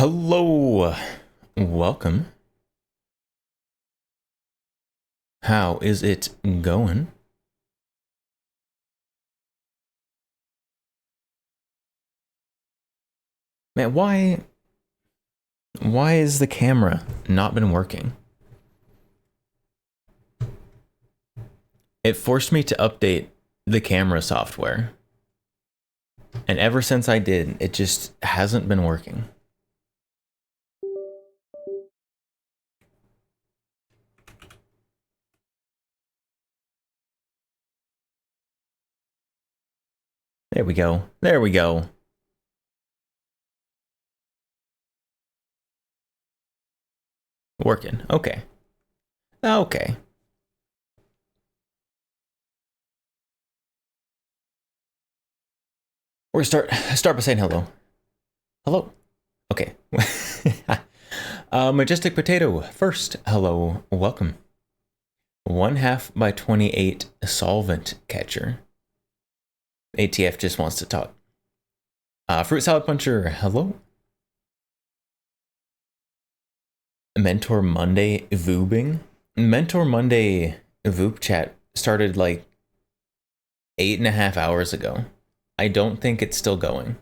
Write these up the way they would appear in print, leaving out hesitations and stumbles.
Hello, welcome. How is it going? Man, why is the camera not been working? It forced me to update the camera software. And ever since I did, it just hasn't been working. There we go. There we go. Working. Okay. Okay. Or start by saying hello. Hello. Okay. Majestic Potato. First, hello, welcome. 1/2 by 28 solvent catcher. ATF just wants to talk. Fruit Salad Puncher, hello. Mentor Monday Voobing. Mentor Monday Voop chat started like 8.5 hours ago. I don't think it's still going.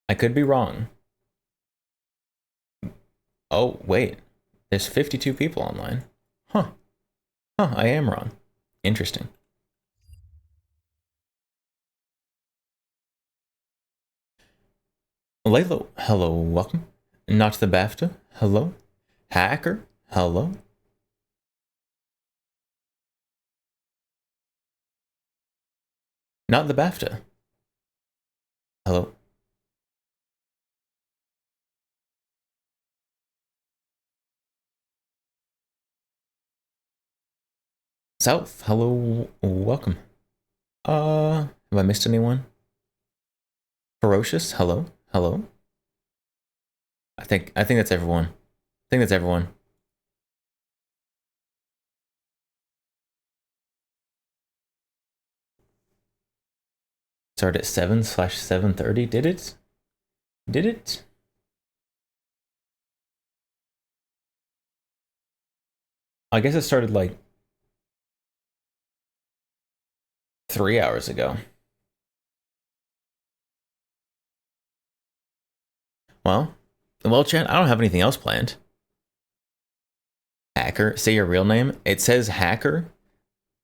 I could be wrong. Oh, wait. There's 52 people online. Huh. Huh, I am wrong. Interesting. Laylo, hello, welcome. Not the BAFTA, hello. Hacker, hello. Not the BAFTA. Hello. South, hello, welcome. Have I missed anyone? Ferocious, hello, hello. I think that's everyone. I think that's everyone. Started at 7/7:30. Did it? Did it? I guess it started like 3 hours ago. Well, chat, I don't have anything else planned. Hacker, say your real name. It says hacker.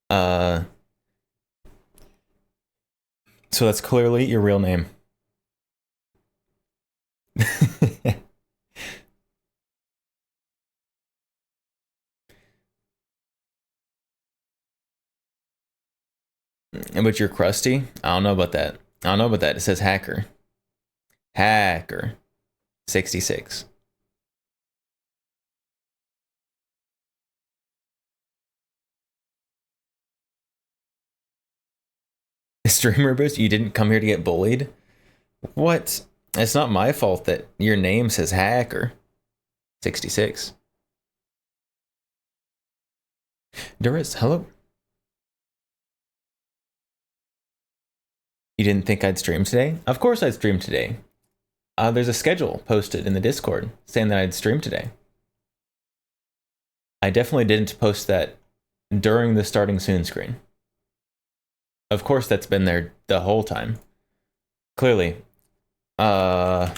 So that's clearly your real name. But you're crusty? I don't know about that. I don't know about that. It says hacker. Hacker. 66. Streamer boost? You didn't come here to get bullied? What? It's not my fault that your name says hacker. 66. Doris, hello. You didn't think I'd stream today? Of course I'd stream today. There's a schedule posted in the Discord saying that I'd stream today. I definitely didn't post that during the starting soon screen. Of course that's been there the whole time. Clearly. Thank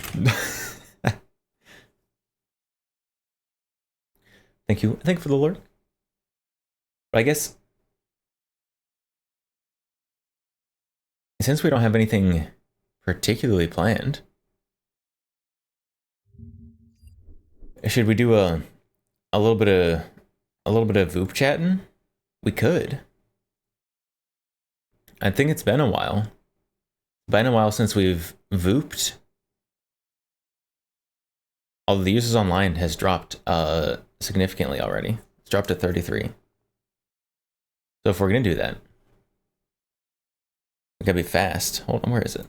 you. Thank you for the alert. But I guess since we don't have anything particularly planned, should we do a little bit of Voop chatting? We could. I think it's been a while. Been a while since we've Vooped. Although the users online has dropped significantly already. It's dropped to 33. So if we're gonna do that, we gotta be fast. Hold on, where is it?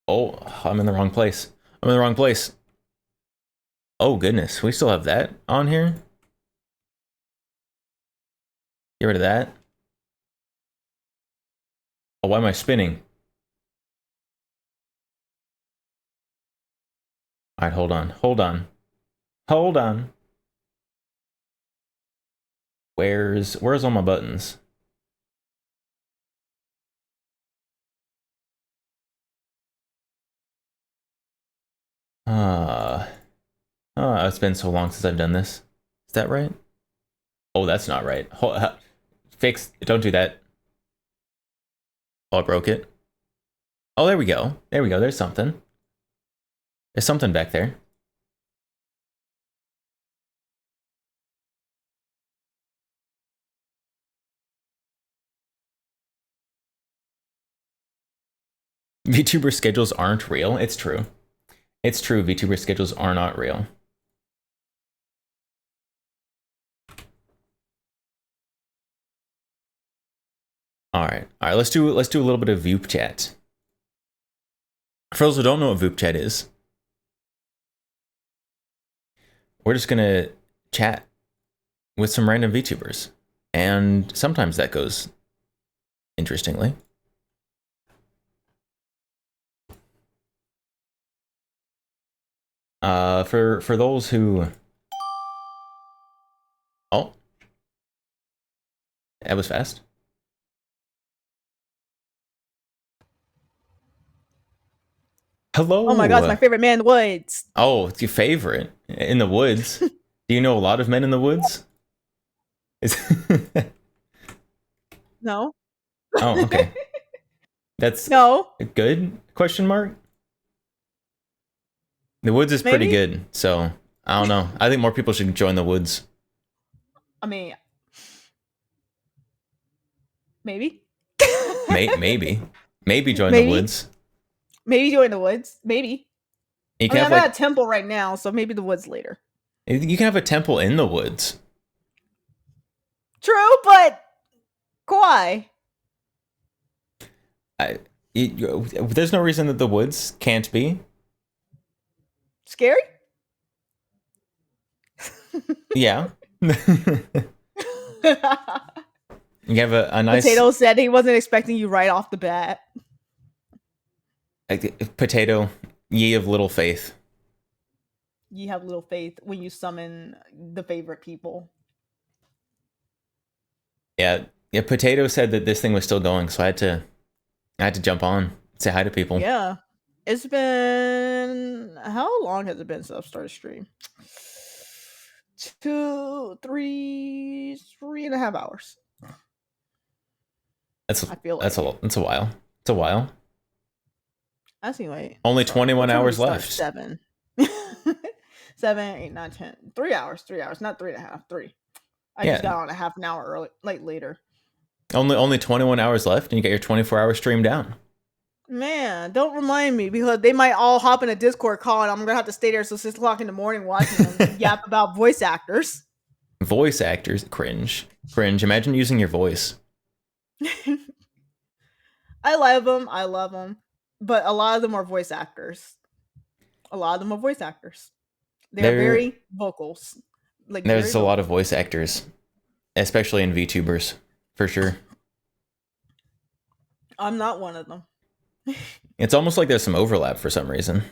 Oh, I'm in the wrong place. I'm in the wrong place. Oh goodness, we still have that on here. Get rid of that. Oh, why am I spinning? All right, hold on, hold on, hold on. Where's all my buttons? Uh, it's been so long since I've done this. Is that right? Oh, that's not right. Fix. Don't do that. Oh, I broke it. Oh, there we go. There we go. There's something. There's something back there. VTuber schedules aren't real. It's true. It's true. VTuber schedules are not real. All right. All right. Let's do a little bit of Voop chat. For those who don't know what Voop chat is, we're just gonna chat with some random VTubers, and sometimes that goes interestingly. For those who, oh, that was fast. Hello. Oh my god, it's my favorite man in the woods. Oh, it's your favorite in the woods. Do you know a lot of men in the woods? No. Oh, okay. That's No. good? Question mark. The woods is pretty Maybe? good, so I don't know. I think more people should join the woods. I mean, maybe. Maybe join the Maybe. woods. Maybe join the woods. Maybe. You I can mean, have I'm at a like temple right now, so maybe the woods later. you can have a temple in the woods. True, but why? I, there's no reason that the woods can't be. Scary? Yeah. You have a nice Potato said he wasn't expecting you right off the bat. potato, ye of little faith. You have little faith when you summon the favorite people. Yeah, yeah. Potato said that this thing was still going, so I had to jump on, say hi to people. Yeah. It's been how long has it been since I've started stream? 3.5 hours. I feel like That's a while. It's a while. I see. Wait, Only sorry. 21 What time did we hours start? left. 7, 7, 8, 9, 10. 3 hours. 3 hours, not 3.5. 3. I just got Yeah, on a half an hour early, like later. only 21 hours left, and you get your 24-hour stream down. Man, don't remind me because they might all hop in a Discord call, and I'm gonna have to stay there till 6 o'clock in the morning watching them yap about voice actors. Voice actors, cringe, cringe. Imagine using your voice. I love them. I love them, but a lot of them are voice actors. A lot of them are voice actors. They are There, very vocals, like very there's a lot vocal. of voice actors, especially in VTubers, for sure. I'm not one of them. It's almost like there's some overlap for some reason.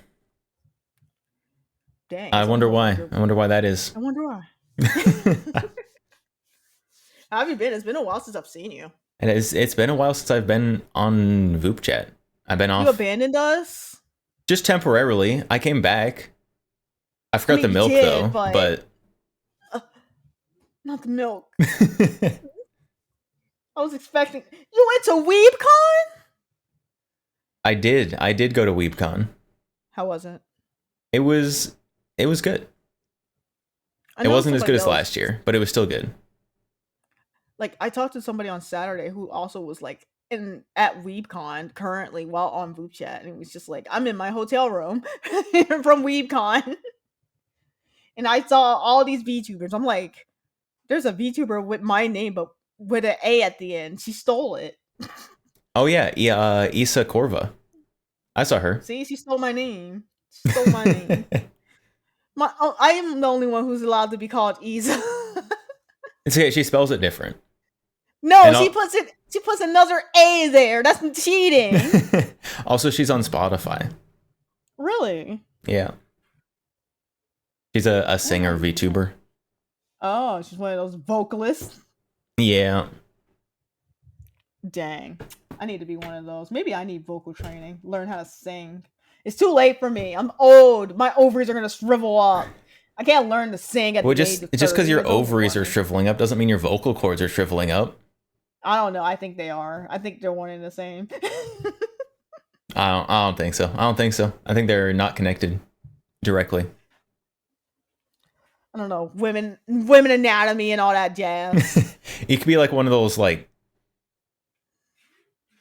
Dang, I it's wonder almost like why. you're. I wonder why that is. I wonder why. How have you been? It's been a while since I've seen you. It's been a while since I've been on Voop Chat. I've been You off abandoned us. just temporarily. I came back. I I forgot the mean, you milk did, though, but but uh, not the milk. I was expecting. You went to WeebCon? I did. I did go to WeebCon. How was it? It was it was good. I It know wasn't as somebody good as else. last year, but it was still good. Like I talked to somebody on Saturday who also was like in at WeebCon currently while on Voop Chat, and he was just like, "I'm in my hotel room from WeebCon, and I saw all these VTubers. I'm like, there's a VTuber with my name, but with an A at the end. She stole it. Oh yeah, Issa Corva. I saw her. See, she stole my name. She stole my name. I am the only one who's allowed to be called Isa. It's okay. She spells it different. No, And she puts it. She puts another A there. That's cheating. also, she's on Spotify. Really? Yeah. She's a singer VTuber. Oh, she's one of those vocalists. Yeah. Dang. I need to be one of those. Maybe I need vocal training. Learn how to sing. It's too late for me. I'm old. My ovaries are gonna shrivel up. I can't learn to sing at Well, the age of 30. just because your It's over ovaries for are me. shriveling up doesn't mean your vocal cords are shriveling up. I don't know. I think they are. I think they're one and the same. I don't think so. I don't think so. I think they're not connected directly. I don't know. Women anatomy and all that jazz. You could be like one of those like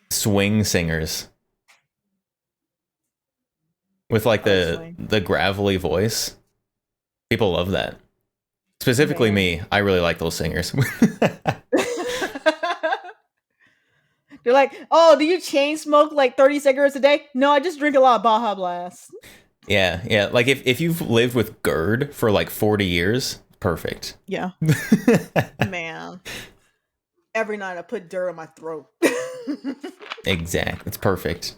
swing singers with like the gravelly voice. People love that. Specifically me. I really like those singers. They're like, oh, do you chain smoke like 30 cigarettes a day? No, I just drink a lot of Baja Blast. Yeah. Like if you've lived with GERD for like 40 years, perfect. Yeah. Man. Every night I put dirt on my throat. Exactly. It's perfect.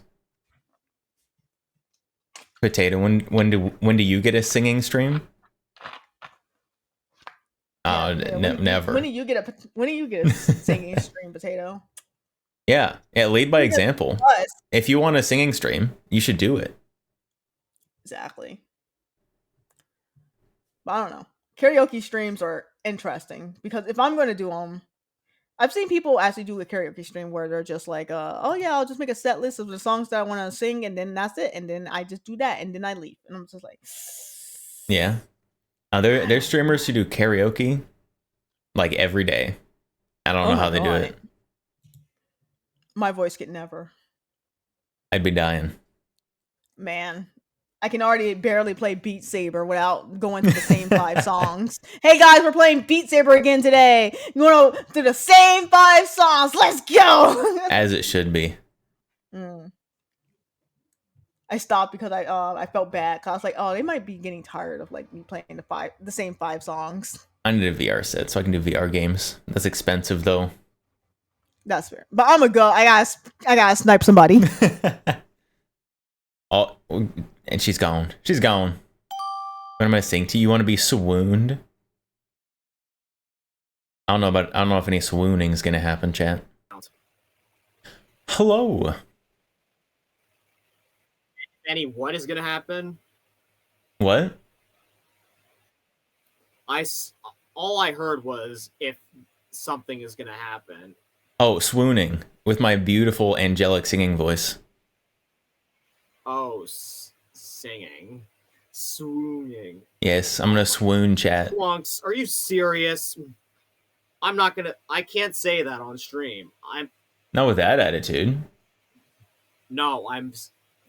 Potato, when do you get a singing stream? Oh, never. When do you get a singing stream, Potato? Yeah, lead by example. If you want a singing stream, you should do it. Exactly. But I don't know. Karaoke streams are interesting because if I'm going to do them, I've seen people actually do a karaoke stream where they're just like, oh yeah, I'll just make a set list of the songs that I want to sing, and then that's it, and then I just do that, and then I leave, and I'm just like, yeah. There's streamers who do karaoke like every day. I don't know how they do it. My voice could never. I'd be dying. Man, I can already barely play Beat Saber without going to the same 5 songs. Hey guys, we're playing Beat Saber again today. You want to do the same 5 songs? Let's go. As it should be. I stopped because I felt bad because I was like, oh, they might be getting tired of like me playing the same 5 songs. I need a VR set so I can do VR games. That's expensive though. That's fair. But I'm gonna go. I gotta snipe somebody. Oh, and she's gone. She's gone. What am I saying to you? You want to be swooned? I don't know if any swooning is gonna happen, chat. Hello. What is gonna happen? What? All I heard was if something is gonna happen. Oh, swooning with my beautiful angelic singing voice. Oh, singing, swooning. Yes, I'm gonna swoon, chat. Flunks, are you serious? I can't say that on stream. Not with that attitude. No, I'm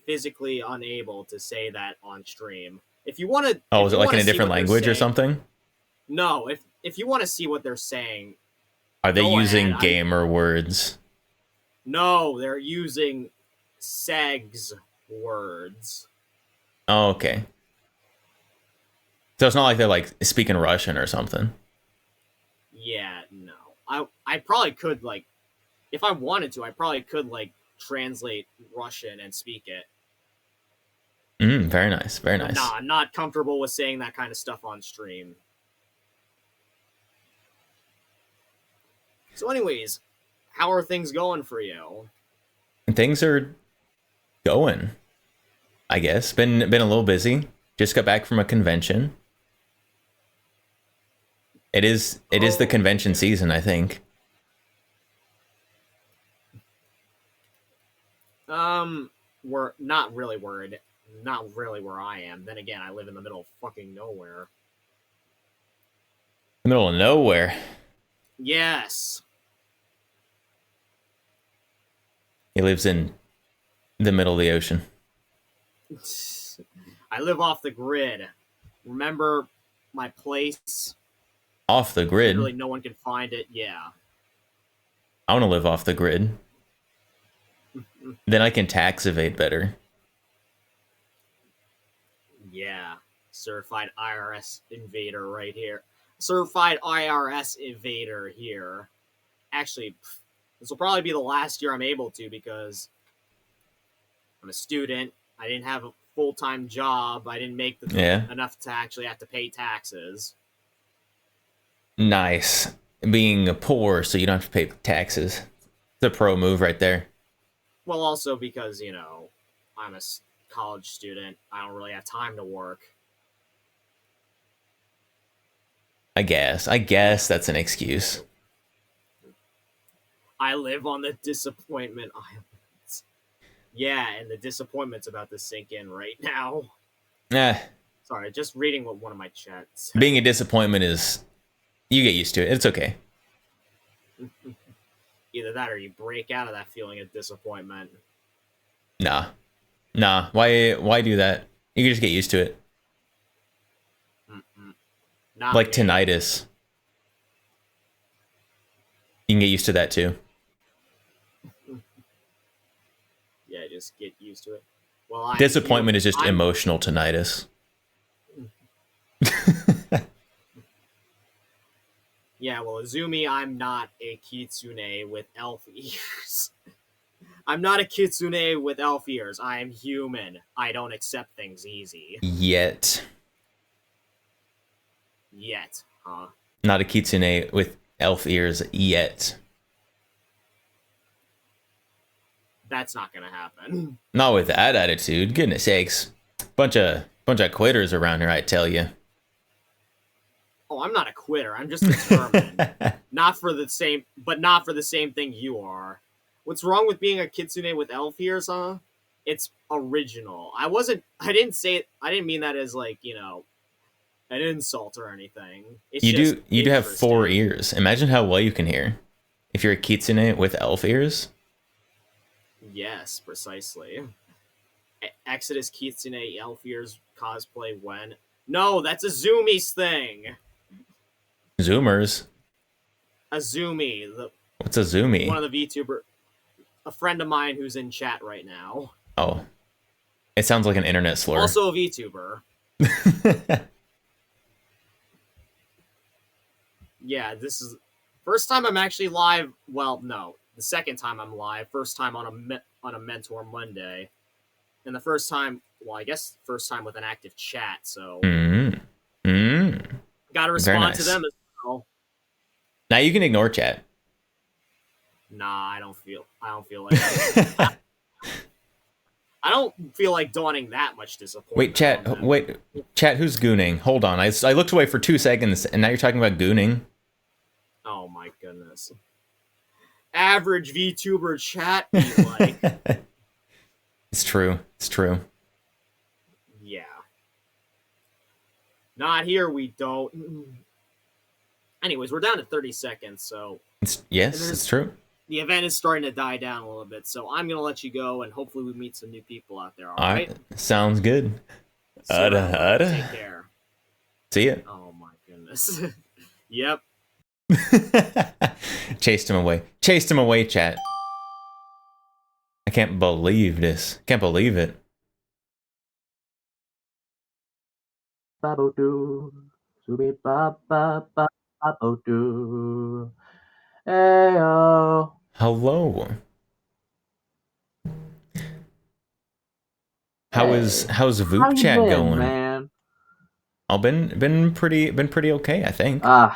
physically unable to say that on stream. If you want to, oh, is it like in a different language or something? No, if you want to see what they're saying. Are they using gamer words? No, they're using segs words. Oh, okay. So it's not like they're like speaking Russian or something. Yeah, no. I probably could like, if I wanted to, I probably could like translate Russian and speak it. Very nice, very nice. Nah, I'm not comfortable with saying that kind of stuff on stream. So anyways, how are things going for you? Things are going, I guess. Been a little busy. Just got back from a convention. It is the convention season, I think. We're not really worried. Not really where I am. Then again, I live in the middle of fucking nowhere. The middle of nowhere? Yes. He lives in the middle of the ocean. I live off the grid. Remember my place? Off the grid? Really, no one can find it. Yeah. I want to live off the grid. Then I can tax evade better. Yeah. Certified IRS invader right here. Certified IRS invader here. Actually, this will probably be the last year I'm able to because I'm a student. I didn't have a full-time job. I didn't make enough to actually have to pay taxes. Nice. Being poor so you don't have to pay taxes. It's a pro move right there. Well, also because, I'm a college student. I don't really have time to work. I guess that's an excuse. I live on the disappointment islands. Yeah, and the disappointment's about to sink in right now. Sorry, just reading what one of my chats said. Being a disappointment is... You get used to it. It's okay. Either that or you break out of that feeling of disappointment. Nah. Why do that? You can just get used to it. Not like me. tinnitus. You can get used to that too. Yeah, just get used to it. Well, disappointment is just emotional tinnitus. Yeah, well, Azumi, I'm not a kitsune with elf ears. I'm not a kitsune with elf ears. I am human. I don't accept things easy. Yet, huh? Not a kitsune with elf ears yet. That's not gonna happen. Not with that attitude. Goodness sakes. Bunch of quitters around here, I tell you. Oh, I'm not a quitter. I'm just determined. Not for the same thing you are. What's wrong with being a kitsune with elf ears, huh? It's original. I didn't mean that as like, an insult or anything. It's you do have 4 ears. Imagine how well you can hear if you're a kitsune with elf ears. Yes, precisely. Exodus Kitsune elf ears cosplay when? No, that's Azumi's thing. Zoomers. Azumi. What's Azumi? One of the VTuber. A friend of mine who's in chat right now. Oh. It sounds like an internet slur. Also a VTuber. Yeah, this is first time I'm actually live. Well, no, the second time I'm live. First time on a Mentor Monday, and the first time, well, I guess first time with an active chat. So, gotta respond to them as well. Now you can ignore chat. Nah, I don't feel like that. I don't feel like donning that much disappointment. Wait, chat, who's gooning? Hold on, I looked away for 2 seconds, and now you're talking about gooning? Oh my goodness. Average VTuber chat be like. It's true. Yeah. Not here, we don't. Anyways, we're down to 30 seconds, so... It's true. The event is starting to die down a little bit, so I'm going to let you go, and hopefully we meet some new people out there, all right? Sounds good. Take care. See ya. Oh my goodness. Yep. Chased him away, chat. I can't believe this. Can't believe it. Babodu, subi ba ba ba babodu. Heyo. Hello. How's Voop chat going, man? Oh, been pretty okay, I think. I'm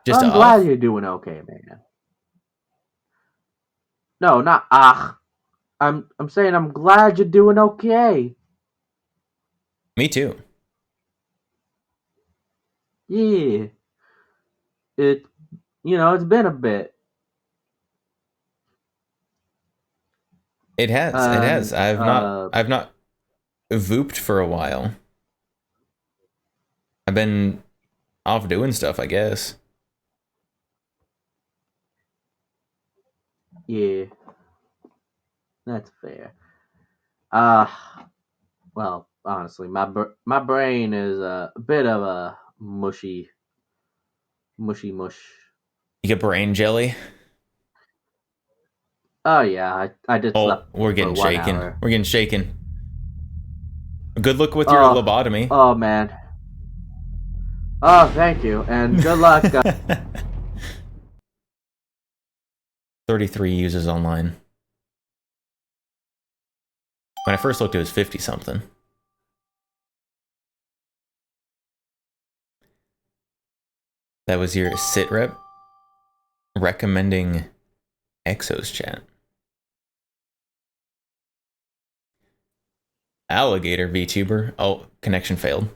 glad you're doing okay, man. No, not I'm saying I'm glad you're doing okay. Me too. Yeah. It's been a bit. It has. I've not vooped for a while. I've been off doing stuff, I guess. Yeah. That's fair. Well, honestly, my brain is a bit of a mushy mush. You get brain jelly? Oh yeah, I did Oh, sleep we're for getting 1 shaken. hour. We're getting shaken. Good luck with your Oh, lobotomy. oh man. Oh, thank you, and good luck. 33 users online. When I first looked, it was 50 something. That was your sit rep recommending Exos chat. Alligator VTuber. Oh, connection failed.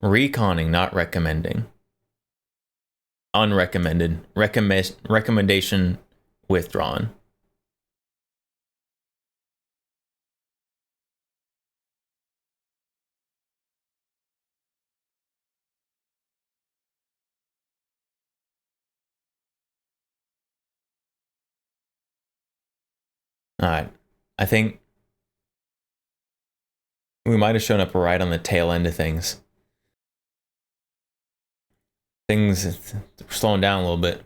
Reconning, not recommending. Unrecommended. Recommendation withdrawn. Alright. I think we might have shown up right on the tail end of things. Things are slowing down a little bit.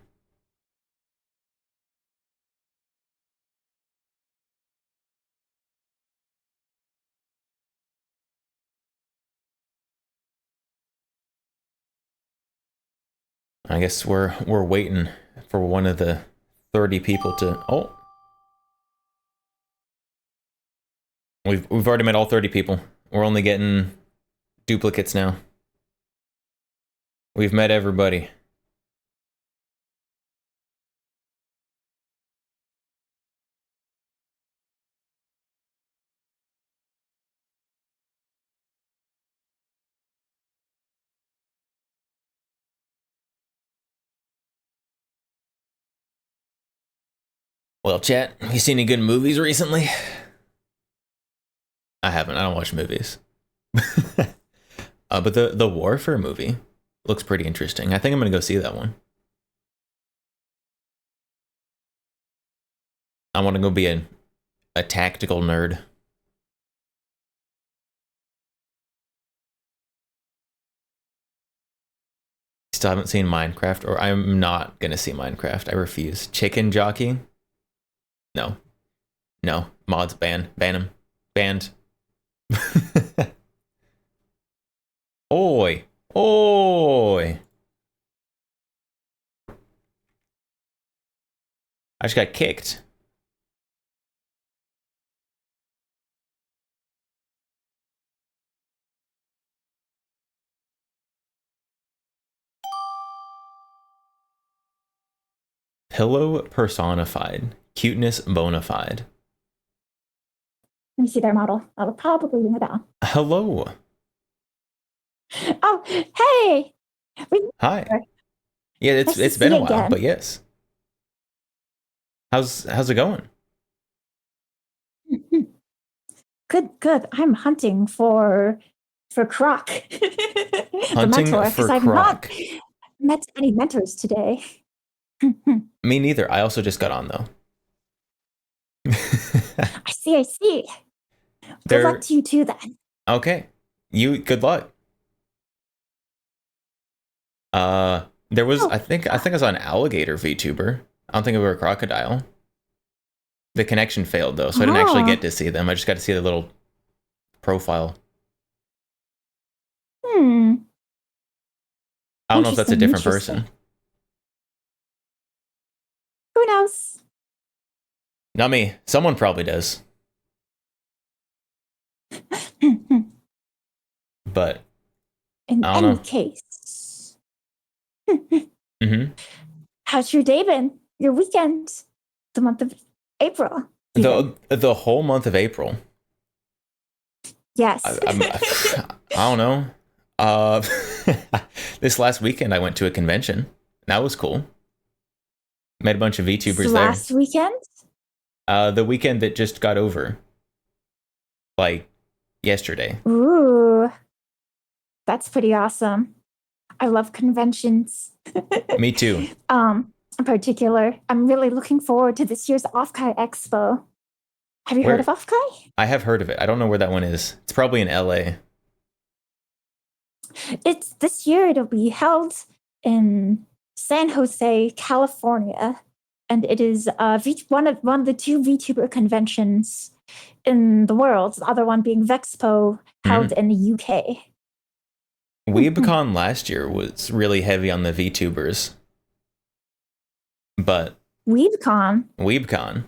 I guess we're waiting for one of the 30 people to... Oh. We've already met all 30 people. We're only getting duplicates now. We've met everybody. Well, chat, you seen any good movies recently? I haven't. I don't watch movies. But the Warfare movie looks pretty interesting. I think I'm gonna go see that one. I want to go be a tactical nerd. Still haven't seen Minecraft, or I'm not gonna see Minecraft. I refuse. Chicken Jockey? No. No. Mods ban. Ban him. Banned. Oi. Oi. I just got kicked. Pillow personified. Cuteness bona fide. Let me see their model. I'll probably ring a bell. Hello. Oh, hey! Hi. Yeah, Nice it's to been see a you while, again. but yes. How's it going? Good. I'm hunting for Croc. The Hunting mentor, for because I've not Croc. met any mentors today. Me neither. I also just got on though. I see. Good luck to you too then. Okay. Good luck. There was I think I saw an alligator VTuber. I don't think it was a crocodile. The connection failed though, so I didn't actually get to see them. I just got to see the little profile. I don't know if that's a different person. Who knows? Not me. Someone probably does. But in I don't any know. case. How's your day been? Your weekend? The month of April? The whole month of April. Yes. I don't know. This last weekend I went to a convention. That was cool. Met a bunch of VTubers there. Last weekend? The weekend that just got over. Like yesterday. Ooh. That's pretty awesome. I love conventions. Me too. In particular, I'm really looking forward to this year's Offkai Expo. Have you heard of Where? Offkai? I have heard of it. I don't know where that one is. It's probably in LA. It's this year. It'll be held in San Jose, California, and it is one of the two VTuber conventions in the world. The other one being Vexpo, held in the UK. WeebCon last year was really heavy on the VTubers, but WeebCon.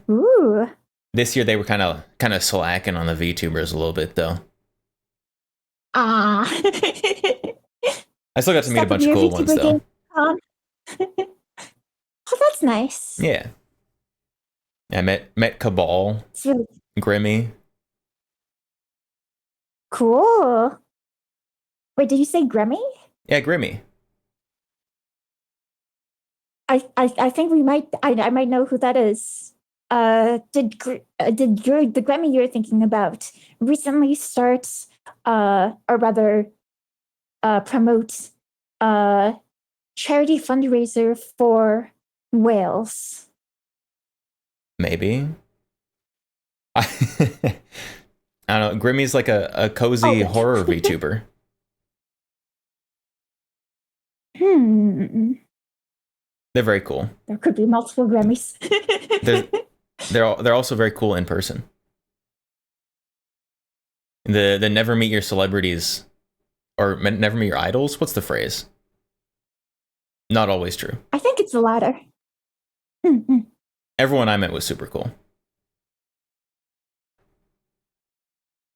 Ooh. This year they were kind of slacking on the VTubers a little bit though. I still got to meet a bunch of cool ones though. Oh, that's nice. Yeah. I met Cabal. It's really Grimmy. cool. Wait, did you say Grimmy? Yeah, Grimmy. I think we might I might know who that is. Did the Grammy you're thinking about recently start or rather promote charity fundraiser for whales? Maybe. I don't know. Grimmy's like a cozy horror VTuber. They're very cool. There could be multiple Grammys. They're also very cool in person. The never meet your celebrities or never meet your idols. What's the phrase? Not always true. I think it's the latter. Everyone I met was super cool.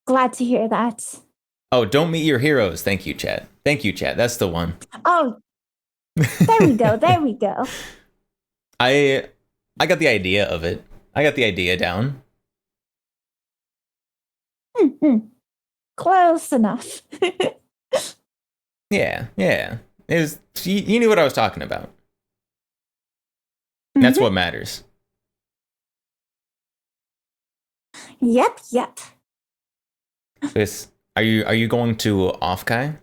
Glad to hear that. Oh, don't meet your heroes. Thank you, chat. Thank you, chat. That's the one. Oh, there we go. There we go. I got the idea of it. I got the idea down. Close enough. Yeah. It was, you knew what I was talking about. That's what matters. Yep. Are you going to Offkai?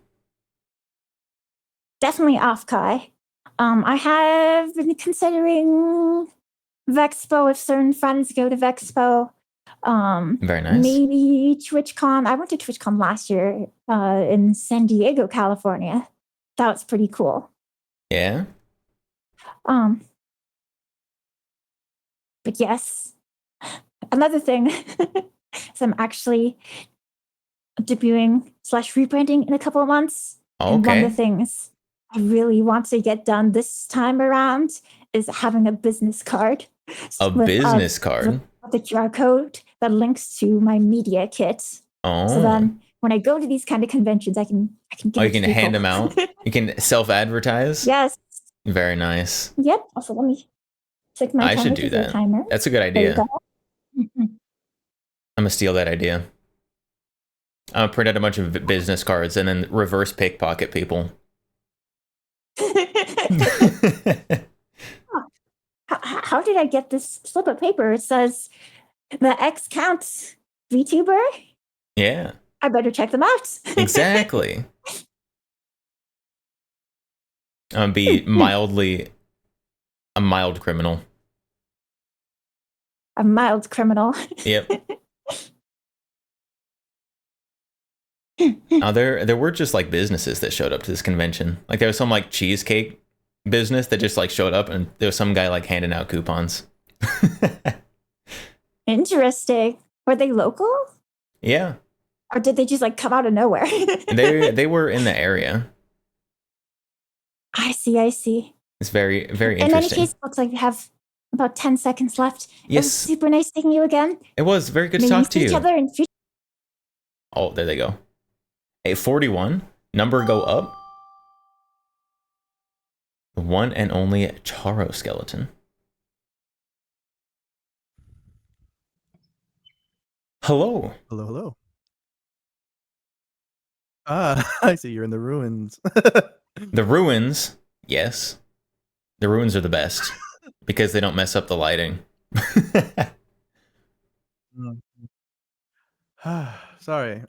Definitely Offkai. I have been considering Vexpo if certain friends go to Vexpo. Very nice. Maybe TwitchCon. I went to TwitchCon last year in San Diego, California. That was pretty cool. Yeah. But yes, another thing is I'm actually debuting / rebranding in a couple of months. Okay. And one of the things I really want to get done this time around is having a business card. Business card? With the QR code that links to my media kit. Oh. So then when I go to these kind of conventions, I can give you can hand them out? You can self-advertise? Yes. Very nice. Yep. Also, let me check my I should do that. Timer. That's a good idea. I'm gonna steal that idea. I'm gonna print out a bunch of business cards and then reverse pickpocket people. How did I get this slip of paper? It says the X counts VTuber. Yeah. I better check them out. Exactly. I'm gonna be a mild criminal. A mild criminal. Yep. There were just like businesses that showed up to this convention. Like there was some like cheesecake business that just like showed up, and there was some guy like handing out coupons. Interesting. Were they local? Yeah. Or did they just like come out of nowhere? they were in the area. I see. It's very, very interesting. In any case, it looks like we have about 10 seconds left. Yes. It was super nice seeing you again. It was very good to talk to you. Each other in future. Oh, there they go. Hey, 41. Number go up. The one and only Charo skeleton. Hello. Hello. I see you're in the ruins. The ruins, yes. The ruins are the best because they don't mess up the lighting. Sorry.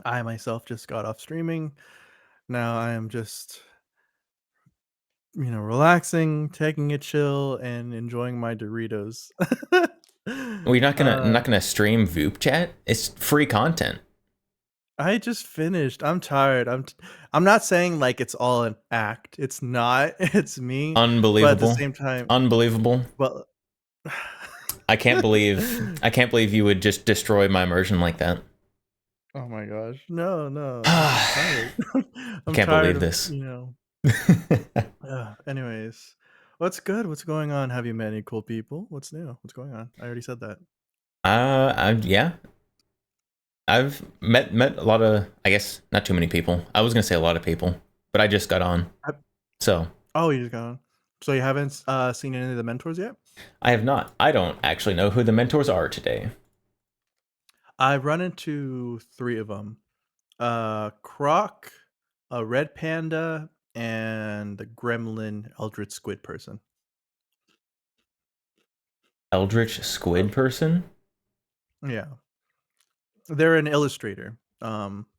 I myself just got off streaming. Now I am just relaxing, taking a chill, and enjoying my Doritos. We're not gonna stream Voop chat. It's free content. I just finished. I'm tired. I'm not saying like it's all an act. It's not. It's me. But at the Unbelievable. same time, Unbelievable. well, I can't believe you would just destroy my immersion like that. Oh my gosh. No, no. I'm I tired. I'm can't tired believe of, this. Anyways, what's good? What's going on? Have you met any cool people? What's new? What's going on? I already said that. Yeah. I've met a lot of, I guess not too many people. I was gonna say a lot of people, but I just got on. So Oh, you just got on. So you haven't seen any of the mentors yet? I have not. I don't actually know who the mentors are today. I've run into 3 of them. Croc, a red panda, and the gremlin eldritch squid person. Eldritch squid person? Yeah. They're an illustrator,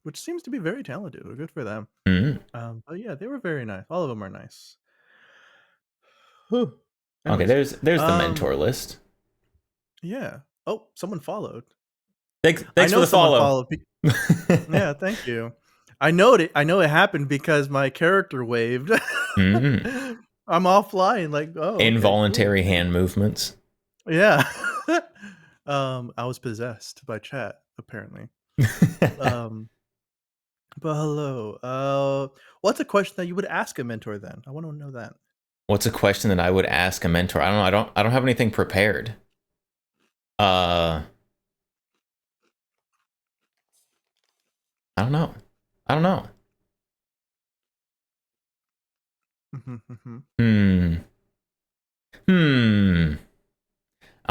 which seems to be very talented. Good for them. Mm. But yeah, they were very nice. All of them are nice. Whew. Okay, Anyways, there's the mentor list. Yeah. Oh, someone followed. Thanks I for know the someone follow. followed. Yeah, thank you. I know it happened because my character waved. Mm. I'm offline, like, oh, okay, Involuntary cool. hand movements. Yeah. I was possessed by chat, apparently. But hello. What's a question that you would ask a mentor then? I want to know that. What's a question that I would ask a mentor? I don't know. I don't have anything prepared. I don't know.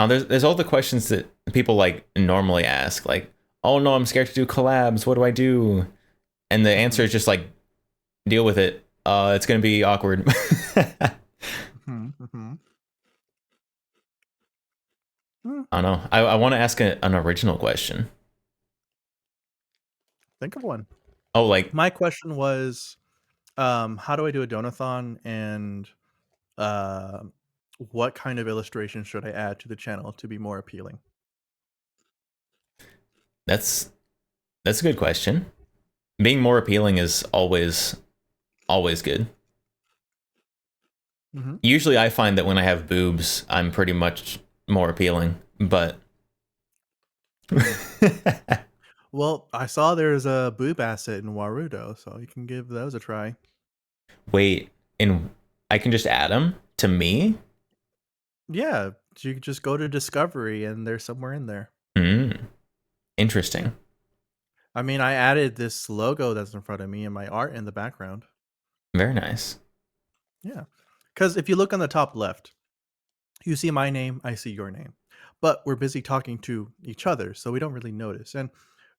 There's all the questions that people like normally ask, like, oh no, I'm scared to do collabs. What do I do? And the answer is just like, deal with it. It's gonna be awkward. I don't know. I want to ask an original question. Think of one. Oh, like my question was, how do I do a donathon, and what kind of illustration should I add to the channel to be more appealing? That's a good question. Being more appealing is always good. Mm-hmm. Usually I find that when I have boobs, I'm pretty much more appealing, but Well, I saw there's a boob asset in Warudo, so you can give those a try. Wait, and I can just add them to me? Yeah, you could just go to Discovery and they're somewhere in there. Interesting. I mean, I added this logo that's in front of me and my art in the background. Very nice. Yeah. Because if you look on the top left, you see my name, I see your name. But we're busy talking to each other, so we don't really notice. And,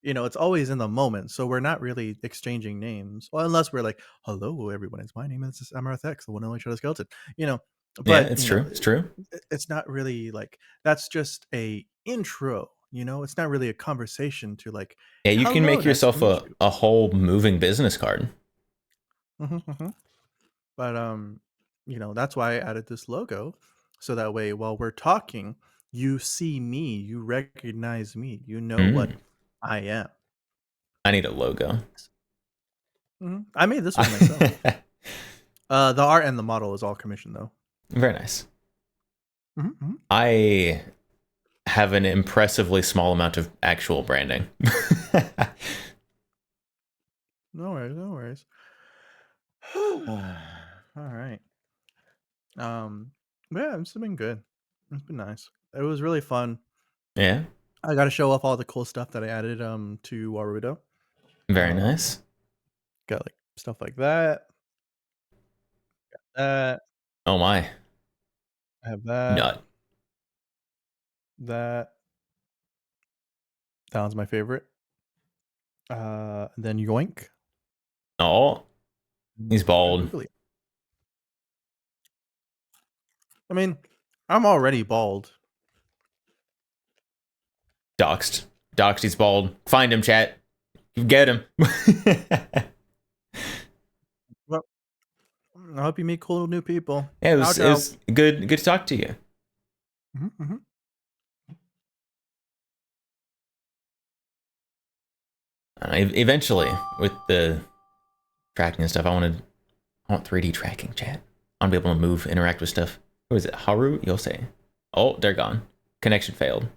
it's always in the moment, so we're not really exchanging names. Well, unless we're like, hello, everyone, it's my name is Amaranth X, the one and only Shadow Skeleton. But, yeah, it's true. It's true. It's not really like, that's just a intro. It's not really a conversation to like. Yeah, you can make nice yourself a whole moving business card. But that's why I added this logo, so that way while we're talking, you see me, you recognize me, you know what I am. I need a logo. I made this one myself. The art and the model is all commissioned though. Very nice. I have an impressively small amount of actual branding. No worries. All right. Yeah, it's been good. It's been nice. It was really fun. Yeah. I got to show off all the cool stuff that I added to Warudo. Very nice. Got like stuff like that. Got that. Oh my. I have that. Nut. That one's my favorite. Then Yoink. Oh, he's bald. I mean, I'm already bald. Doxed. He's bald. Find him, chat. Get him. Well, I hope you meet cool new people. Yeah, it was good to talk to you. Eventually, with the tracking and stuff, I want 3D tracking, chat. I want to be able to move, interact with stuff. Who is it? Haru Yosei. Oh, they're gone. Connection failed.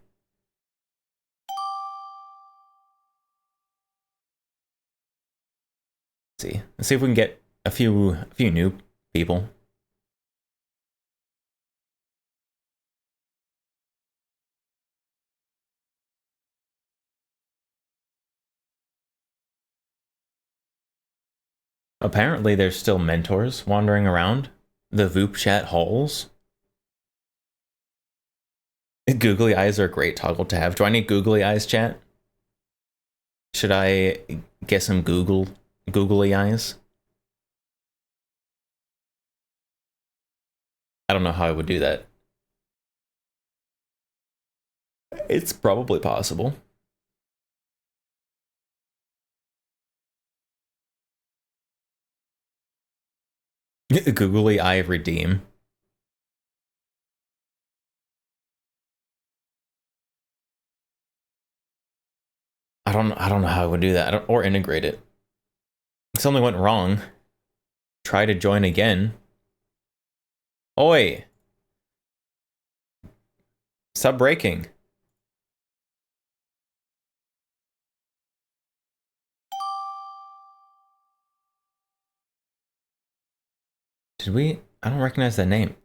Let's see if we can get a few new people. Apparently, there's still mentors wandering around the Voop chat halls. Googly eyes are a great toggle to have. Do I need googly eyes, chat? Should I get some googly eyes? I don't know how I would do that. It's probably possible. Googly eye redeem. I don't know how I would do that. Or integrate it. Something went wrong. Try to join again. Oi! Stop breaking. Did we? I don't recognize that name.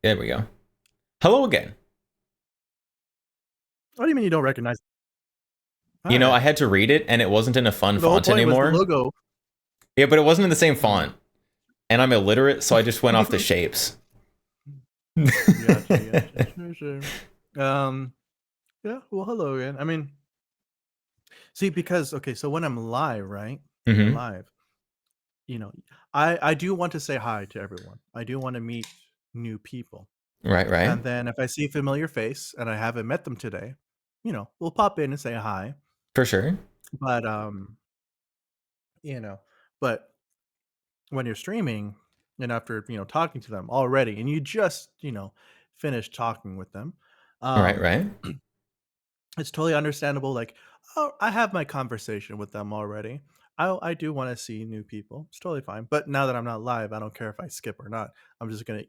There we go. Hello again. What do you mean you don't recognize? You know, I had to read it, and it wasn't in a fun the whole font point anymore. was the logo. Yeah, but it wasn't in the same font. And I'm illiterate, so I just went off the shapes. Gotcha. Sure. Yeah, well, hello again. I mean, see, because, okay, so when I'm live, right? Mhm. Live, you know, I do want to say hi to everyone. I do want to meet new people. Right. And then if I see a familiar face and I haven't met them today, you know, we'll pop in and say hi. For sure. But you know, but when you're streaming and after, you know, talking to them already and you just, you know, finished talking with them, Right. it's totally understandable. Like, oh, I have my conversation with them already. I do want to see new people. It's totally fine. But now that I'm not live, I don't care if I skip or not. I'm just gonna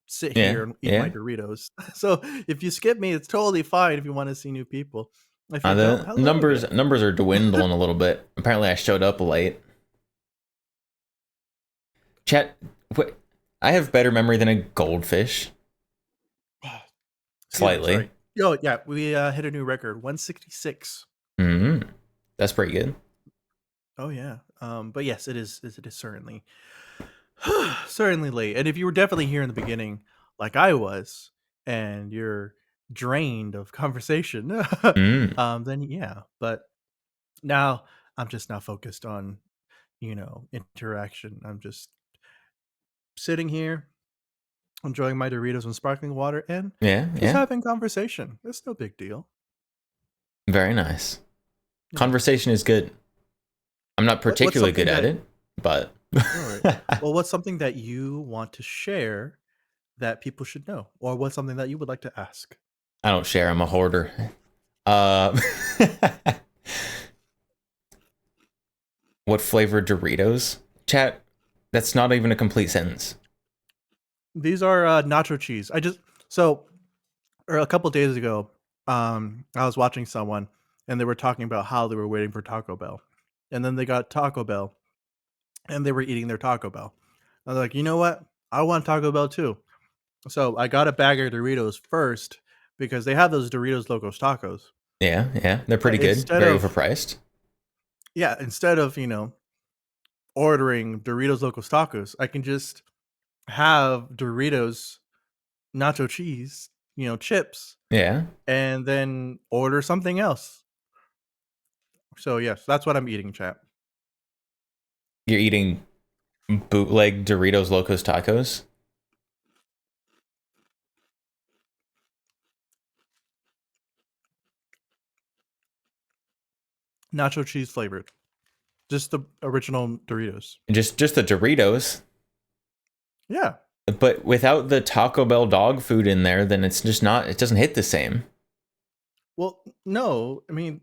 sit here and eat my Doritos. So if you skip me, it's totally fine if you want to see new people. If you don't, The hello numbers again. numbers are dwindling a little bit. Apparently, I showed up late. Chat, I have better memory than a goldfish. Excuse me, Slightly. sorry. Oh yeah, we hit a new record, 166. That's pretty good. Oh yeah. But yes, it is certainly certainly late. And if you were definitely here in the beginning, like I was, and you're drained of conversation, then yeah. But now I'm just now focused on, you know, interaction. I'm just sitting here, enjoying my Doritos and sparkling water, and just having conversation. It's no big deal. Very nice. Yeah. Conversation is good. I'm not particularly good at it, but well, what's something that you want to share that people should know, or what's something that you would like to ask? I don't share. I'm a hoarder. What flavor Doritos? Chat, that's not even a complete sentence. These are nacho cheese. A couple days ago, I was watching someone and they were talking about how they were waiting for Taco Bell, and then they got Taco Bell and they were eating their Taco Bell. I was like, you know what? I want Taco Bell too. So I got a bag of Doritos first because they have those Doritos Locos Tacos. Yeah, they're pretty good. Very overpriced. Yeah, instead of, you know, ordering Doritos Locos Tacos, I can just have Doritos nacho cheese, you know, chips. Yeah. And then order something else. So yes, that's what I'm eating, chat. You're eating bootleg Doritos Locos Tacos? Nacho cheese flavored. Just the original Doritos. Just the Doritos? Yeah. But without the Taco Bell dog food in there, then it's just not, it doesn't hit the same. Well, no, I mean,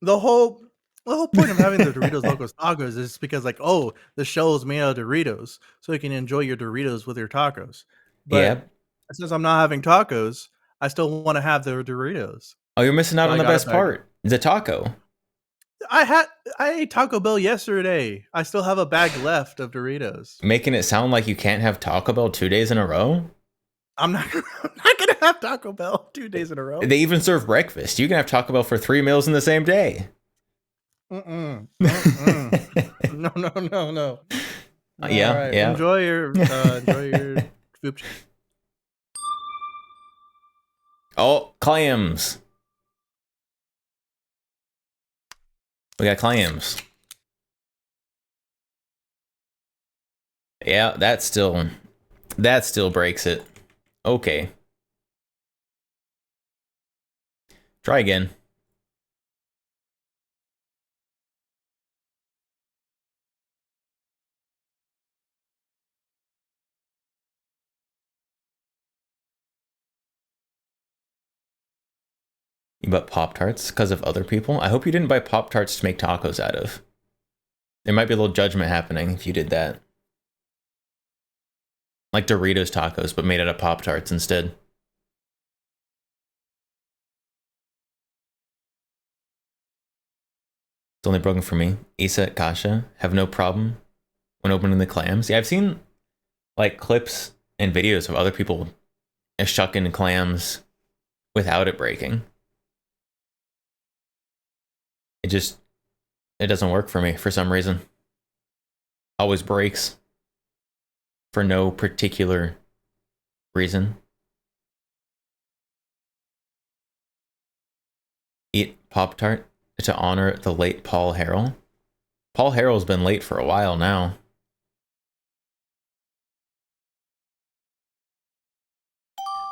the whole point of having the Doritos Locos Tacos is because like, oh, the shell is made out of Doritos, so you can enjoy your Doritos with your tacos. But Yeah. since I'm not having tacos, I still want to have the Doritos. Oh, you're missing out So on I the got a best bag. part. The taco. I ate Taco Bell yesterday. I still have a bag left of Doritos. Making it sound like you can't have Taco Bell 2 days in a row? I'm not gonna have Taco Bell 2 days in a row. They even serve breakfast. You can have Taco Bell for 3 meals in the same day. Mm-mm. Mm-mm. No. Yeah, All right. yeah. Enjoy your food. Oh, clams. We got clams. Yeah, that still breaks it. Okay. Try again. You bought Pop-Tarts because of other people? I hope you didn't buy Pop-Tarts to make tacos out of. There might be a little judgment happening if you did that. Like Doritos tacos, but made out of Pop-Tarts instead. It's only broken for me. Isa, Kasha have no problem when opening the clams. Yeah, I've seen like clips and videos of other people shucking clams without it breaking. It doesn't work for me for some reason. Always breaks for no particular reason. Eat Pop-Tart to honor the late Paul Harrell. Paul Harrell's been late for a while now.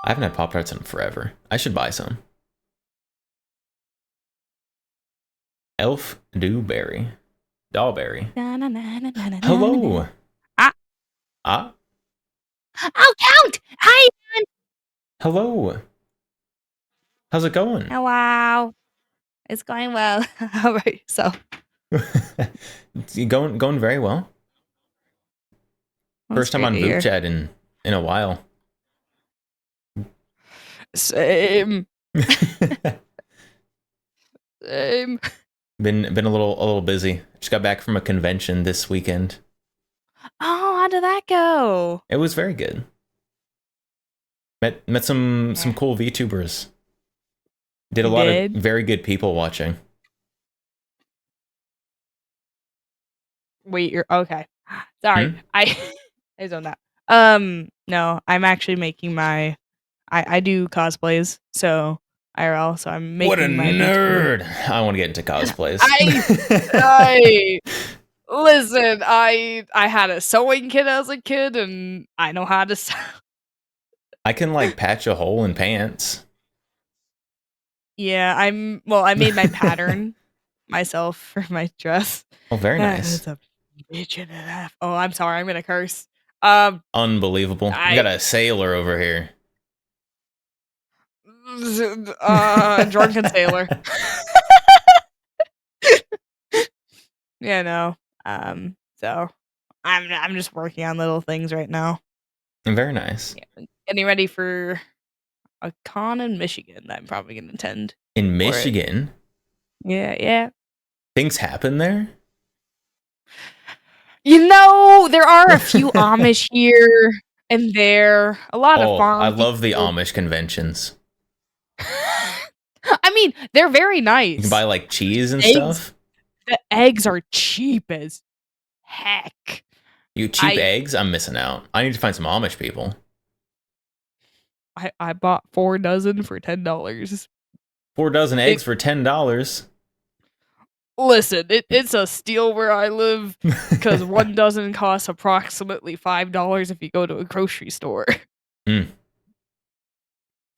I haven't had Pop-Tarts in forever. I should buy some. Elf Dewberry. Dawberry. Hello. Oh, Count! Hi! Hello. How's it going? Oh, wow. It's going well. How about yourself? Going very well. First time on Boop Chat in a while. Same. Same. Been a little busy. Just got back from a convention this weekend. Oh, how did that go? It was very good. Met some cool VTubers. Did a lot of very good people watching. Wait, you're okay. Sorry. I zoned out. No, I'm actually making my I do cosplays, so IRL, so I'm making What a my nerd! I want to get into cosplays. Listen, I had a sewing kit as a kid, and I know how to sew. I can like patch a hole in pants. Yeah, I made my pattern myself for my dress. Oh, very nice. It's a bitch and a half. Oh, I'm sorry, I'm gonna curse. Unbelievable. We got a sailor over here. Drunken sailor. Yeah, no. So I'm just working on little things right now. Very nice. Yeah, getting ready for a con in Michigan that I'm probably gonna attend. In Michigan? Yeah. Things happen there? You know, there are a few Amish here and there. A lot of farm. I love the Amish conventions. I mean, they're very nice. You can buy like cheese and stuff. The eggs are cheap as heck. You cheap eggs? I'm missing out. I need to find some Amish people. I bought 4 dozen for $10. 4 dozen eggs for $10. Listen, it's a steal where I live because 1 dozen costs approximately $5 if you go to a grocery store.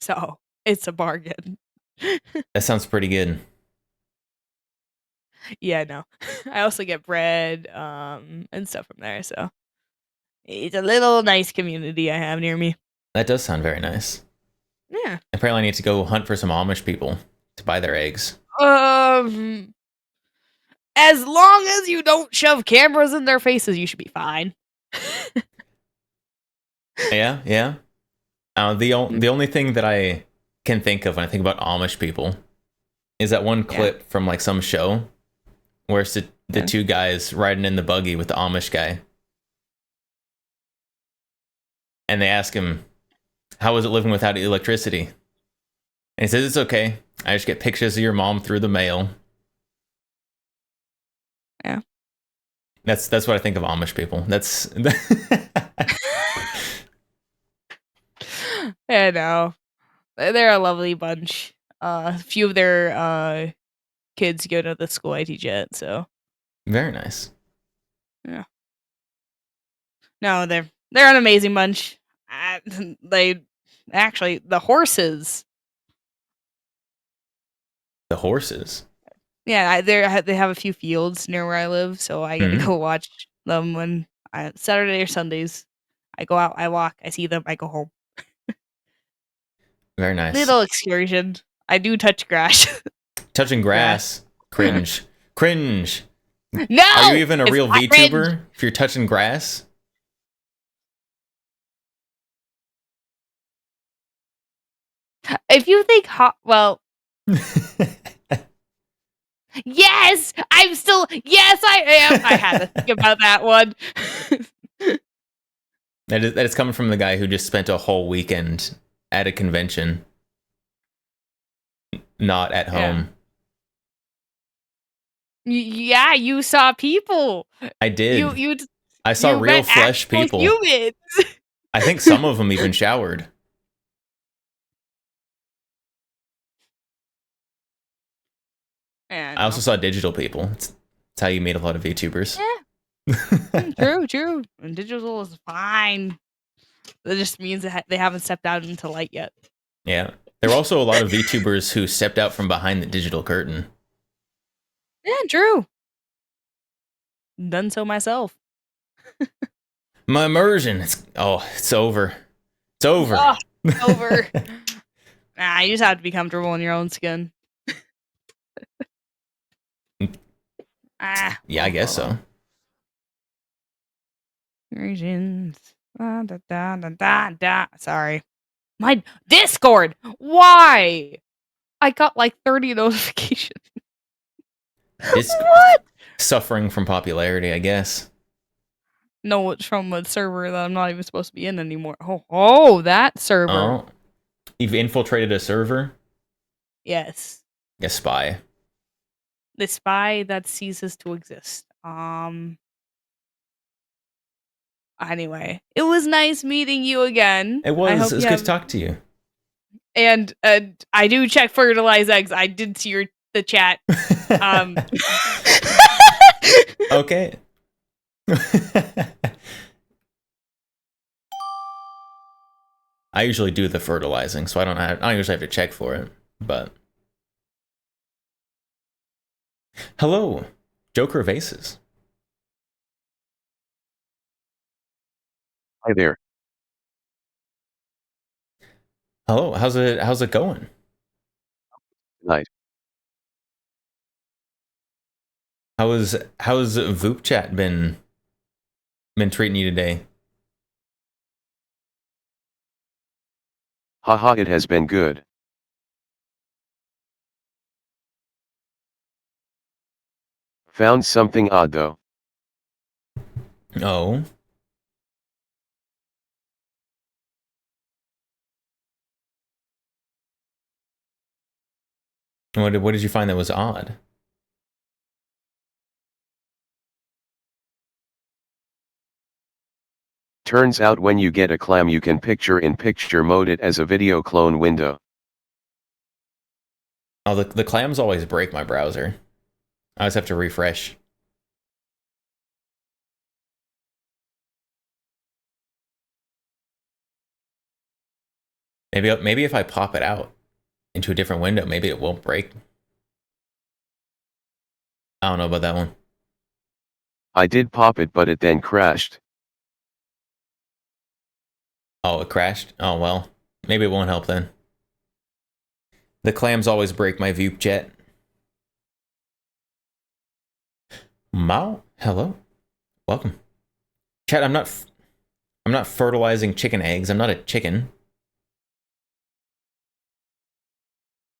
So it's a bargain. That sounds pretty good. Yeah, no. I also get bread and stuff from there, so it's a little nice community I have near me. That does sound very nice. Yeah. Apparently I need to go hunt for some Amish people to buy their eggs. As long as you don't shove cameras in their faces, you should be fine. Yeah. The only thing that I can think of when I think about Amish people is that one clip from like some show where it's the two guys riding in the buggy with the Amish guy. And they ask him, how is it living without electricity? And he says, it's okay. I just get pictures of your mom through the mail. Yeah. That's what I think of Amish people. That's I know. They're a lovely bunch. A few of their kids go to the school I teach at, so very nice. yeah. No, they're an amazing bunch. They actually the horses. The horses. Yeah, they have a few fields near where I live, so I get to go watch them when Saturday or Sundays. I go out, I walk, I see them, I go home. Very nice. Little excursion. I do touch grass. Touching grass. Cringe. Cringe. No! Are you even a real not VTuber cringe. if you're touching grass? If you think well, yes, I'm still. Yes, I am. I had to think about that one. That is coming from the guy who just spent a whole weekend at a convention, not at home. Yeah, you saw people. I did. You. I saw you real met flesh actual people. Humans. I think some of them even showered. I also saw digital people. It's how you meet a lot of VTubers. Yeah. True. And digital is fine. That just means that they haven't stepped out into light yet. Yeah. There were also a lot of VTubers who stepped out from behind the digital curtain. Yeah, true. Done so myself. My immersion. It's over. It's over. Oh, it's over. Nah, you just have to be comfortable in your own skin. Yeah, I guess so. Regions. Sorry. My Discord. Why? I got like 30 notifications. It's What? suffering from popularity, I guess. No, it's from a server that I'm not even supposed to be in anymore. Oh, that server. Oh, you've infiltrated a server? Yes. A spy. The spy that ceases to exist. Anyway, it was nice meeting you again. It was good to talk to you. And I do check fertilized eggs. I did see the chat. Okay. I usually do the fertilizing, so I don't usually have to check for it, but hello, Joker of Aces. Hi there. Hello, how's it going? Night. How's Voop Chat been treating you today? Haha, it has been good. Found something odd though. Oh. What did you find that was odd? Turns out when you get a clam you can picture-in-picture mode it as a video clone window. Oh, the clams always break my browser. I always have to refresh. Maybe if I pop it out into a different window, maybe it won't break. I don't know about that one. I did pop it but it then crashed. Oh, it crashed? Oh, well. Maybe it won't help then. The clams always break my VoopJet. Mao, hello, welcome. Chat, I'm not fertilizing chicken eggs. I'm not a chicken.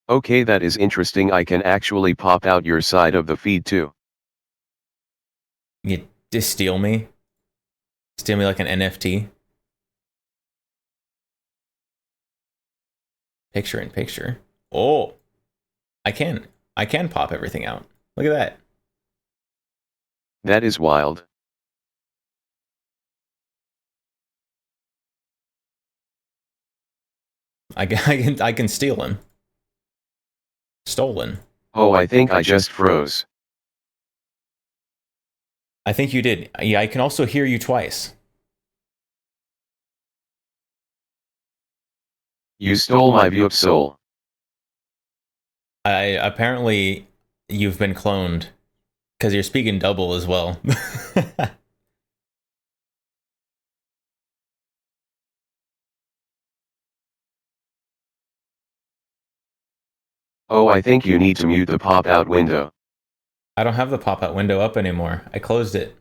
Okay, that is interesting. I can actually pop out your side of the feed too. You just steal me? Steal me like an NFT? Picture in picture. Oh, I can pop everything out. Look at that. That is wild. I can steal him. Stolen. Oh, I think I just froze. I think you did. Yeah, I can also hear you twice. You stole my view of soul. Apparently you've been cloned because you're speaking double as well. Oh, I think you need to mute the pop-out window. I don't have the pop-out window up anymore. I closed it.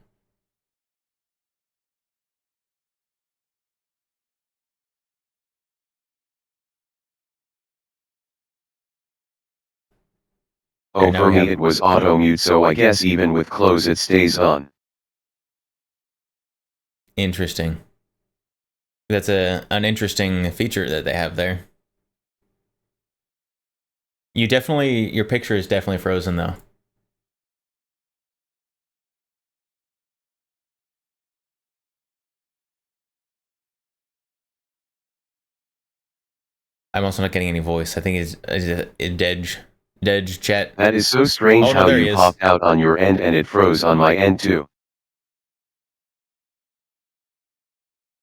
Oh, now for we me have- it was auto-mute, so I guess even with close it stays on. Interesting. That's an interesting feature that they have there. Your picture is definitely frozen though. I'm also not getting any voice. I think it's Dej chat. That is so strange Oh, no, how there he you is. popped out on your end and it froze on my end too.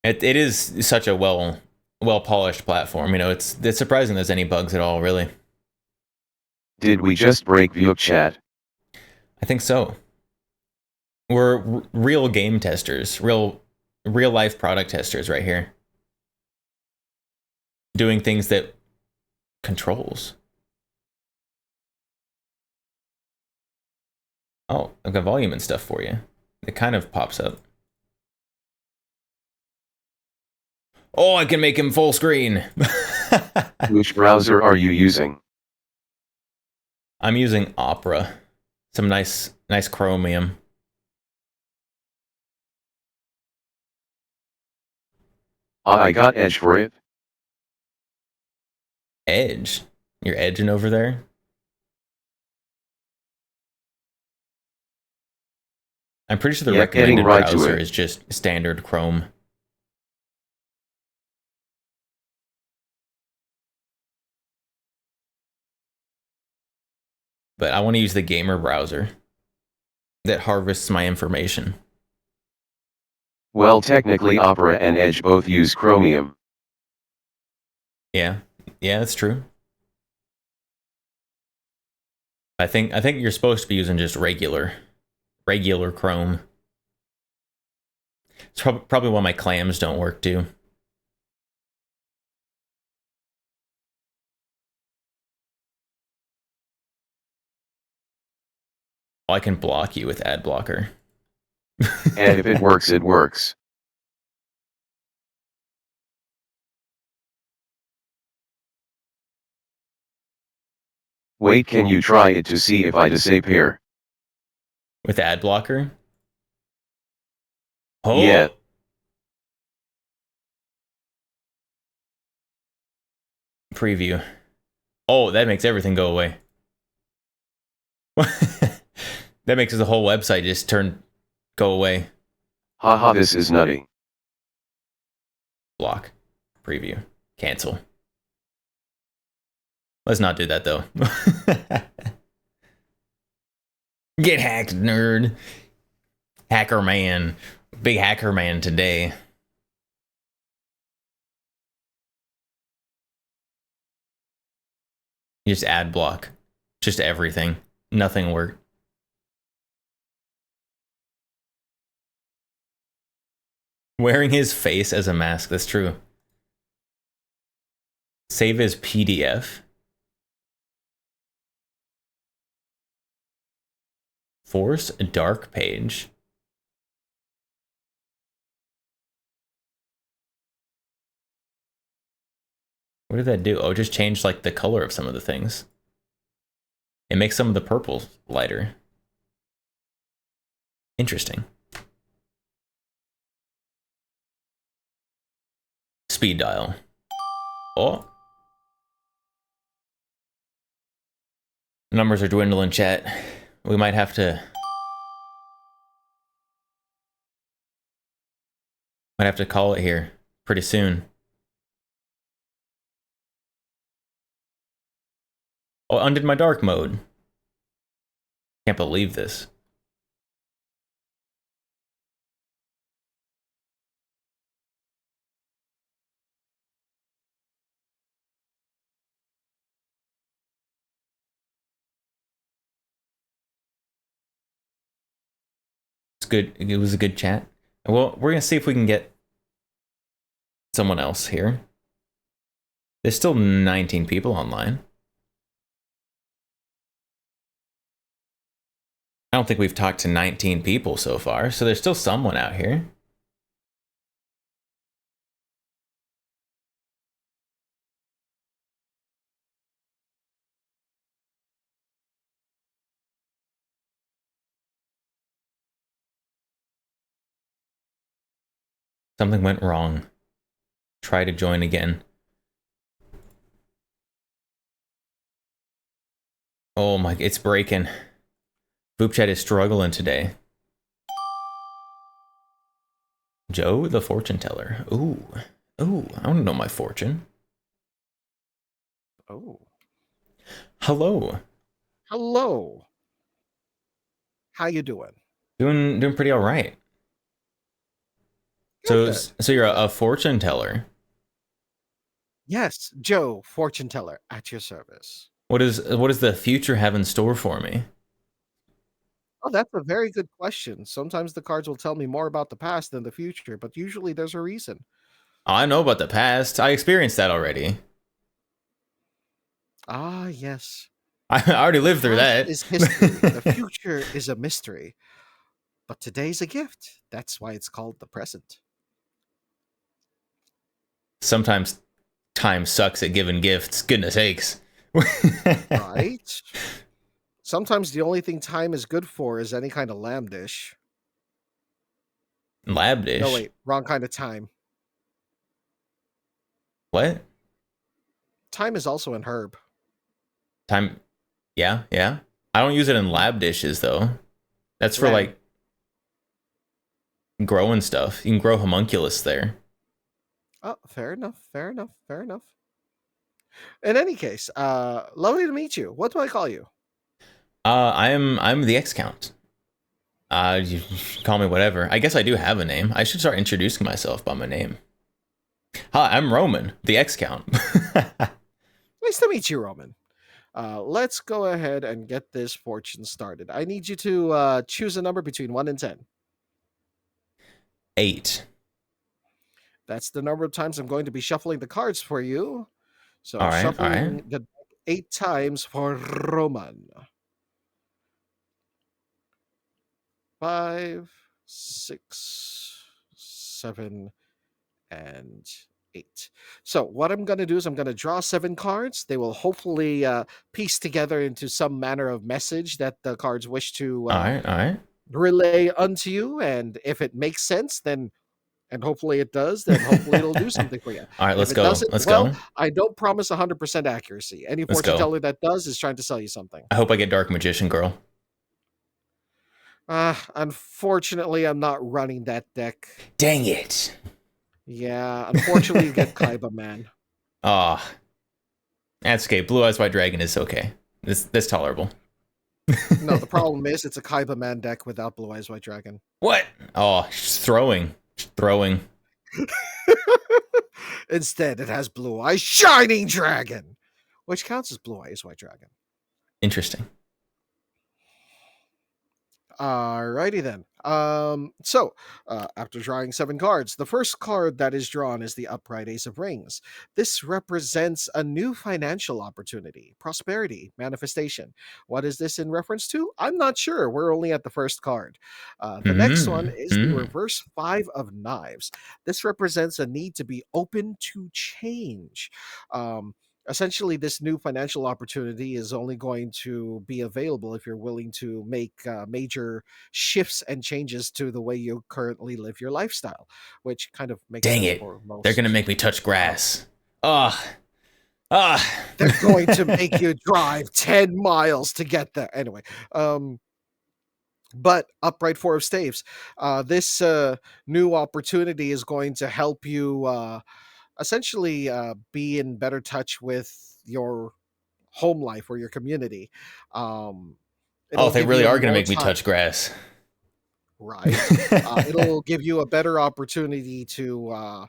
It is such a well polished platform. You know, it's surprising there's any bugs at all, really. Did we just break view chat? I think so. We're real game testers, real life product testers right here. Doing things that controls. Oh, I've got volume and stuff for you. It kind of pops up. Oh, I can make him full screen. Which browser are you using? I'm using Opera. Some nice Chromium. I got Edge for it. Edge? You're edging over there? I'm pretty sure the Yeah, recommended getting right to browser it. is just standard Chrome. But I want to use the gamer browser that harvests my information. Well, technically Opera and Edge both use Chromium. Yeah, that's true. I think you're supposed to be using just regular Chrome. It's probably why my clams don't work too. Oh, I can block you with ad blocker. And if it works, it works. Wait, can you try it to see if I disappear? With ad blocker? Oh. Yeah. Preview. Oh, that makes everything go away. That makes the whole website just go away. Haha, this is nutty. Block. Preview. Cancel. Let's not do that though. Get hacked, nerd. Hacker man. Big hacker man today. Just ad block. Just everything. Nothing worked. Wearing his face as a mask. That's true. Save as PDF. Force Dark Page. What did that do? Oh, it just changed like the color of some of the things. It makes some of the purple lighter. Interesting. Speed dial. Oh. Numbers are dwindling, chat. We might have to call it here pretty soon. Oh, undid my dark mode. Can't believe this. It's good. It was a good chat. Well, we're gonna see if we can get someone else here. There's still 19 people online. I don't think we've talked to 19 people so far, so there's still someone out here. Something went wrong. Try to join again. Oh my, it's breaking. Voop chat is struggling today. Joe the fortune teller. Ooh. Ooh, I want to know my fortune. Oh. Hello. Hello. How you doing? Doing pretty all right. Good. So you're a fortune teller. Yes, Joe, fortune teller, at your service. What does the future have in store for me? Oh, that's a very good question. Sometimes the cards will tell me more about the past than the future, but usually there's a reason. Oh, I know about the past. I experienced that already. Ah, yes. I already lived through Past that. is history. The future is a mystery. But today's a gift. That's why it's called the present. Sometimes time sucks at giving gifts. Goodness sakes. Right? Sometimes the only thing time is good for is any kind of lamb dish. Lab dish. No, wait, wrong kind of time. What? Time is also an herb. Time. Yeah. I don't use it in lab dishes though. That's for Lamb. like growing stuff. You can grow homunculus there. Oh, fair enough. In any case, lovely to meet you. What do I call you? I'm the X Count. You can call me whatever. I guess I do have a name. I should start introducing myself by my name. Hi, I'm Roman, the X Count. Nice to meet you, Roman. Let's go ahead and get this fortune started. I need you to choose a number between 1 and 10. 8. That's the number of times I'm going to be shuffling the cards for you. So All right, shuffling all the deck 8 times for Roman. 5, 6, 7, and 8. So what I'm going to do is I'm going to draw 7 cards. They will hopefully piece together into some manner of message that the cards wish to All right. relay unto you. And if it makes sense, then, and hopefully it does, then hopefully it'll do something for you. All right, If let's it go. doesn't, Let's well, go. I don't promise 100% accuracy. Any Let's fortune go. teller that does is trying to sell you something. I hope I get Dark Magician Girl. Unfortunately, I'm not running that deck. Dang it. Yeah, unfortunately, you get Kaiba Man. Ah. That's okay. Blue Eyes White Dragon is okay. That's tolerable. No, the problem is it's a Kaiba Man deck without Blue Eyes White Dragon. What? Oh, just throwing. Instead, it has Blue Eyes Shining Dragon, which counts as Blue Eyes White Dragon. Interesting. Alrighty then. So after drawing 7 cards, the first card that is drawn is the upright Ace of Rings. This represents a new financial opportunity, prosperity, manifestation. What is this in reference to? I'm not sure. We're only at the first card. The next one is the reverse 5 of Knives. This represents a need to be open to change. Essentially, this new financial opportunity is only going to be available if you're willing to make major shifts and changes to the way you currently live your lifestyle, which kind of makes Dang sense it. for most. They're going to make me touch grass. They're going to make you drive 10 miles to get there. Anyway, but upright 4 of Staves. This new opportunity is going to help you essentially be in better touch with your home life or your community. They really are going to make me touch grass. Right. It'll give you a better opportunity to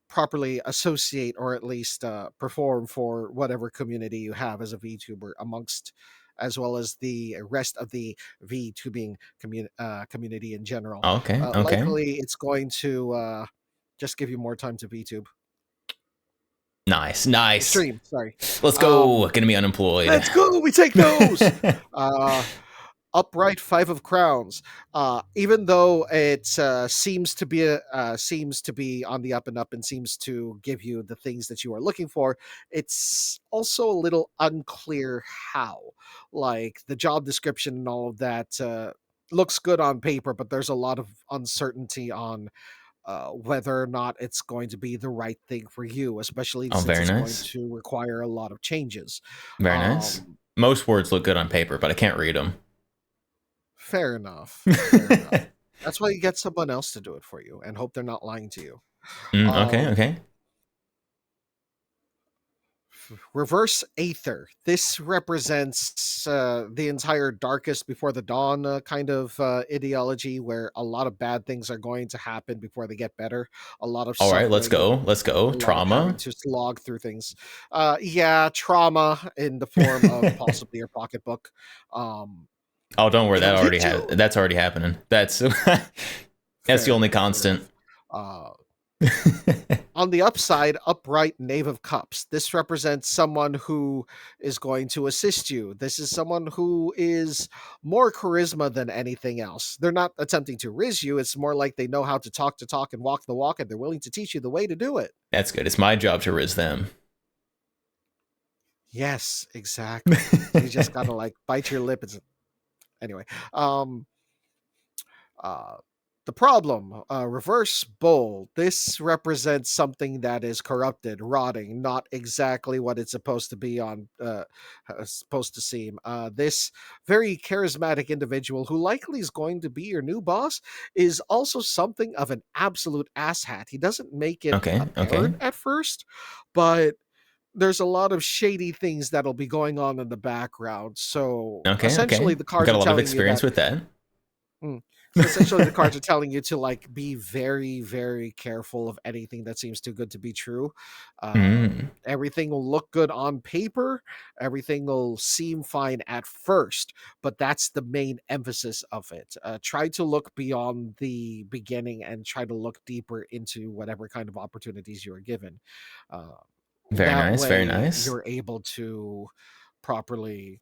properly associate or at least perform for whatever community you have as a VTuber amongst, as well as the rest of the VTubing community in general. Okay. Likely it's going to just give you more time to VTube. Nice. Stream, sorry. Let's go. Gonna be unemployed. Let's go. We take those. Upright 5 of Crowns. Even though it seems to be on the up and up and seems to give you the things that you are looking for, it's also a little unclear how. Like the job description and all of that looks good on paper, but there's a lot of uncertainty on whether or not it's going to be the right thing for you, especially since it's going to require a lot of changes. Very nice. Most words look good on paper, but I can't read them. Fair enough. That's why you get someone else to do it for you and hope they're not lying to you. Okay. Reverse Aether. This represents the entire Darkest Before the Dawn kind of ideology, where a lot of bad things are going to happen before they get better. A lot of all right. Let's go. Trauma. To slog through things. Trauma in the form of possibly your pocketbook. Oh, don't worry. That's already happening. That's the only constant. On the upside, upright Knave of Cups. This represents someone who is going to assist you. This is someone who is more charisma than anything else. They're not attempting to riz you. It's more like they know how to talk and walk the walk, and they're willing to teach you the way to do it. That's good. It's my job to riz them. Yes, exactly. You just gotta like bite your lip. Anyway, the problem, reverse bowl. This represents something that is corrupted, rotting, not exactly what it's supposed to be supposed to seem. This very charismatic individual, who likely is going to be your new boss, is also something of an absolute asshat. He doesn't make it apparent at first, but there's a lot of shady things that'll be going on in the background. So essentially, the cards got a lot are of experience with that. Essentially, the cards are telling you to like be very, very careful of anything that seems too good to be true. Everything will look good on paper. Everything will seem fine at first, but that's the main emphasis of it. Try to look beyond the beginning and try to look deeper into whatever kind of opportunities you are given. Very nice. You're able to properly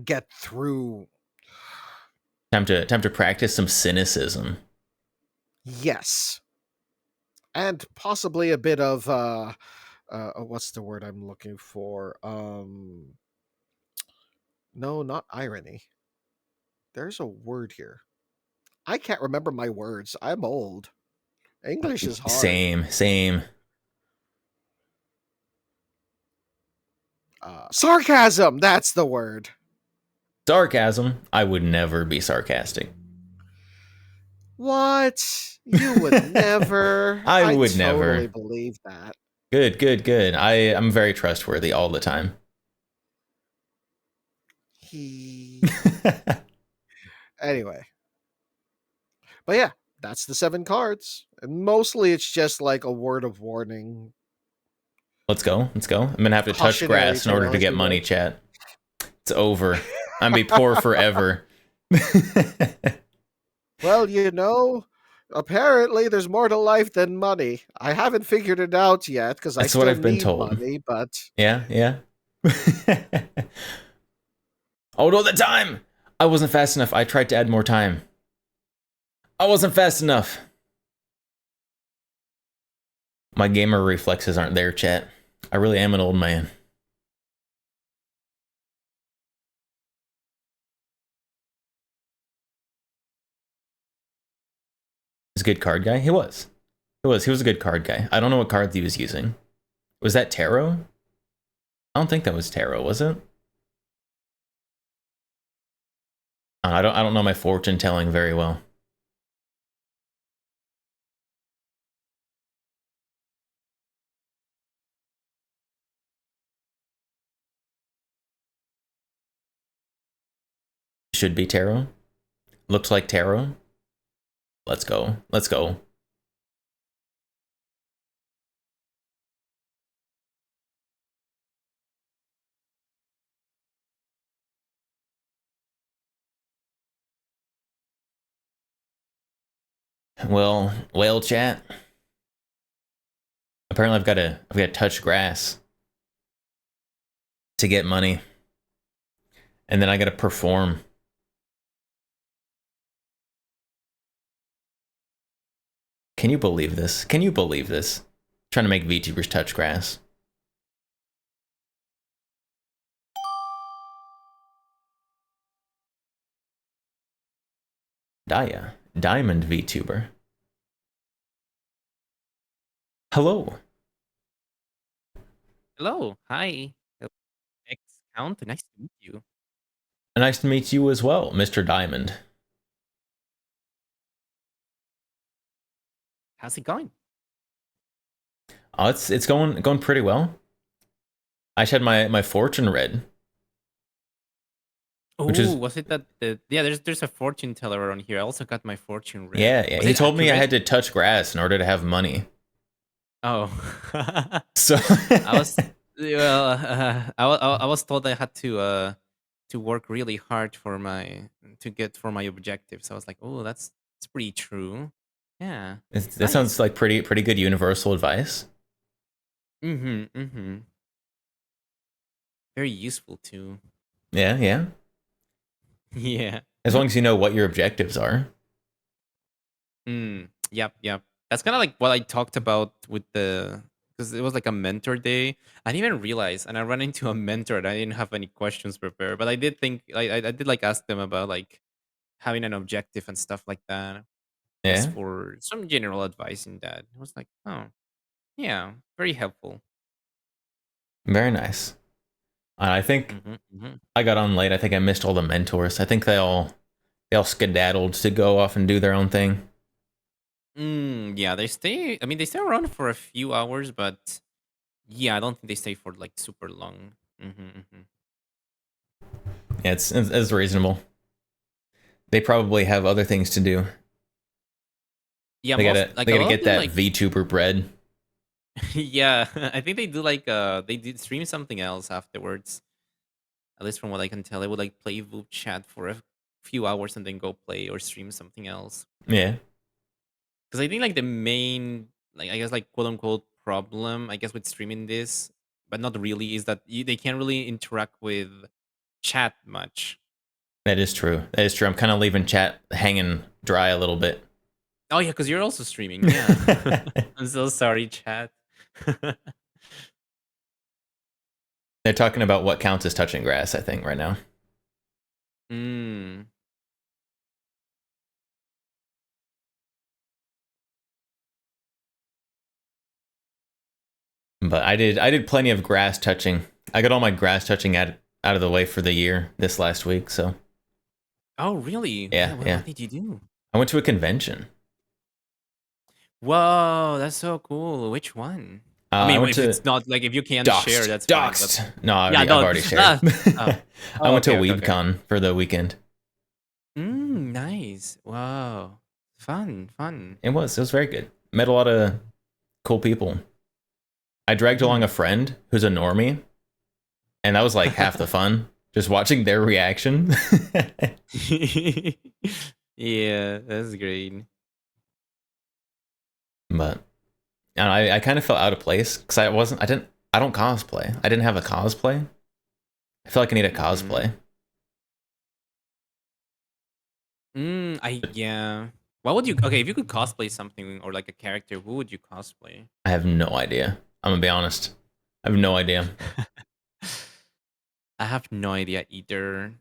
get through. Time to practice some cynicism. Yes. And possibly a bit of what's the word I'm looking for? No, not irony. There's a word here. I can't remember my words. I'm old. English is hard. Same. Sarcasm, that's the word. Sarcasm. I would never be sarcastic. What? You would never. I would never totally believe that. Good. I'm very trustworthy all the time. Anyway. But yeah, that's the 7 cards. And mostly it's just like a word of warning. Let's go. I'm going to have to touch grass in order to get money, chat. It's over. I'm going to be poor forever. Well, apparently there's more to life than money. I haven't figured it out yet because I That's still what I've been need told. money, but Yeah, yeah. Oh no, the time! I wasn't fast enough. I tried to add more time. I wasn't fast enough. My gamer reflexes aren't there, chat. I really am an old man. He's a good card guy? He was. He was a good card guy. I don't know what cards he was using. Was that tarot? I don't think that was tarot, was it? I don't know my fortune telling very well. Should be tarot. Looks like tarot. Let's go. Let's go. Well, chat. Apparently I've got to touch grass to get money. And then I got to perform. Can you believe this? Can you believe this? Trying to make VTubers touch grass. Daya, Diamond VTuber. Hello. Hello. Hi. X Count. Nice to meet you. Nice to meet you as well, Mr. Diamond. How's it going? Oh, it's going pretty well. I just had my fortune read. Oh, was it that? Yeah, there's a fortune teller around here. I also got my fortune read. Yeah. Was He it told me I accurate? had to touch grass in order to have money. Oh. So I was I was told I had to work really hard for my objectives. I was like, oh, that's pretty true. Yeah. that Nice. sounds like pretty good universal advice. Mm-hmm. Very useful too. Yeah. Yeah. As long as you know what your objectives are. Yep. That's kind of like what I talked about with because it was like a mentor day. I didn't even realize, and I ran into a mentor and I didn't have any questions prepared, but I did think I did like ask them about like having an objective and stuff like that. Just Yeah. for some general advice in that. I was like, oh, yeah, very helpful. Very nice. I think Mm-hmm. I got on late. I think I missed all the mentors. I think they all skedaddled to go off and do their own thing. Yeah, they stay. I mean, they stay around for a few hours, but yeah, I don't think they stay for like super long. Yeah, it's reasonable. They probably have other things to do. Yeah, They most, gotta like, a lot of get them, that like, VTuber bread. yeah, I think they do like they did stream something else afterwards. At least from what I can tell, they would like play VooChat chat for a few hours and then go play or stream something else. Yeah. Because I think like the main, like I guess like quote unquote problem, I guess with streaming this, but not really, is that they can't really interact with chat much. That is true. I'm kind of leaving chat hanging dry a little bit. Oh yeah, because you're also streaming. Yeah, I'm so sorry, chat. They're talking about what counts as touching grass, I think, right now. But I did plenty of grass touching. I got all my grass touching out of the way for the year this last week, so. Oh really? Yeah. What did you do? I went to a convention. Whoa, that's so cool. Which one? I mean, if it's not like if you can't share, that's doxed. fine. No, I've already shared. I went to okay. WeebCon for the weekend. Nice. Wow. Fun. It was very good. Met a lot of cool people. I dragged along a friend who's a normie, and that was like half the fun. Just watching their reaction. Yeah, that's great. But I kind of felt out of place because I don't cosplay. I didn't have a cosplay. I feel like I need a cosplay. Yeah. What would you? Okay, if you could cosplay something or like a character, who would you cosplay? I have no idea. I'm gonna be honest. I have no idea. I have no idea either.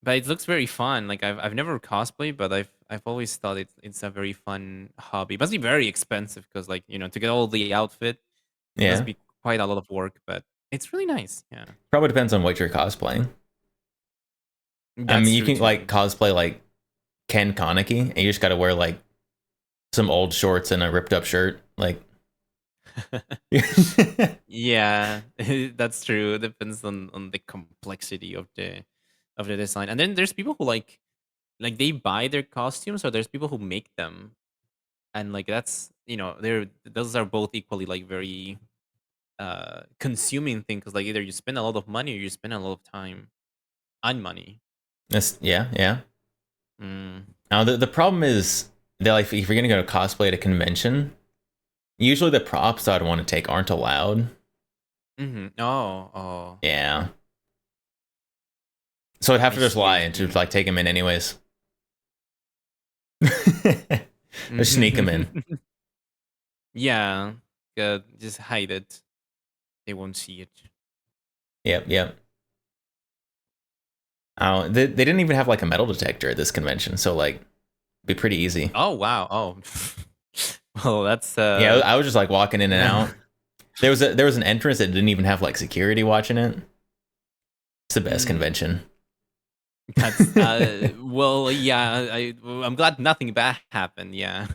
But it looks very fun. Like I've never cosplayed, but I've always thought it's a very fun hobby. It must be very expensive because like to get all the outfit, it Yeah, must be quite a lot of work. But it's really nice. Yeah, probably depends on what you're cosplaying. I that's mean, you true can like too. cosplay like Ken Kaneki, and you just gotta wear like some old shorts and a ripped up shirt. Like, Yeah, that's true. It depends on the complexity of the design. And then there's people who like they buy their costumes, or there's people who make them. And like that's those are both equally like very consuming thing, because like either you spend a lot of money or you spend a lot of time and money. yeah. Mm. Now the problem is that like if you're gonna go to cosplay at a convention, usually the props I'd want to take aren't allowed. Oh. Yeah. So I'd have to I just see, lie I and see. just like take them in anyways. Just sneak them in. Yeah, just hide it. They won't see it. Yep. Oh, they didn't even have like a metal detector at this convention, so like, it'd be pretty easy. Oh wow. Oh, well, that's Yeah, I was just like walking in and out. There was an entrance that didn't even have like security watching it. It's the best convention. That's well, yeah. I'm glad nothing bad happened. Yeah,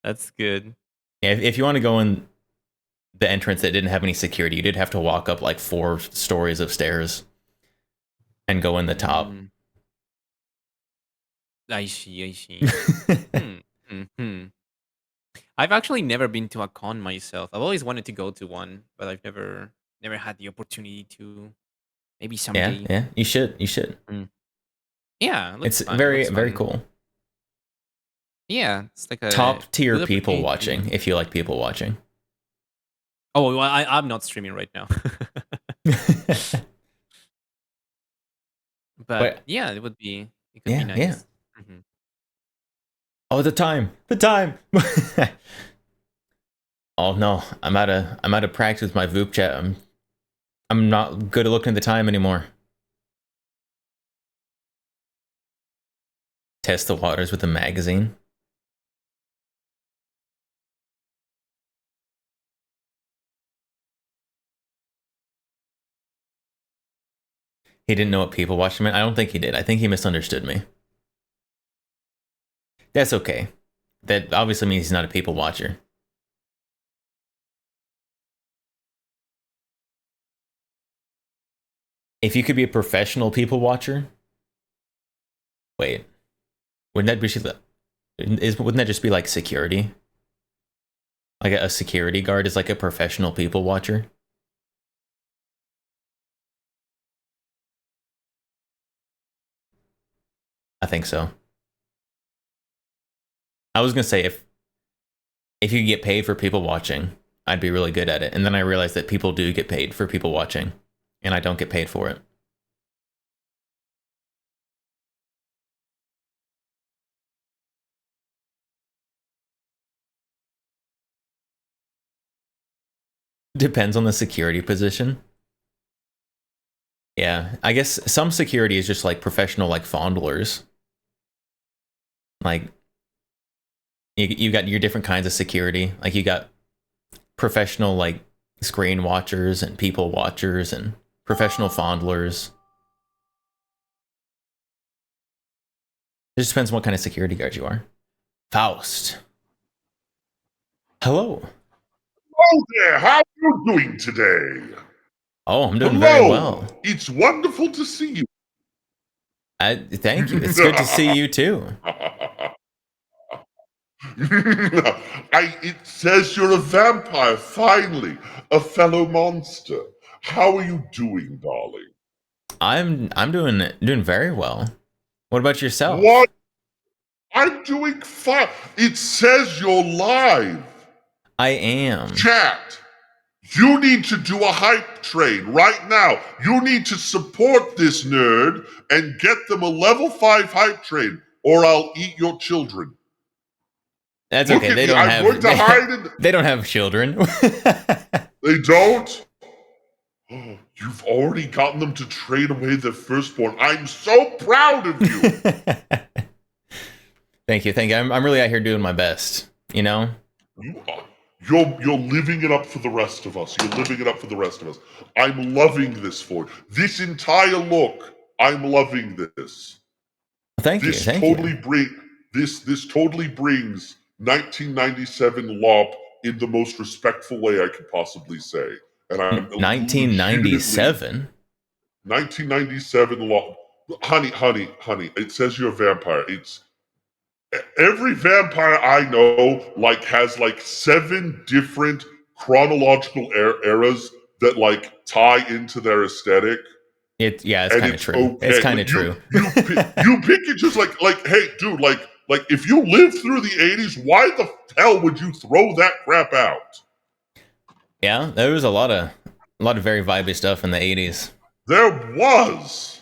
that's good. Yeah, if you want to go in the entrance that didn't have any security, you did have to walk up like 4 stories of stairs and go in the top. I see. I've actually never been to a con myself. I've always wanted to go to one, but I've never had the opportunity to. Maybe someday. Yeah. You should. Yeah, it looks It's fun. very very cool. Yeah, it's like a Top tier good people opportunity to- watching. If you like people watching. Oh, well, I'm not streaming right now. But yeah, it would be. It could be nice. Yeah. Oh, the time. Oh no, I'm out of practice with my Voop chat. I'm not good at looking at the time anymore. Test the waters with a magazine. He didn't know what people watching meant. I don't think he did. I think he misunderstood me. That's okay. That obviously means he's not a people watcher. If you could be a professional people watcher, wait, wouldn't that just be like security? Like a security guard is like a professional people watcher? I think so. I was gonna say if you get paid for people watching, I'd be really good at it. And then I realized that people do get paid for people watching, and I don't get paid for it. Depends on the security position. Yeah, I guess some security is just like professional, like fondlers. Like you got your different kinds of security. Like you got professional like screen watchers and people watchers and professional fondlers. It just depends on what kind of security guard you are. Faust. Hello. Hello there, how are you doing today? Oh, I'm doing very well. It's wonderful to see you. Thank you. It's good to see you too. It says you're a vampire, finally, a fellow monster. How are you doing, darling? I'm doing very well. What about yourself? What? I'm doing fine. It says you're live. I am. Chat. You need to do a hype train right now. You need to support this nerd and get them a level 5 hype train, or I'll eat your children. That's Look okay. at They me. don't I'm have. going to hide in. They don't have children. They don't? Oh, you've already gotten them to trade away their firstborn. I'm so proud of you. Thank you. I'm really out here doing my best. You know. You are. You're living it up for the rest of us. You're living it up for the rest of us. I'm loving this for you. This entire look. I'm loving this. Thank you. This totally brings 1997 LOP in the most respectful way I could possibly say. And I'm 1997. 1997 LOP. Honey. It says you're a vampire. It's every vampire I know has 7 different chronological eras that tie into their aesthetic. It's kind of true. Okay. It's kind of true. You pick it just hey, dude, if you lived through the 80s, why the hell would you throw that crap out? Yeah, there was a lot of very vibey stuff in the 80s. There was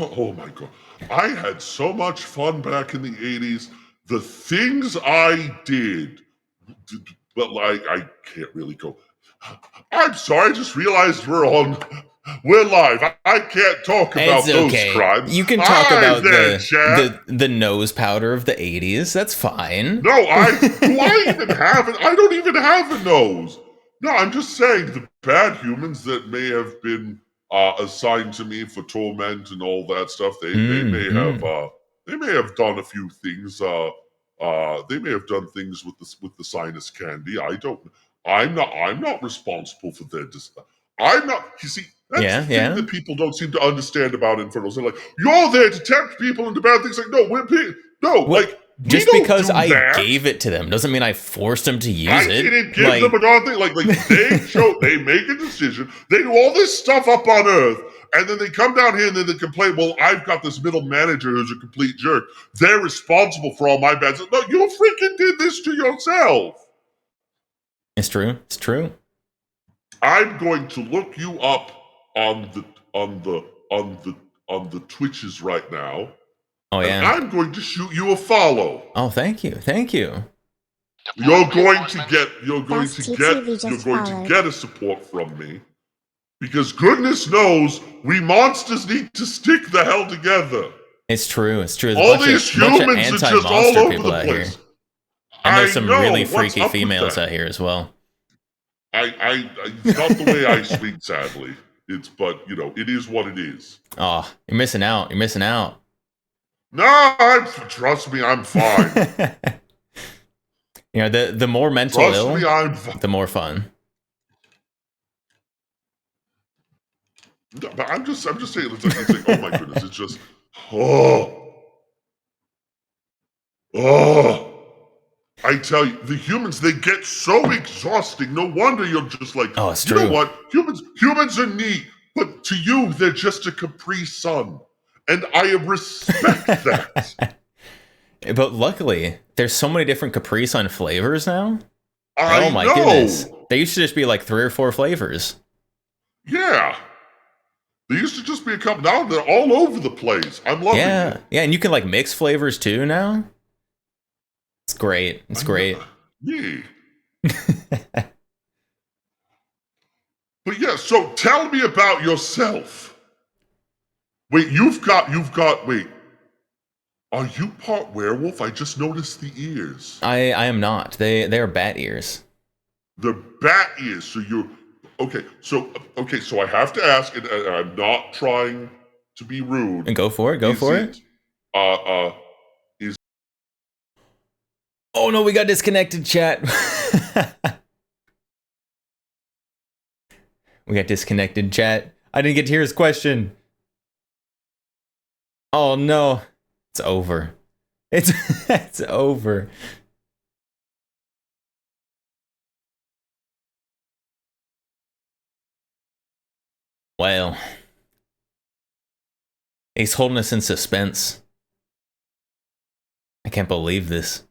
oh my god. I had so much fun back in the 80s. The things I did, but I can't really go. I'm sorry, I just realized we're live. I can't talk about those crimes. You can talk about the nose powder of the 80s. That's fine. No, I don't even have a nose. No, I'm just saying the bad humans that may have been assigned to me for torment and all that stuff. They may have done a few things. They may have done things with the sinus candy. I don't. I'm not responsible for their. I'm not. You see, that's the thing that people don't seem to understand about Infernals. They're like, you're there to tempt people into bad things. Like, no, just because I gave it to them doesn't mean I forced them to use it. I didn't give them a darn thing. They make a decision. They do all this stuff up on Earth, and then they come down here and then they complain, well, I've got this middle manager who's a complete jerk. They're responsible for all my bad stuff. No, you freaking did this to yourself. It's true. It's true. I'm going to look you up on the Twitches right now. Oh yeah. And I'm going to shoot you a follow. Oh, thank you. You're going to get a support from me. Because goodness knows, we monsters need to stick the hell together. It's true. There's all these humans are just all over the place. And there's some really freaky females out here as well. It's not the way I swing, sadly. But it is what it is. Oh, you're missing out. No, trust me, I'm fine. The more mental ill, the more fun. No, but I'm just saying, it's like, oh my goodness, it's just, oh. I tell you, the humans, they get so exhausting. No wonder you're just like, oh, it's true. You know what? Humans are neat, but to you, they're just a Capri Sun. And I respect that. But luckily, there's so many different Capri Sun flavors now. Oh my goodness. They used to just be 3 or 4 flavors. Yeah. They used to just be a couple. Now they're all over the place. I'm loving it. Yeah, and you can mix flavors too now. It's great. Yeah. But yeah, so tell me about yourself. Wait, you've got, wait. Are you part werewolf? I just noticed the ears. I am not. They're bat ears. They're bat ears, so you're, okay, so I have to ask, and I'm not trying to be rude. And go for it, Oh no, we got disconnected, chat. I didn't get to hear his question. Oh no, it's over. It's over. Well, he's holding us in suspense. I can't believe this.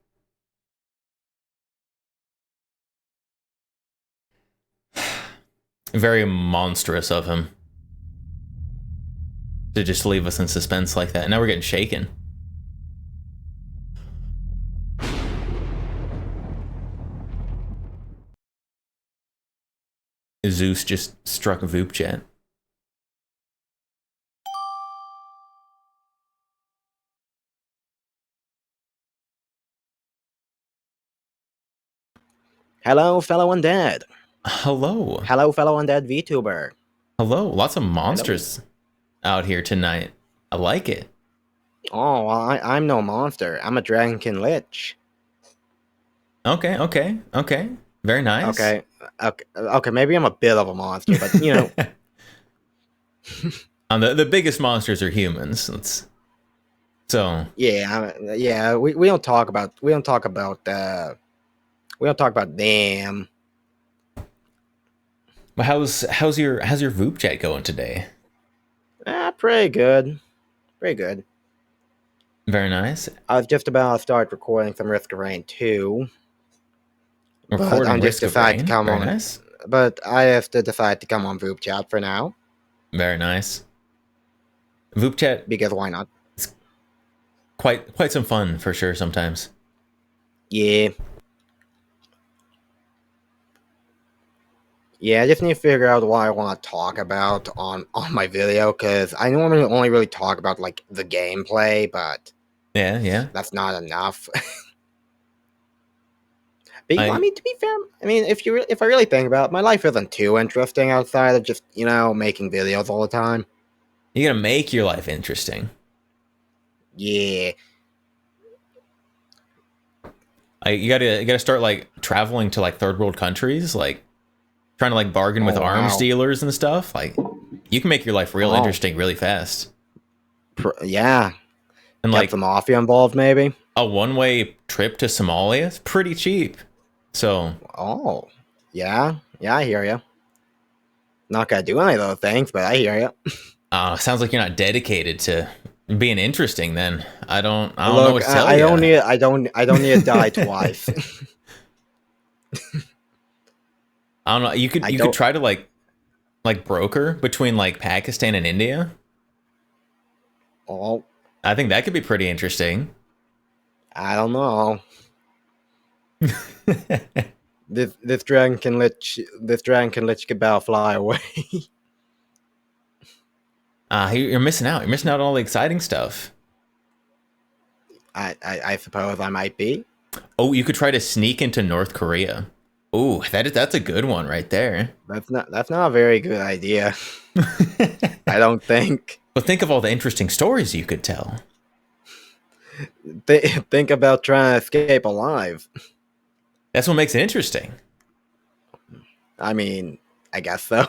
Very monstrous of him to just leave us in suspense like that. And now we're getting shaken. Zeus just struck Voop chat. Hello, fellow undead. Hello. Hello, fellow undead VTuber. Hello. Lots of monsters out here tonight. I like it. Oh, well, I'm no monster. I'm a Dragonkin Lich. Okay. Very nice. Okay. Maybe I'm a bit of a monster, but you know. The biggest monsters are humans. Yeah. We don't talk about them. Well, how's your Voop chat going today? Pretty good. Pretty good. Very nice. I was just about to start recording some Risk of Rain 2. Recording Risk of Rain. Very nice. But I have to decide to come on Voop chat for now. Very nice. Voop chat, because why not? It's quite some fun for sure sometimes. Yeah. Yeah, I just need to figure out what I want to talk about on my video, because I normally only really talk about like the gameplay, but yeah, that's not enough. But I mean, to be fair, I mean, if I really think about it, my life isn't too interesting outside of just making videos all the time. You gotta make your life interesting. Yeah. You gotta start like traveling to like third world countries, like trying to like bargain with arms dealers and stuff. Like you can make your life real interesting really fast. Yeah. And get like the mafia involved, maybe. A one-way trip to Somalia is pretty cheap. So. Oh. Yeah, I hear you. Not gonna do any of those things, but I hear you. Sounds like you're not dedicated to being interesting. Then I don't know what to tell you. I don't need to die twice. I don't know. You could try to like broker between like Pakistan and India. Oh, I think that could be pretty interesting. I don't know. this dragon can let Cabal fly away. You're missing out. You're missing out on all the exciting stuff. I suppose I might be. Oh, you could try to sneak into North Korea. Ooh, that's a good one right there. That's not a very good idea. I don't think. But think of all the interesting stories you could tell. Think about trying to escape alive. That's what makes it interesting. I mean, I guess so.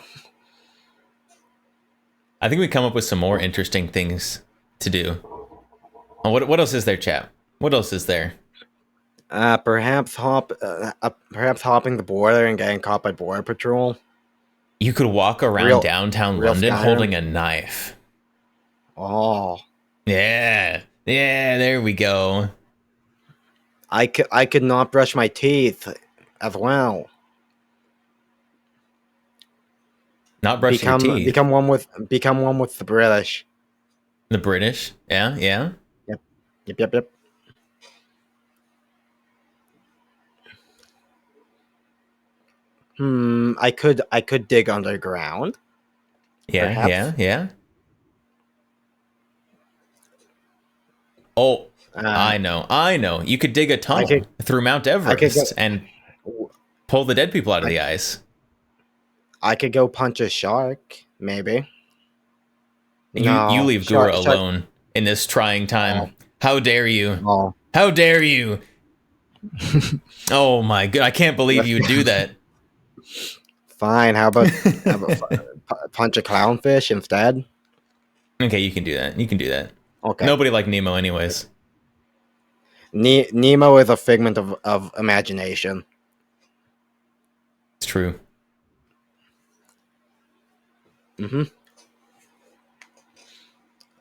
I think we come up with some more interesting things to do. Oh, what else is there, chap? What else is there? Perhaps hopping the border and getting caught by border patrol. You could walk around downtown London holding a knife. Oh. Yeah, there we go. I could not brush my teeth as well. Not brush your teeth. Become one with the British. The British? Yeah. Yep. I could dig underground. Yeah. Oh, I know. You could dig a tunnel through Mount Everest and pull the dead people out of the ice. I could go punch a shark, maybe. You leave Gura alone in this trying time. How dare you? How dare you? Oh my god, I can't believe you would do that. Fine, how about punch a clownfish instead? Okay, you can do that. Okay. Nobody liked Nemo anyways. Nemo is a figment of imagination. It's true.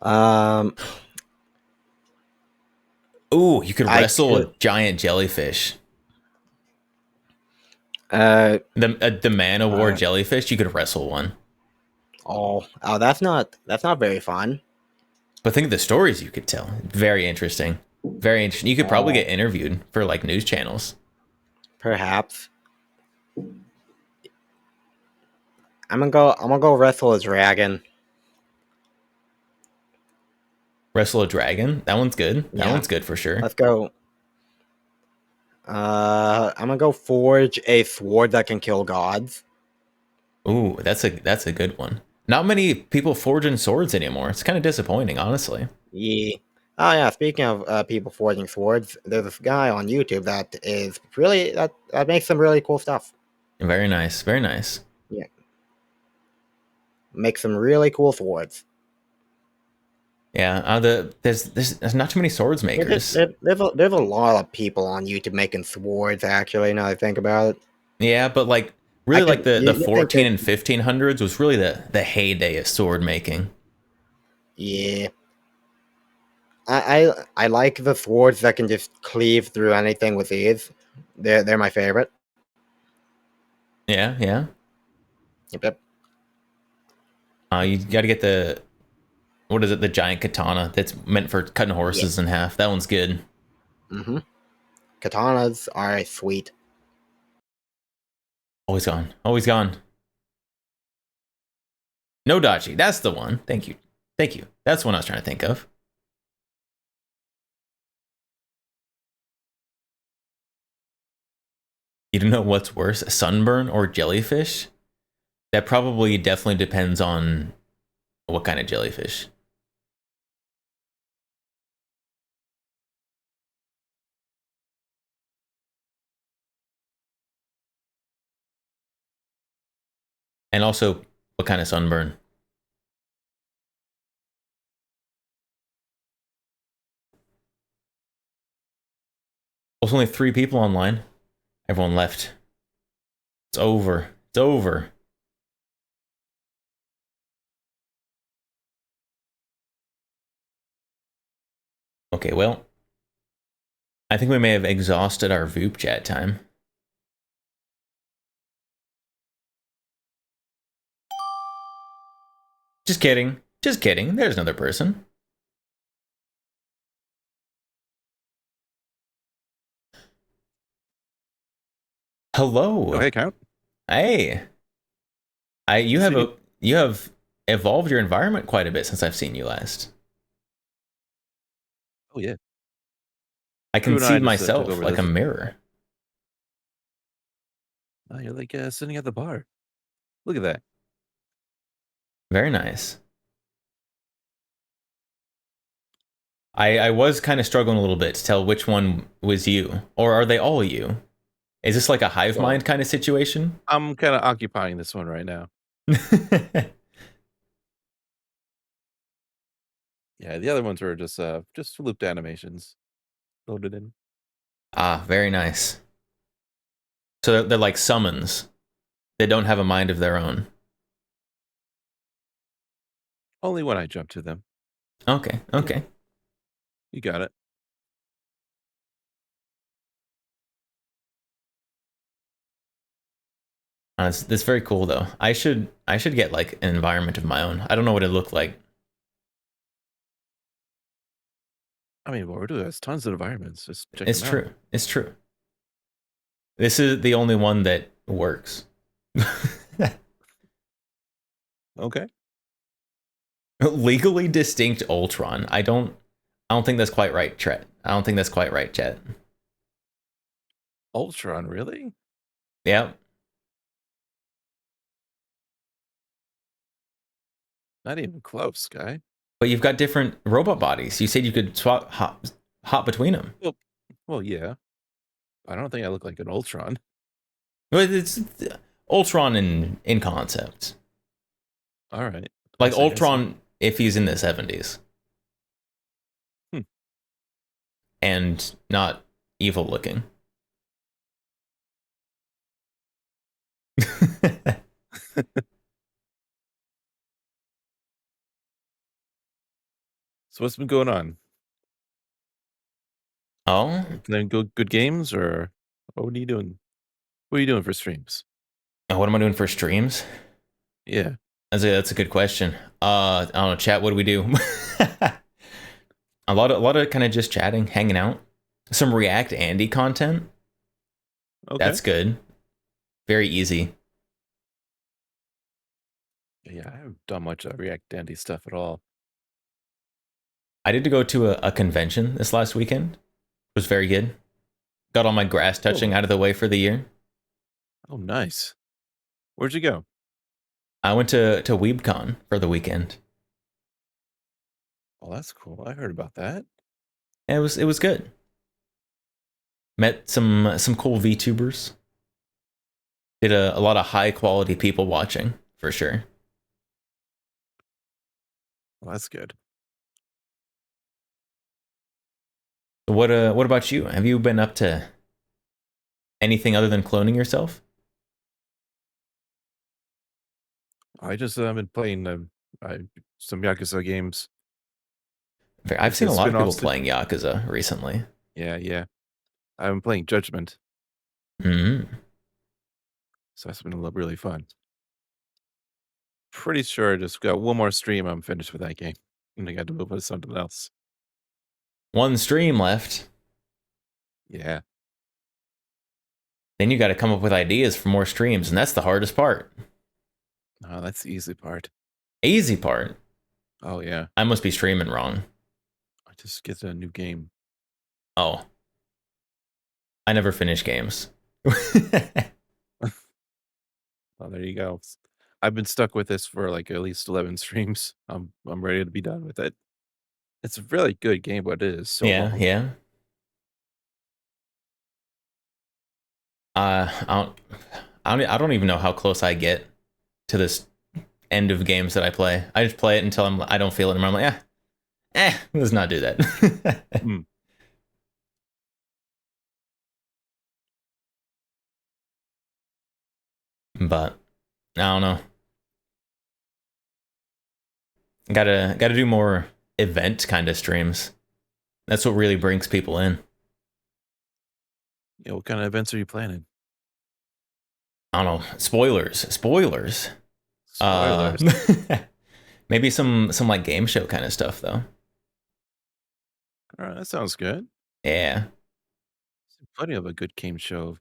Um, Ooh, you could I wrestle a could. giant jellyfish. Uh, The Man of War uh, jellyfish, you could wrestle one. oh, that's not very fun. But think of the stories you could tell. Very interesting. Very interesting. You could probably Oh, get interviewed for like news channels. perhaps. I'm gonna go wrestle a dragon. Wrestle a dragon. That one's good. That Yeah, one's good for sure. let's go. I'm gonna go forge a sword that can kill gods. Ooh, that's a good one. Not many people forging swords anymore. It's kind of disappointing, honestly. Yeah. Oh yeah. Speaking of people forging swords, there's this guy on YouTube that is really that makes some really cool stuff. Very nice. Very nice. Yeah, makes some really cool swords. Yeah. There's not too many swords makers. There's a lot of people on YouTube making swords. Actually, now that I think about it, Yeah, but like I really like could. the You think 14 that? and 1500s was really the heyday of sword making. Yeah. I like the swords that can just cleave through anything with ease. They're my favorite. Yeah, yeah. Yep. You got to get the what is it? The giant katana that's meant for cutting Yeah. horses in half. That one's good. Mm-hmm. Katanas are sweet. Always gone. Always gone. No dodgy. That's the one. Thank you. Thank you. That's the one I was trying to think of. You don't know what's worse, sunburn or jellyfish? That probably definitely depends on what kind of jellyfish. And also what kind of sunburn. There's only 3 people online. Everyone left. It's over. It's over. Okay, well, I think we may have exhausted our Voop chat time. Just kidding. Just kidding. There's another person. Hello. Oh, hey, Count. Hey. You have evolved your environment quite a bit since I've seen you last. Oh, yeah. I can Drew and I see just, took myself over like a this. mirror. Oh, you're like sitting at the bar. Look at that. Very nice. I was kind of struggling a little bit to tell which one was you, or are they all you? Is this like a hive So mind kind of situation? I'm kind of occupying this one right now. Yeah, the other ones were just looped animations loaded in. Ah, very nice. So they're like summons. They don't have a mind of their own. Only when I jump to them. Okay, okay. You got it. That's very cool though. I should get like an environment of my own. I don't know what it looked like. I mean, what we're doing is tons of environments. Just check It's them out. true. It's true. This is the only one that works. Okay. Legally distinct Ultron. I don't think that's quite right, Chet. I don't think that's quite right, Chet. Ultron, really? Yep. Not even close, guy. But you've got different robot bodies. You said you could hop between them. Well, yeah. I don't think I look like an Ultron. But it's Ultron in concept. All right. Like Guess I guess so. Ultron if he's in the 70s. And not evil looking. So what's been going on? Oh, Playing good games, or what are you doing? What are you doing for streams? what am I doing for streams? Yeah. That's a good question. I don't know, chat. What do we do? a lot of kind of just chatting, hanging out. Some React Andy content. Okay. That's good. Very easy. Yeah, I haven't done much React Dandy stuff at all. I did go to a convention this last weekend. It was very good. Got all my grass touching out of the way for the year. Oh, nice. Where'd you go? I went to WeebCon for the weekend. Oh, that's cool. I heard about that. And it was good. Met some cool VTubers. Did a lot of high quality people watching for sure. Well, that's good. What about you? Have you been up to anything other than cloning yourself? I just been playing some Yakuza games. I've seen a lot of people spin-offs. playing Yakuza recently. Yeah. I've been playing Judgment, Mm-hmm. so that's been really fun. Pretty sure I just got one more stream. I'm finished with that game, and I got to move on to something else. One stream left. Yeah. Then you got to come up with ideas for more streams, and that's the hardest part. Oh, that's the easy part. Easy part. Oh yeah. I must be streaming wrong. I just get a new game. Oh. I never finish games. Oh, there you go. I've been stuck with this for like at least 11 streams. I'm ready to be done with it. It's a really good game, but it is so Yeah, long. yeah. I don't even know how close I get to this end of games that I play. I just play it until I don't feel it anymore. I'm like, let's not do that. But I don't know. Gotta do more event kind of streams. That's what really brings people in. Yeah, what kind of events are you planning? I don't know. Spoilers. Spoilers. Maybe some like game show kind of stuff though. All right, that sounds good. Yeah. Plenty of a good game show.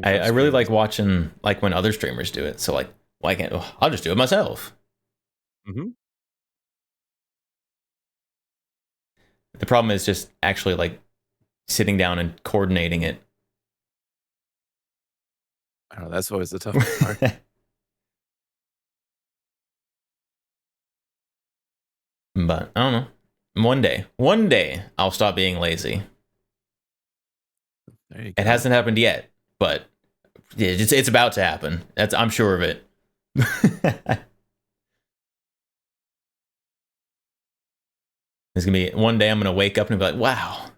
I really like watching like when other streamers do it. So like, why can't I'll just do it myself? Mm-hmm. The problem is just actually like sitting down and coordinating it. I don't know, that's always the tough part. But I don't know. One day I'll stop being lazy. There you go. It hasn't happened yet, but it's about to happen. I'm sure of it. There's gonna be one day I'm gonna wake up and be like, wow,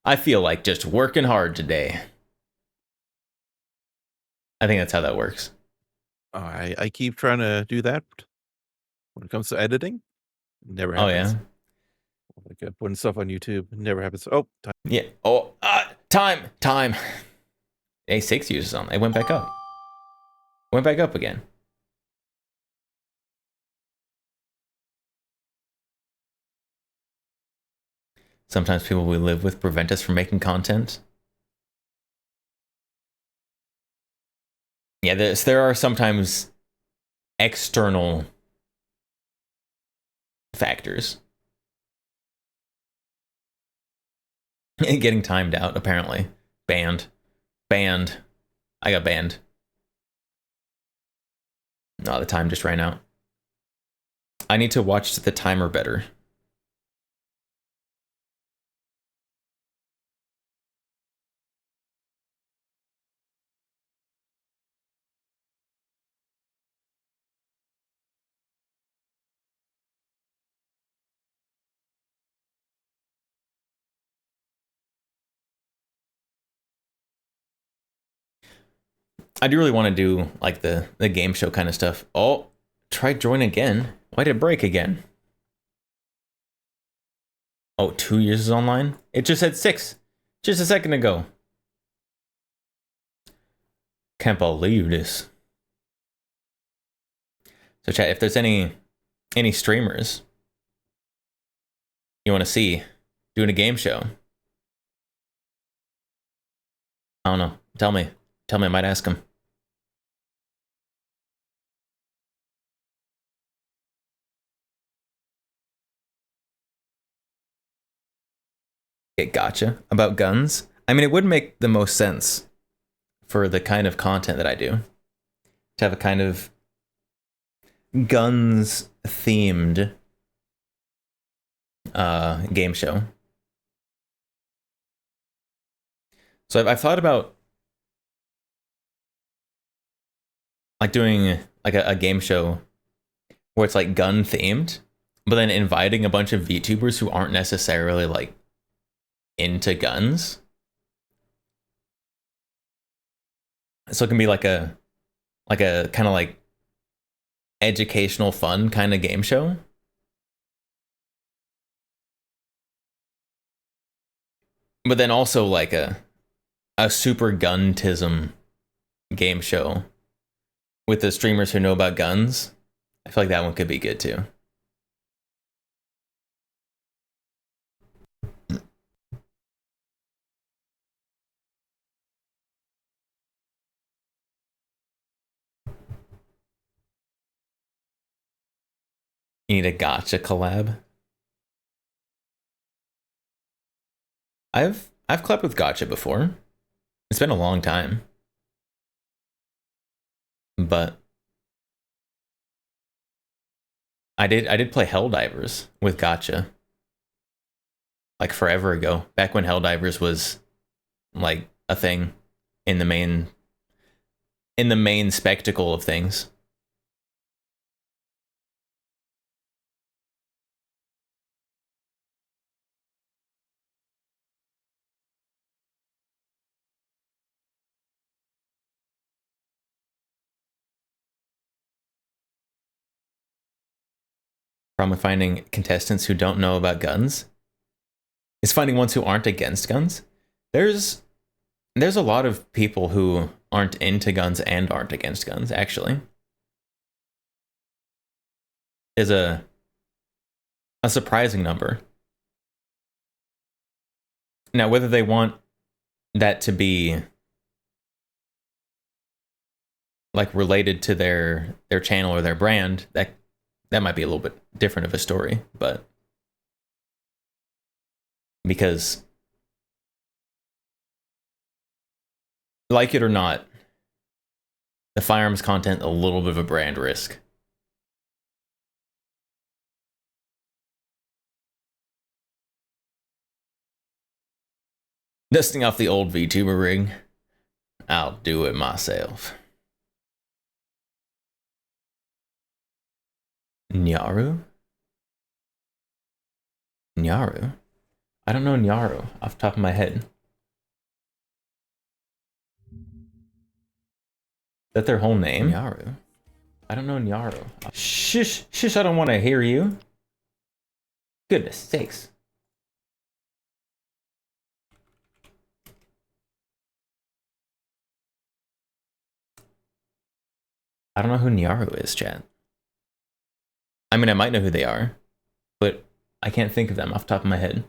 I feel like just working hard today. I think that's how that works. I keep trying to do that when it comes to editing. It never happens. Oh yeah. Like putting stuff on YouTube, it never happens. Oh, time. Yeah. Oh, time. A6 uses on. It went back up. Went back up again. Sometimes people we live with prevent us from making content. Yeah, there are sometimes external factors. Getting timed out, apparently. Banned. I got banned. No, the time just ran out. I need to watch the timer better. I do really want to do like the game show kind of stuff. Oh, try join again. Why did it break again? Oh, 2 years is online? It just said 6 just a second ago. Can't believe this. So chat, if there's any streamers you want to see doing a game show, I don't know. Tell me, I might ask them. Get gotcha about guns. I mean, it would make the most sense for the kind of content that I do to have a kind of guns themed game show. So I've thought about like doing like a game show where it's like gun themed, but then inviting a bunch of VTubers who aren't necessarily like into guns. So it can be like a kind of like educational fun kind of game show. But then also like a super guntism game show with the streamers who know about guns. I feel like that one could be good too. You need a gotcha collab. I've collabed with gotcha before. It's been a long time. But I did play Helldivers with gotcha. Like forever ago, back when Helldivers was like a thing in the main spectacle of things. Problem with finding contestants who don't know about guns is finding ones who aren't against guns. There's a lot of people who aren't into guns and aren't against guns, actually. There's a surprising number. Now, whether they want that to be like related to their channel or their brand, that might be a little bit different of a story, but because like it or not, the firearms content a little bit of a brand risk. Dusting off the old VTuber rig. I'll do it myself. Nyaru? Nyaru? I don't know Nyaru off the top of my head. Is that their whole name? Nyaru? I don't know Nyaru. Shush, I don't want to hear you. Goodness sakes. I don't know who Nyaru is, chat. I mean, I might know who they are, but I can't think of them off the top of my head.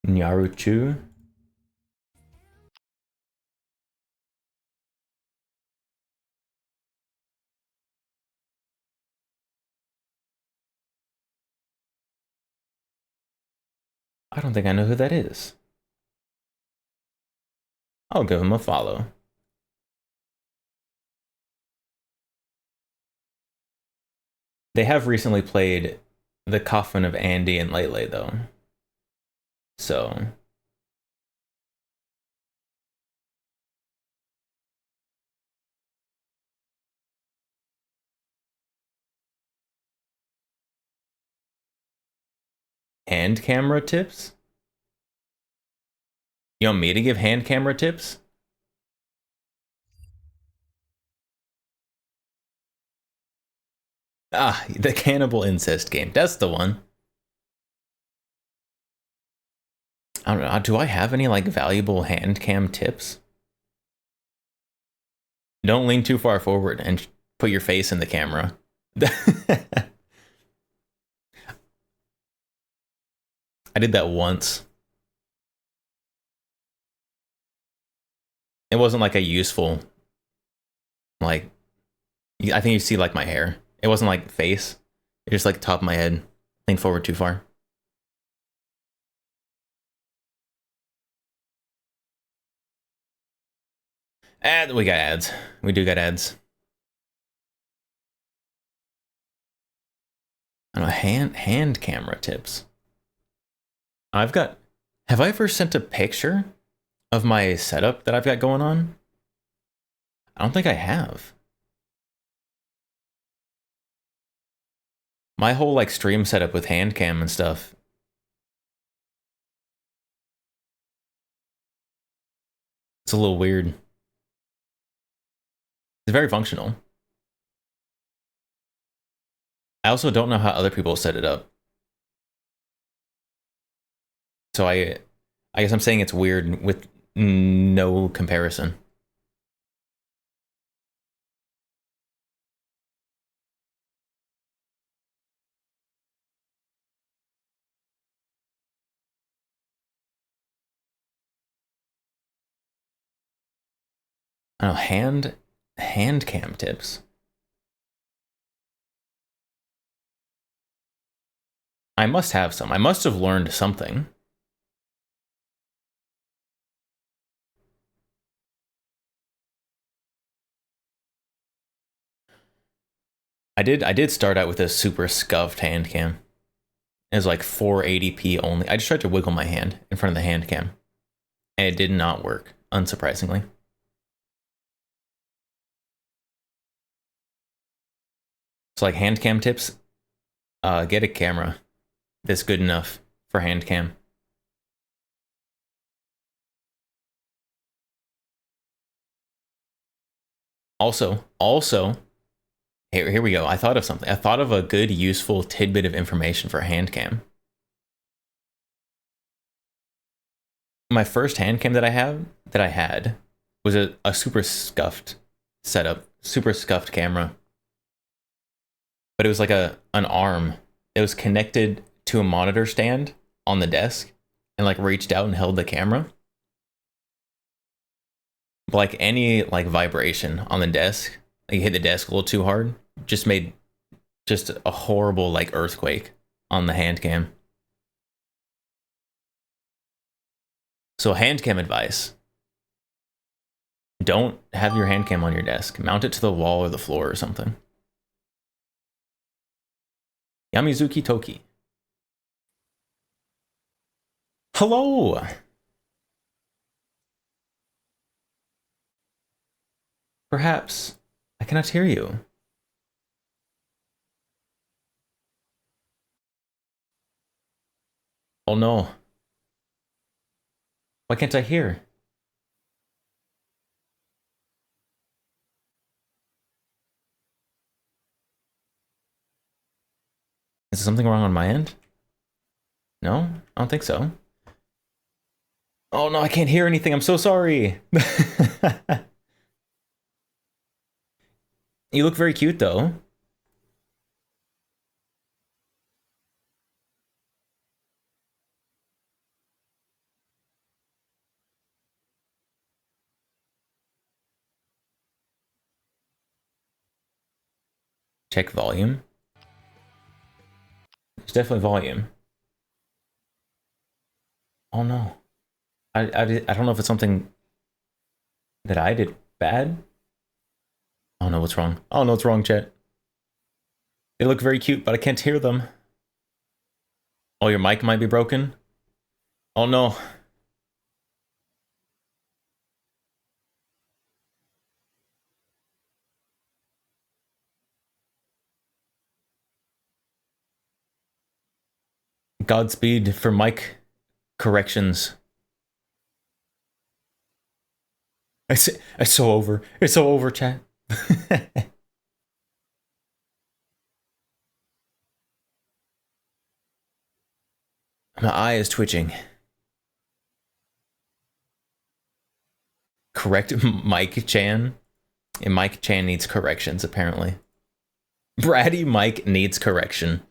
Nyaruchu? I don't think I know who that is. I'll give him a follow. They have recently played The Coffin of Andy and Lele, though. So hand camera tips? You want me to give hand camera tips? Ah, the cannibal incest game. That's the one. I don't know. Do I have any like valuable hand cam tips? Don't lean too far forward and put your face in the camera. I did that once. It wasn't like a useful, like, I think you see like my hair. It wasn't like face. It just like top of my head. Lean forward too far. We got ads. We do got ads. I don't know, hand camera tips. Have I ever sent a picture of my setup that I've got going on? I don't think I have. My whole like stream setup with hand cam and stuff. It's a little weird. It's very functional. I also don't know how other people set it up. So I guess I'm saying it's weird with no comparison. I don't know, hand cam tips. I must have some. I must have learned something. I did start out with a super scuffed hand cam. It was like 480p only. I just tried to wiggle my hand in front of the hand cam. And it did not work, unsurprisingly. So like hand cam tips, get a camera that's good enough for hand cam. Also, here we go. I thought of something. I thought of a good, useful tidbit of information for hand cam. My first hand cam that I had was a super scuffed setup, super scuffed camera. But it was like an arm. It was connected to a monitor stand on the desk and like reached out and held the camera. But like any like vibration on the desk, like you hit the desk a little too hard, just made just a horrible like earthquake on the hand cam. So hand cam advice. Don't have your hand cam on your desk. Mount it to the wall or the floor or something. Yamizuki Toki. Hello! Perhaps I cannot hear you. Oh no. Why can't I hear? Is there something wrong on my end? No? I don't think so. Oh no, I can't hear anything. I'm so sorry. You look very cute though. Check volume. It's definitely volume. Oh no. I don't know if it's something that I did bad. Oh no, what's wrong? Oh no, what's wrong, chat? They look very cute, but I can't hear them. Oh, your mic might be broken? Oh no. Godspeed for mic corrections. It's so over. It's so over, chat. My eye is twitching. Correct Mike Chan. And Mike Chan needs corrections, apparently. Bratty Mike needs correction.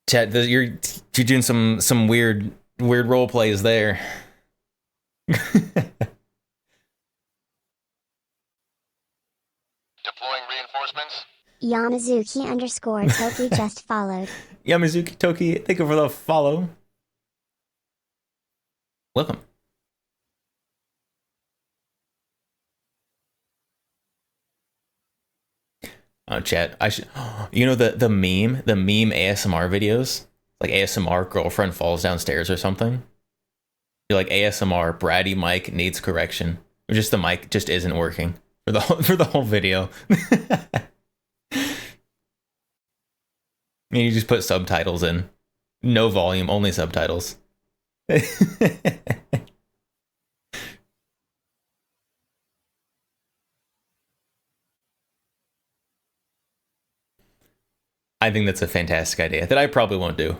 Chat, you're doing some weird role plays there. Deploying reinforcements. Yamazuki_Toki just followed. Yamazuki Toki, thank you for the follow. Welcome. Oh, chat. I should. You know the meme ASMR videos, like ASMR girlfriend falls downstairs or something. You're like ASMR Bratty Mike needs correction. Or just the mic just isn't working for the whole video. And you just put subtitles in, no volume, only subtitles. I think that's a fantastic idea that I probably won't do.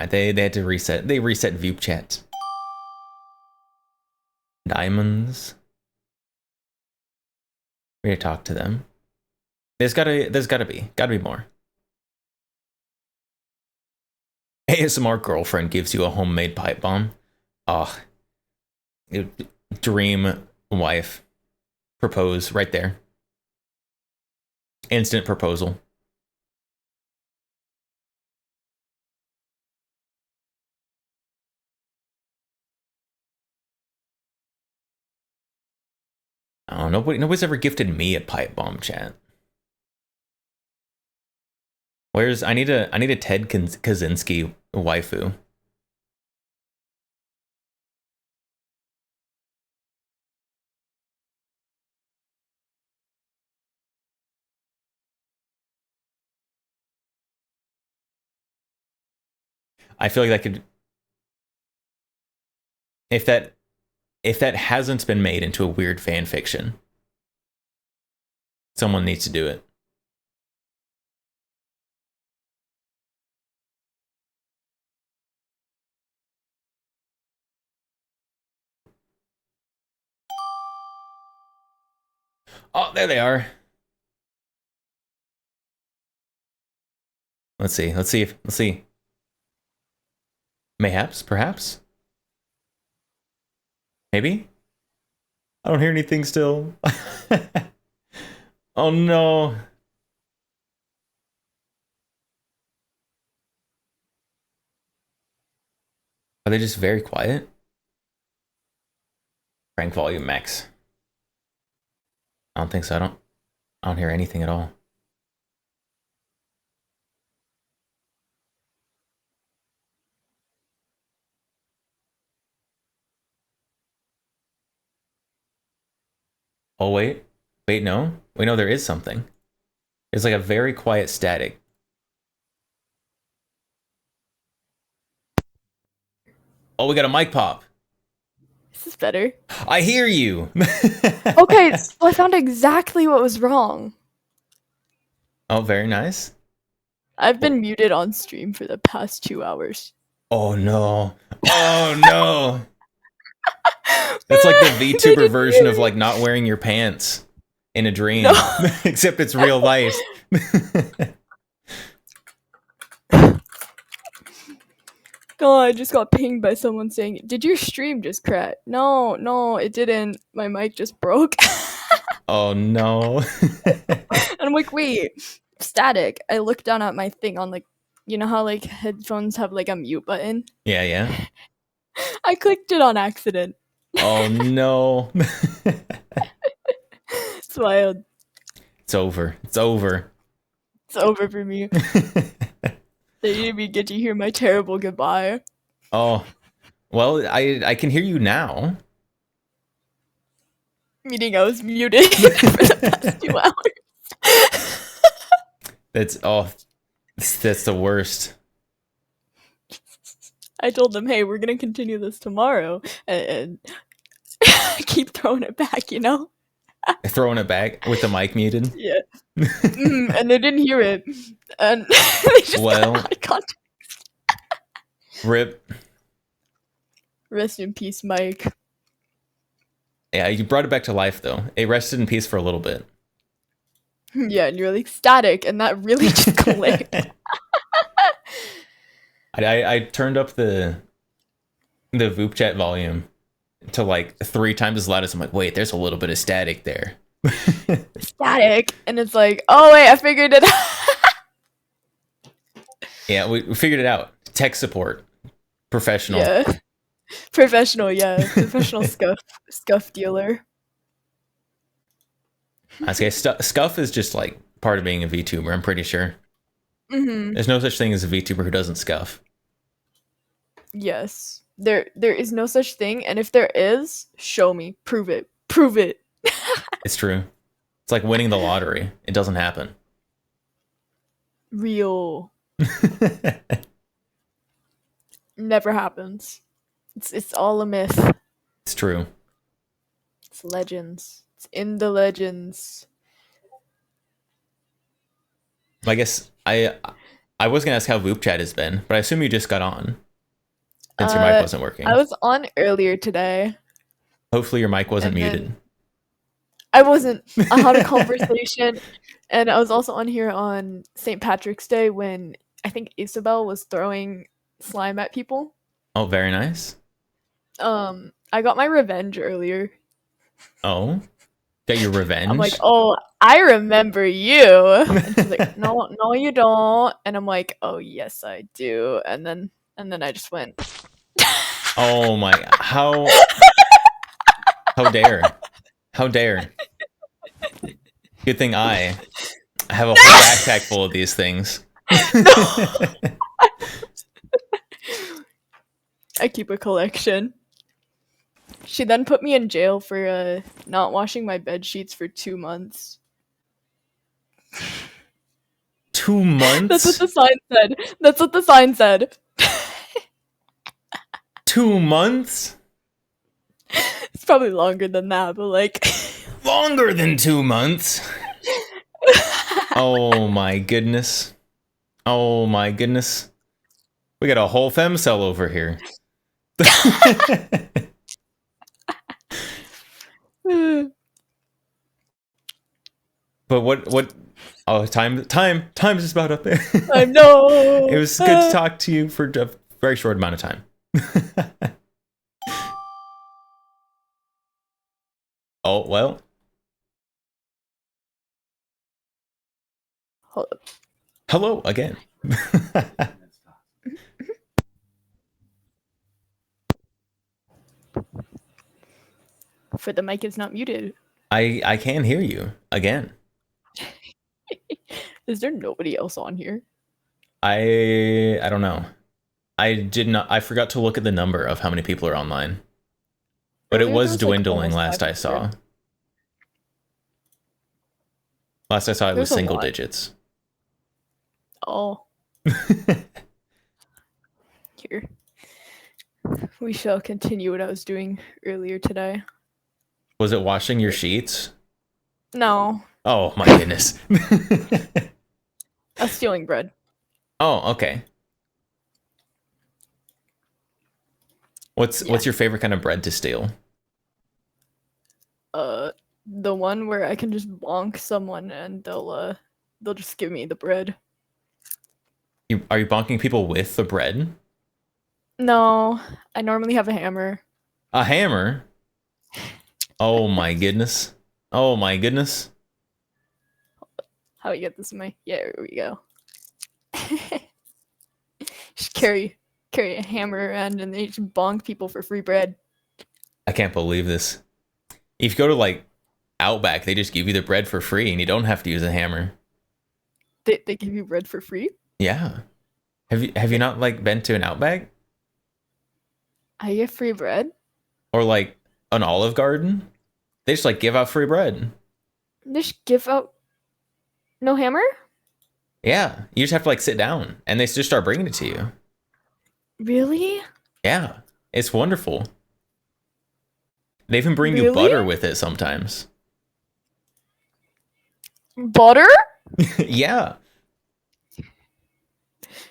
They had to reset. They reset view chat. Diamonds. We gotta talk to them. There's gotta be more. ASMR girlfriend gives you a homemade pipe bomb. Oh, dream wife. Propose right there. Instant proposal. Oh, nobody's ever gifted me a pipe bomb, chat. I need a Ted Kaczynski waifu. I feel like that could, if that hasn't been made into a weird fan fiction, someone needs to do it. Oh, there they are. Let's see. Mayhaps, perhaps? Maybe? I don't hear anything still. Oh no. Are they just very quiet? Crank volume max. I don't think so. I don't hear anything at all. Oh, wait, no. We know there is something. It's like a very quiet static. Oh, we got a mic pop. This is better. I hear you. Okay, so I found exactly what was wrong. Oh, very nice. I've been muted on stream for the past 2 hours. Oh, no. Oh, no. That's like the VTuber version of like not wearing your pants in a dream, no. Except it's real life. Oh, I just got pinged by someone saying, "Did your stream just crack?" No, it didn't. My mic just broke. Oh no. And I'm like, wait, static. I looked down at my thing on like, you know how like headphones have like a mute button? Yeah. I clicked it on accident. Oh no. It's wild. It's over. It's over. It's over for me. They didn't even get to hear my terrible goodbye. Oh. Well, I can hear you now. Meaning I was muted for the past 2 hours. That's that's the worst. I told them, hey, we're gonna continue this tomorrow, and keep throwing it back, you know? Throwing it back with the mic muted. Yeah. And they didn't hear it, and they just Well, got out of context. Rip. Rest in peace, Mike. Yeah, you brought it back to life though. It rested in peace for a little bit. Yeah, and you're like static, and that really just clicked. I turned up the Voop chat volume to like 3 times as loud as I'm like, wait, there's a little bit of static there. Static, and it's like, oh wait, I figured it out. Yeah, we figured it out. Tech support. Professional. Yeah. Professional, yeah. Professional scuff dealer. I say Scuff is just like part of being a VTuber, I'm pretty sure. Mm-hmm. There's no such thing as a VTuber who doesn't scuff. Yes. There is no such thing, and if there is, show me. Prove it. Prove it. It's true. It's like winning the lottery. It doesn't happen. Real. Never happens. It's all a myth. It's true. It's legends. It's in the legends. I guess I was gonna ask how Voop chat has been, but I assume you just got on. Since your mic wasn't working. I was on earlier today. Hopefully your mic wasn't And then- muted. I wasn't. I had a conversation, and I was also on here on St. Patrick's Day when I think Isabel was throwing slime at people. Oh, very nice. I got my revenge earlier. Oh, got your revenge. I'm like, oh, I remember you. And she's like, no, you don't. And I'm like, oh, yes, I do. And then I just went. Oh my! How dare! How dare! Good thing I have a whole backpack full of these things. I keep a collection. She then put me in jail for not washing my bed sheets for 2 months. 2 months? That's what the sign said. That's what the sign said. 2 months? It's probably longer than that, but like Longer than 2 months. Oh my goodness. Oh my goodness. We got a whole femcell over here. But what oh time's just about up there. I know. It was good to talk to you for a very short amount of time. Oh well. Hold up. Hello again. For the mic is not muted. I can hear you again. Is there nobody else on here? I don't know. I forgot to look at the number of how many people are online. But it Earlier, was there was, like, dwindling almost last I 500. saw. Last I saw it was There's a single lot. digits. Oh. Here. We shall continue what I was doing earlier today. Was it washing your sheets? No, Oh my goodness. I was stealing bread. Oh, okay. What's your favorite kind of bread to steal? The one where I can just bonk someone and they'll just give me the bread. Are you bonking people with the bread? No, I normally have a hammer. A hammer? Oh my goodness. Oh my goodness. How do you get this in my? Yeah, here we go. Just carry a hammer around and they just bonk people for free bread. I can't believe this. If you go to like Outback, they just give you the bread for free and you don't have to use a hammer. They give you bread for free? Yeah. Have you not like been to an Outback? I get free bread? Or like an Olive Garden? They just like give out free bread. They just give out no hammer? Yeah, you just have to like sit down, and they just start bringing it to you. Really? Yeah, it's wonderful. They even bring you Really? butter with it sometimes. Butter? Yeah.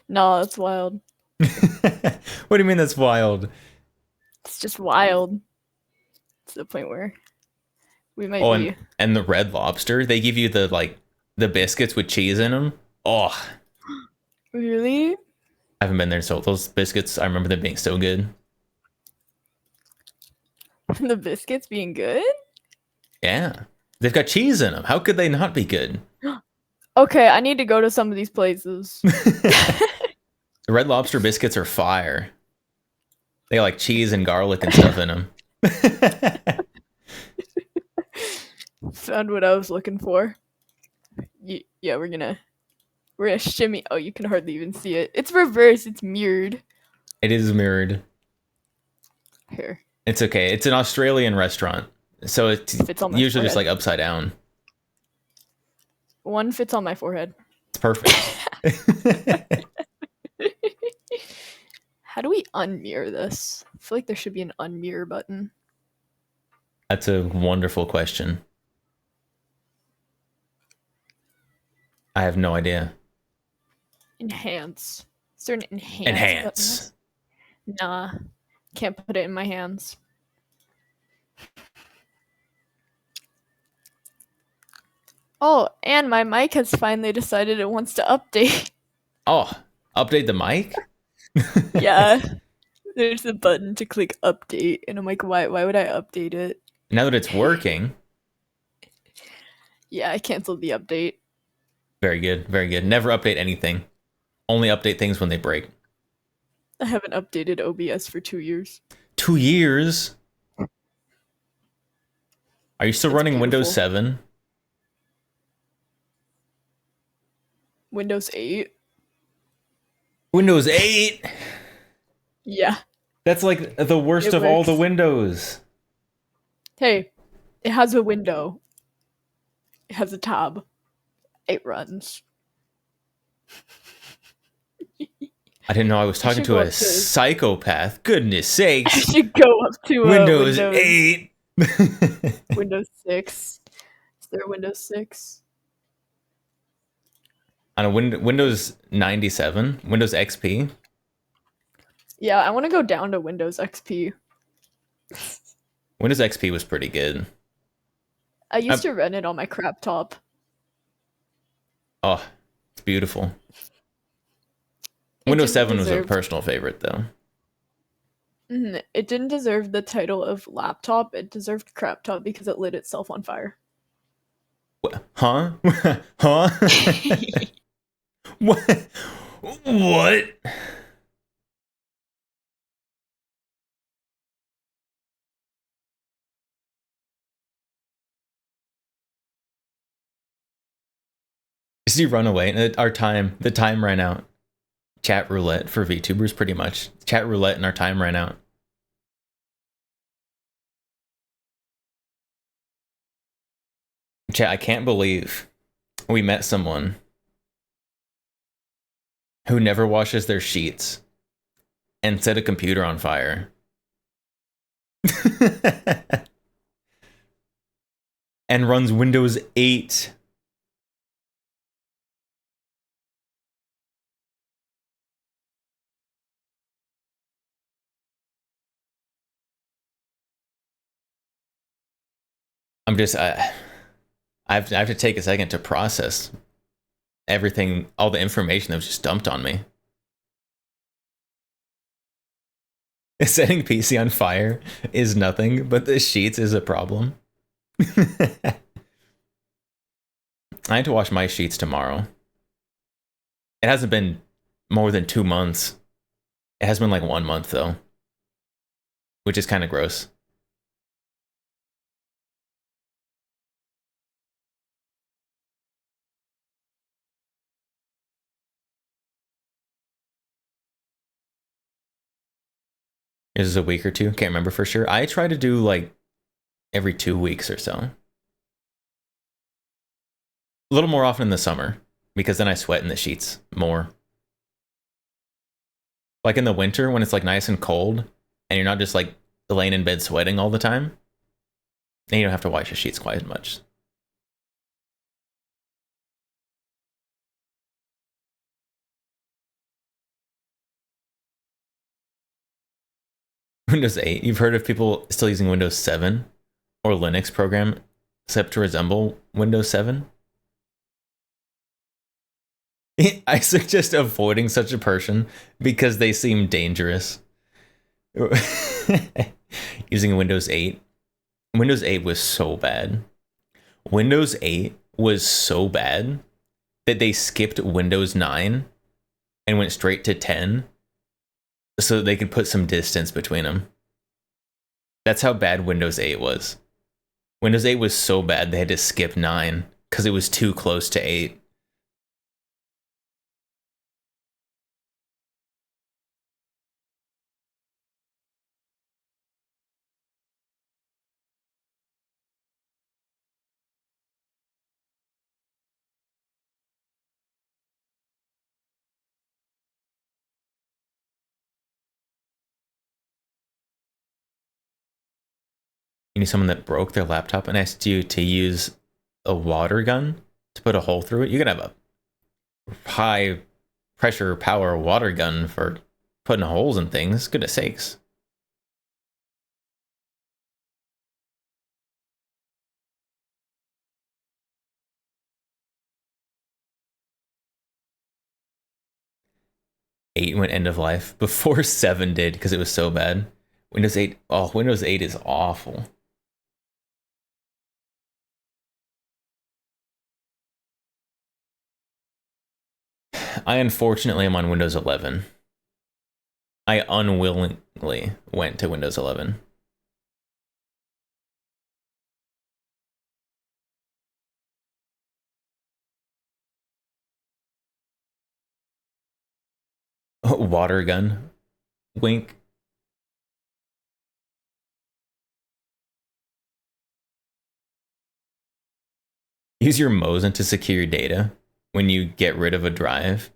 No, that's wild. What do you mean that's wild? It's just wild. To the point where we might Oh, be. and the Red Lobster, they give you the biscuits with cheese in them. Oh, Really? I haven't been there, so those biscuits, I remember them being so good. The biscuits being good? Yeah. They've got cheese in them. How could they not be good? Okay, I need to go to some of these places. The Red Lobster biscuits are fire. They got like cheese and garlic and stuff in them. Found what I was looking for. Yeah, we're gonna shimmy. Oh, you can hardly even see it. It's reversed. It's mirrored. It is mirrored. Here. It's okay. It's an Australian restaurant, so it's Fits on my usually just like forehead. upside down. One fits on my forehead. It's perfect. How do we unmirror this? I feel like there should be an unmirror button. That's a wonderful question. I have no idea. Enhance. Is there an enhance? Enhance. Button? Nah. Can't put it in my hands. Oh, and my mic has finally decided it wants to update. Oh, update the mic? Yeah. There's a button to click update, and I'm like, why would I update it? Now that it's working. Yeah, I canceled the update. Very good. Very good. Never update anything. Only update things when they break. I haven't updated OBS for 2 years. 2 years? Are you still running Windows beautiful. 7? Windows 8? Windows 8? Yeah. That's like the worst It of all the works. windows. Hey, it has a window. It has a tab. It runs. I didn't know I was talking should to go a up to- psychopath. Goodness I sakes. should go up to Windows 8. Windows 6. Is there a Windows 6? On a Windows 97, Windows XP. Yeah, I want to go down to Windows XP. Windows XP was pretty good. I used to run it on my crap top. Oh, it's beautiful. It Windows didn't 7 was a deserve- personal favorite, though. It didn't deserve the title of laptop. It deserved crap top because it lit itself on fire. Huh? Huh? What? What? Did you run away? The time ran out. Chat roulette for VTubers, pretty much. Chat roulette and our time ran out. Chat, I can't believe we met someone who never washes their sheets and set a computer on fire. And runs Windows 8. I'm just, I have to take a second to process everything, all the information that was just dumped on me. Setting PC on fire is nothing, but the sheets is a problem. I had to wash my sheets tomorrow. It hasn't been more than 2 months. It has been like 1 month though, which is kind of gross. This is a week or two. Can't remember for sure. I try to do like every 2 weeks or so. A little more often in the summer, because then I sweat in the sheets more. Like in the winter when it's like nice and cold and you're not just like laying in bed sweating all the time, then you don't have to wash your sheets quite as much. Windows 8. You've heard of people still using Windows 7 or Linux program set to resemble Windows 7? I suggest avoiding such a person because they seem dangerous. Using Windows 8. Windows 8 was so bad. Windows 8 was so bad that they skipped Windows 9 and went straight to 10 so that they could put some distance between them. That's how bad Windows 8 was. Windows 8 was so bad they had to skip 9 because it was too close to 8. You need someone that broke their laptop and asked you to use a water gun to put a hole through it. You can have a high pressure power water gun for putting holes in things. Goodness sakes. Eight went end of life before 7 did because it was so bad. Windows 8, oh, Windows 8 is awful. I unfortunately am on Windows 11. I unwillingly went to Windows 11. Water gun. Wink. Use your Mosin to secure your data when you get rid of a drive.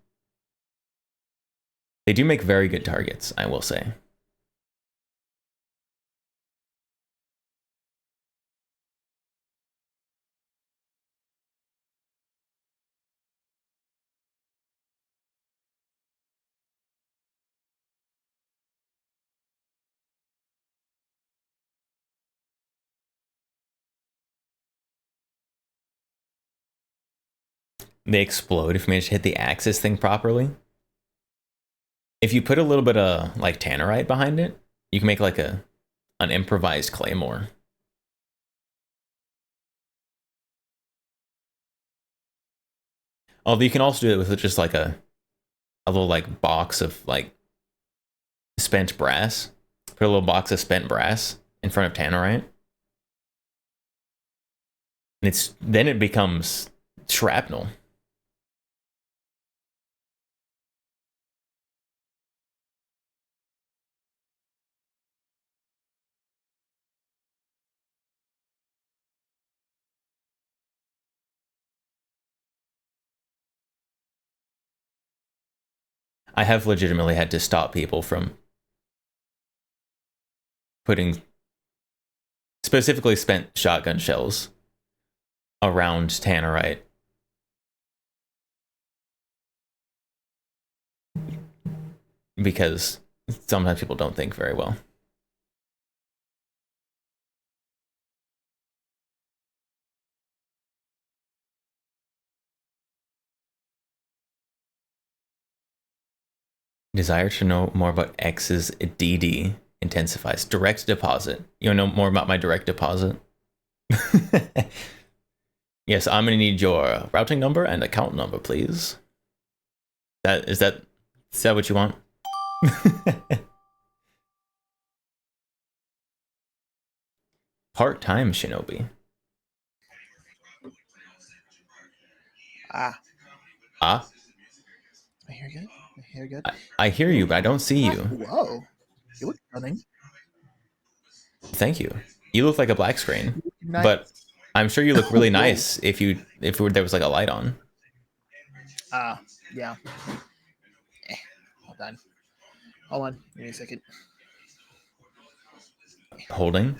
They do make very good targets, I will say. They explode if you manage to hit the axis thing properly. If you put a little bit of like tannerite behind it, you can make like an improvised claymore. Although you can also do it with just like a little like box of like spent brass. Put a little box of spent brass in front of tannerite. And then it becomes shrapnel. I have legitimately had to stop people from putting specifically spent shotgun shells around tannerite. Because sometimes people don't think very well. Desire to know more about X's DD intensifies. Direct deposit. You want to know more about my direct deposit? Yes, I'm going to need your routing number and account number, please. Is that what you want? Part-time Shinobi. Ah. Ah? I hear good. I hear good. I hear you, but I don't see you. Whoa. You look stunning. Thank you. You look like a black screen, Nice. but I'm sure you look really nice if there was like a light on. Yeah. Hold on. Hold on. Give me a second. Holding.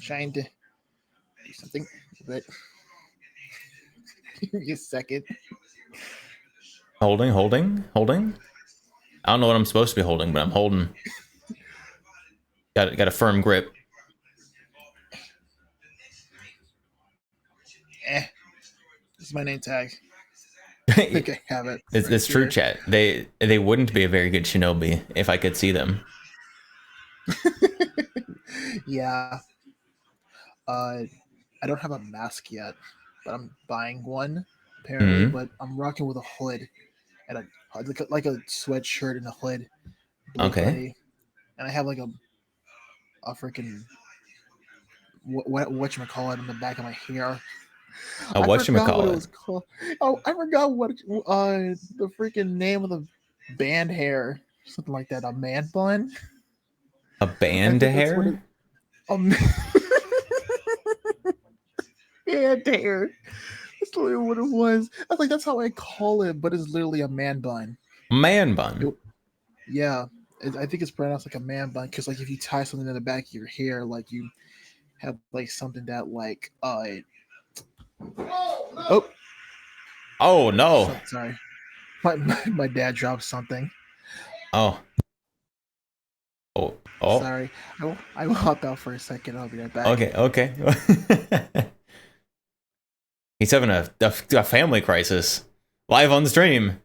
Trying to do something, but give me a second. Holding. I don't know what I'm supposed to be holding, but I'm holding. Got a firm grip. This is my name tag. I think I have it. It's true, chat. They wouldn't be a very good shinobi if I could see them. Yeah. I don't have a mask yet, but I'm buying one apparently. Mhm. But I'm rocking with a hood and like a sweatshirt and a hood. blue Okay. hoodie, and I have like a freaking whatchamacallit in the back of my hair. A I forgot what it whatchamacallit? was called. Oh, I forgot what the freaking name of the band hair. Something like that. A man bun. A band think that's what hair? Band hair. That's literally what it was. I was like, that's how I call it, but it's literally a man bun. Man bun. Yeah, I think it's pronounced like a man bun because like if you tie something in the back of your hair, like you have like something that like Oh no. sorry, my dad dropped something. Oh. Sorry, I will hop out for a second. I'll be right back. Okay. He's having a family crisis live on the stream.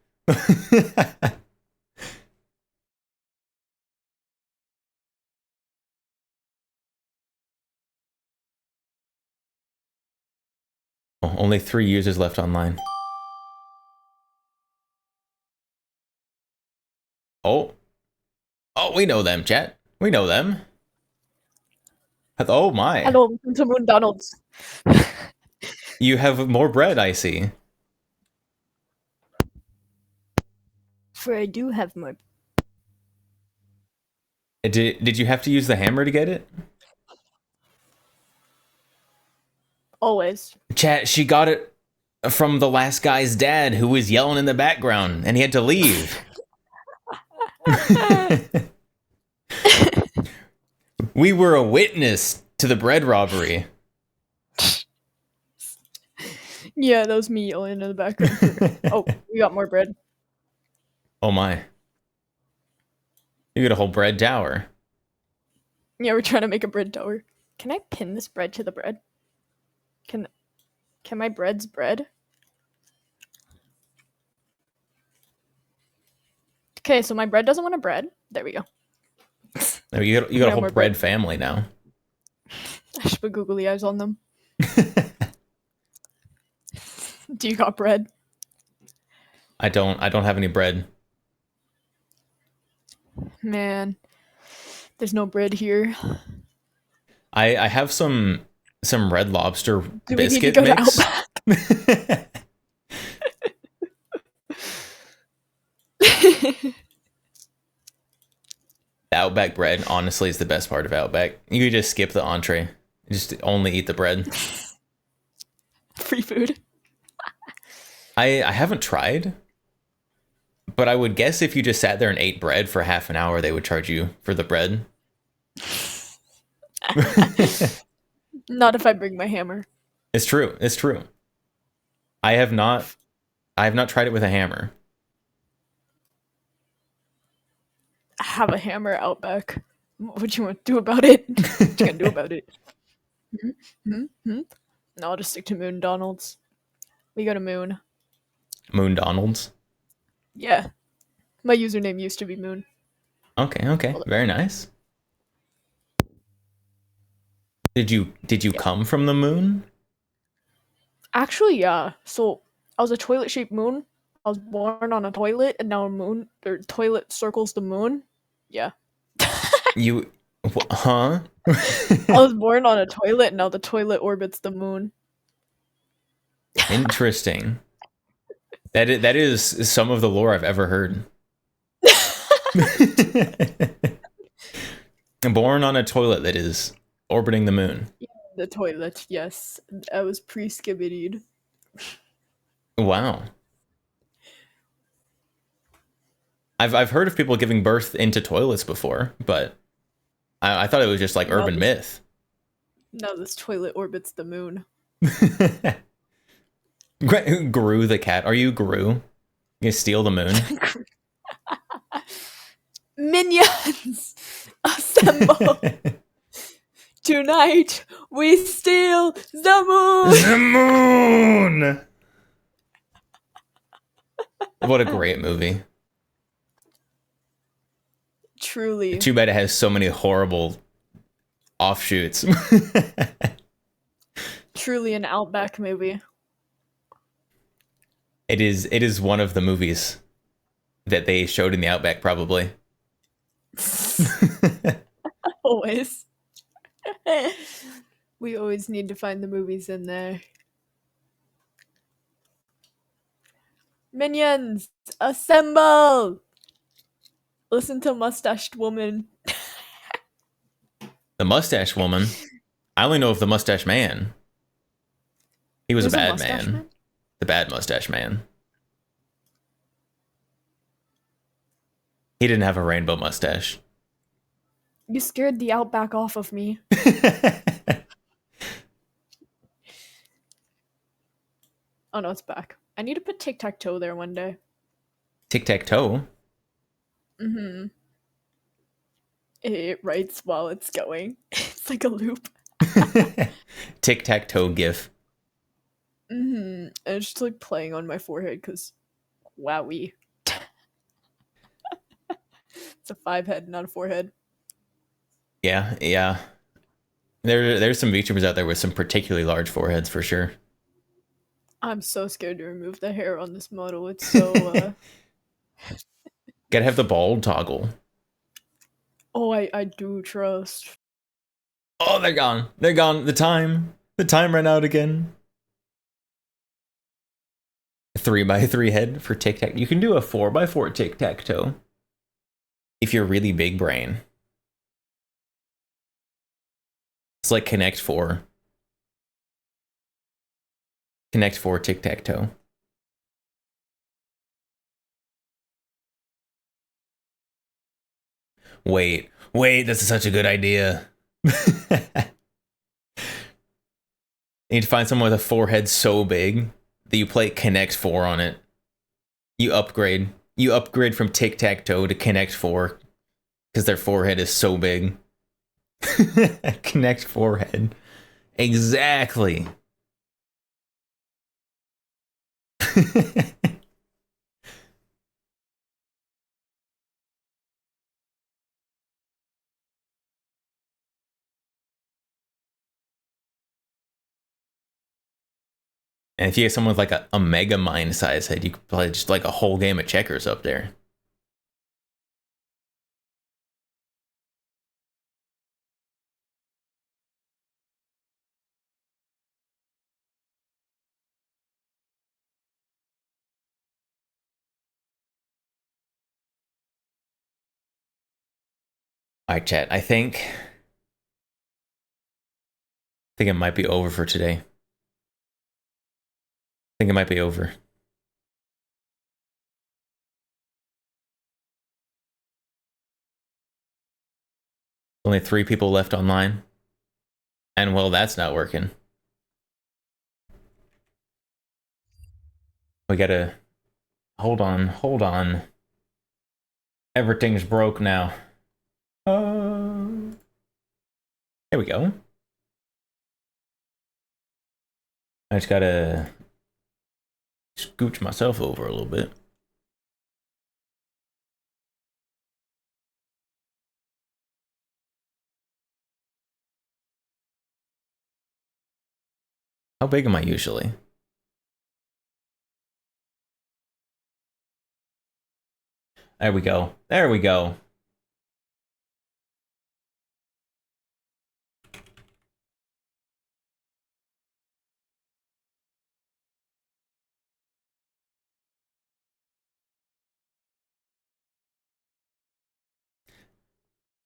Oh, only 3 users left online. Oh, we know them, chat. We know them. Oh my. Hello, welcome to McDonald's. You have more bread, I see. For I do have more. Did you have to use the hammer to get it? Always. Chat, she got it from the last guy's dad who was yelling in the background and he had to leave. We were a witness to the bread robbery. Yeah, that was me yelling in the background. Oh, we got more bread. Oh my. You got a whole bread tower. Yeah, we're trying to make a bread tower. Can I pin this bread to the bread? Can my bread's bread? Okay, so my bread doesn't want a bread. There we go. No, you got a No whole more bread bread. family now. I should put googly eyes on them. Do you got bread? I don't have any bread. Man, there's no bread here. I have some Red Lobster Do we need to biscuit go to mix. The Outback bread, honestly, is the best part of Outback. You could just skip the entree. Just only eat the bread. Free food. I haven't tried, but I would guess if you just sat there and ate bread for half an hour, they would charge you for the bread. Not if I bring my hammer. It's true. I have not tried it with a hammer. I have a hammer out back. What you want to do about it? What you gonna do about it? No, I'll just stick to Moon Donald's. We go to Moon. Moon Donald's. Yeah. My username used to be Moon. Okay. Very nice. Did you come from the moon? Actually, yeah. So I was a toilet-shaped moon. I was born on a toilet, and now a moon or toilet circles the moon. Yeah. You, huh? I was born on a toilet, and now the toilet orbits the moon. Interesting. That is some of the lore I've ever heard. Born on a toilet that is orbiting the moon. The toilet, yes. I was pre-skibbidied. Wow. I've heard of people giving birth into toilets before, but I thought it was just like Now urban this, myth. now this toilet orbits the moon. Gru the cat. Are you Gru? You steal the moon? Minions, assemble! Tonight we steal the moon. The moon. What a great movie. Truly. Too bad it has so many horrible offshoots. Truly an Outback movie. It is one of the movies that they showed in the Outback, probably. Always. We always need to find the movies in there. Minions, assemble! Listen to Mustached Woman. The Mustache Woman. I only know of the Mustache Man. He was a There's a bad Mustache man. Man? The bad Mustache Man. He didn't have a rainbow mustache. You scared the Outback off of me. Oh no, it's back. I need to put tic-tac-toe there one day. Tic-tac-toe. Mm-hmm. It writes while it's going. It's like a loop. Tic-tac-toe gif. Mm-hmm. And it's just like playing on my forehead because wowie. It's a 5 head, not a 4 head. Yeah, yeah. There's some VTubers out there with some particularly large foreheads for sure. I'm so scared to remove the hair on this model. It's so Gotta have the bald toggle. Oh, I do trust. Oh, they're gone. They're gone. The time ran out again. 3x3 head for tic-tac. You can do a 4x4 tic-tac-toe if you're really big brain. It's like Connect 4. Connect 4 tic-tac-toe. Wait, this is such a good idea. You need to find someone with a forehead so big that you play Connect 4 on it. You upgrade. You upgrade from tic-tac-toe to Connect 4 because their forehead is so big. Connect forehead. Exactly. And if you get someone with like a mega mind size head, you could play just like a whole game of checkers up there. All right, chat. I think it might be over for today. I think it might be over. Only 3 people left online. And well, that's not working. We gotta... Hold on. Everything's broke now. There we go. I just gotta scooch myself over a little bit. How big am I usually? There we go. There we go.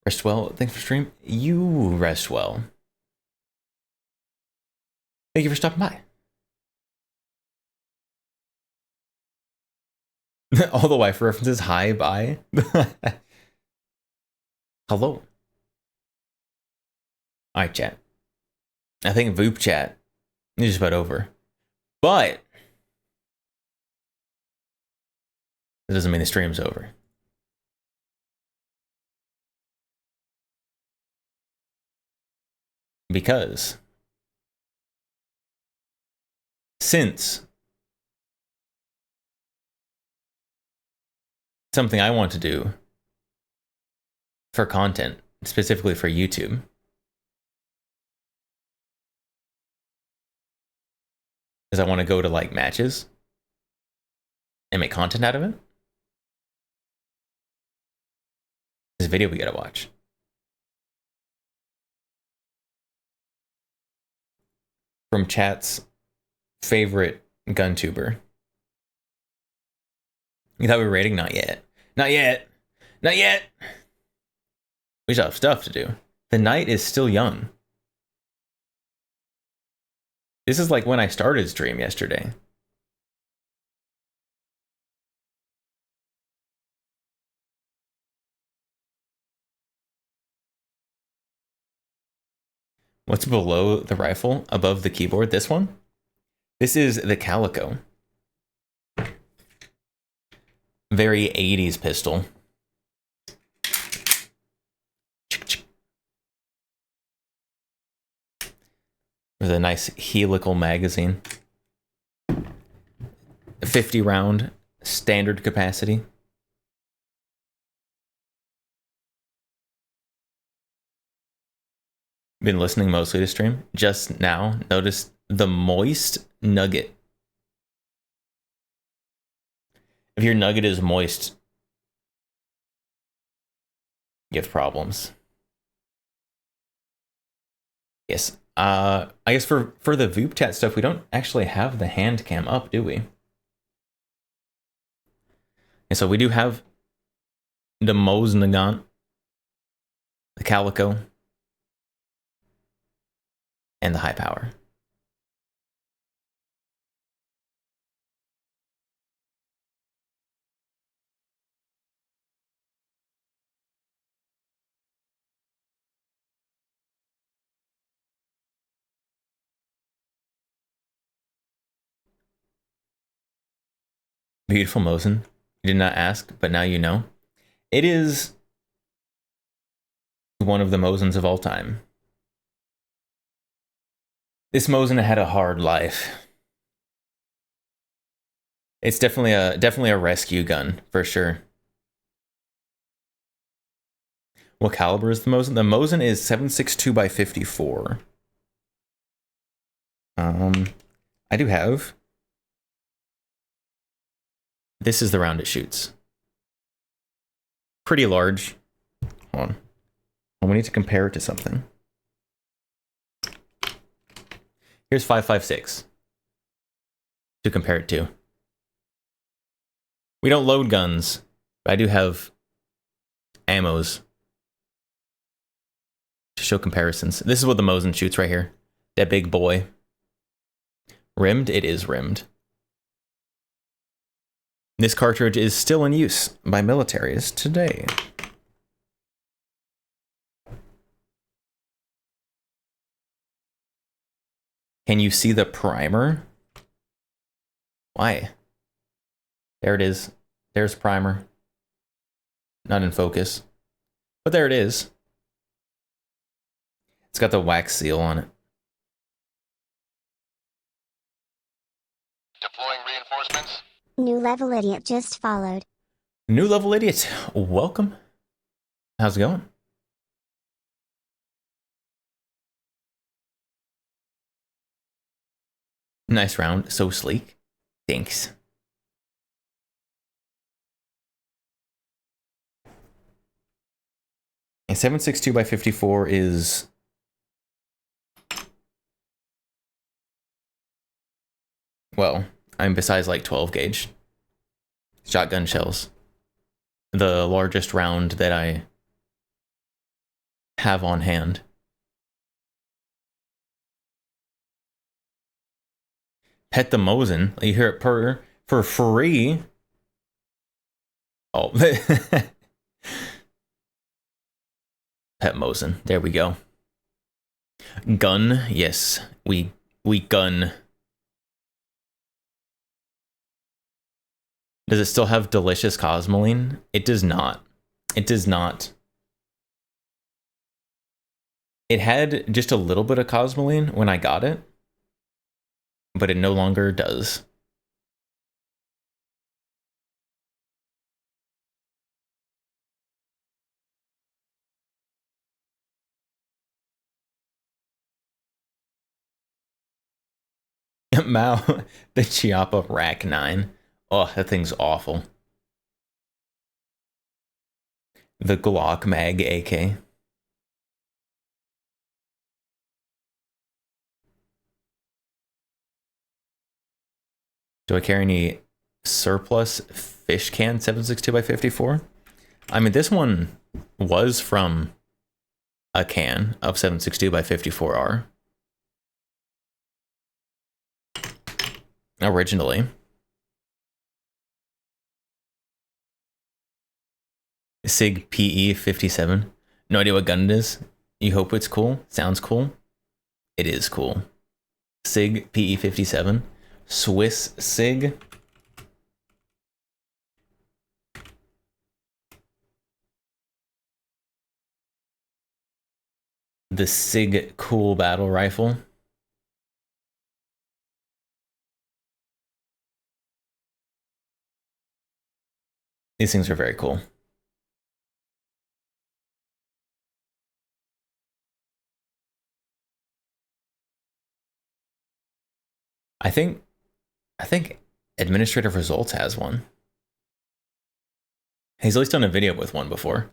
Rest well. Thanks for stream. You rest well. Thank you for stopping by. All the wife references, hi, bye. Hello. Alright, chat. I think Voop chat is just about over. But that doesn't mean the stream's over. Because since something I want to do for content, specifically for YouTube, is I want to go to like matches and make content out of it. This video we gotta watch. From chat's favorite gun tuber. You thought we were rating? Not yet. Not yet. Not yet. We still have stuff to do. The night is still young. This is like when I started stream yesterday. What's below the rifle, above the keyboard? This one? This is the Calico. Very 80s pistol. With a nice helical magazine. 50 round standard capacity. Been listening mostly to stream. Just now noticed the moist nugget. If your nugget is moist, you have problems. Yes. I guess for the Voop chat stuff, we don't actually have the hand cam up, do we? And so we do have the Mosin Nagant, the Calico, and the high power. Beautiful Mosin. You did not ask, but now you know. It is one of the Mosins of all time. This Mosin had a hard life. It's definitely a rescue gun for sure. What caliber is the Mosin? The Mosin is 7.62x54. I do have. This is the round it shoots. Pretty large. Hold on. We need to compare it to something. Here's 5.56 to compare it to. We don't load guns, but I do have ammos to show comparisons. This is what the Mosin shoots right here. That big boy. Rimmed? It is rimmed. This cartridge is still in use by militaries today. Can you see the primer? Why? There it is. There's primer. Not in focus. But there it is. It's got the wax seal on it. Deploying reinforcements. New level idiot just followed. New level idiot, welcome. How's it going? Nice round, so sleek. Thanks. A 7.62x54 is well, I'm besides like 12 gauge shotgun shells. The largest round that I have on hand. Pet the Mosin. You hear it purr for free. Oh. Pet Mosin. There we go. Gun. Yes. We gun. Does it still have delicious Cosmoline? It does not. It does not. It had just a little bit of Cosmoline when I got it, but it no longer does. Mao, the Chiappa Rack 9. Oh, that thing's awful. The Glock Mag AK. Do I carry any surplus fish can 762x54? I mean, this one was from a can of 762x54R. Originally. SIG PE 57. No idea what gun it is. You hope it's cool. Sounds cool. It is cool. SIG PE 57. Swiss SIG. The SIG Cool Battle Rifle. These things are very cool. I think Administrative Results has one. He's at least done a video with one before.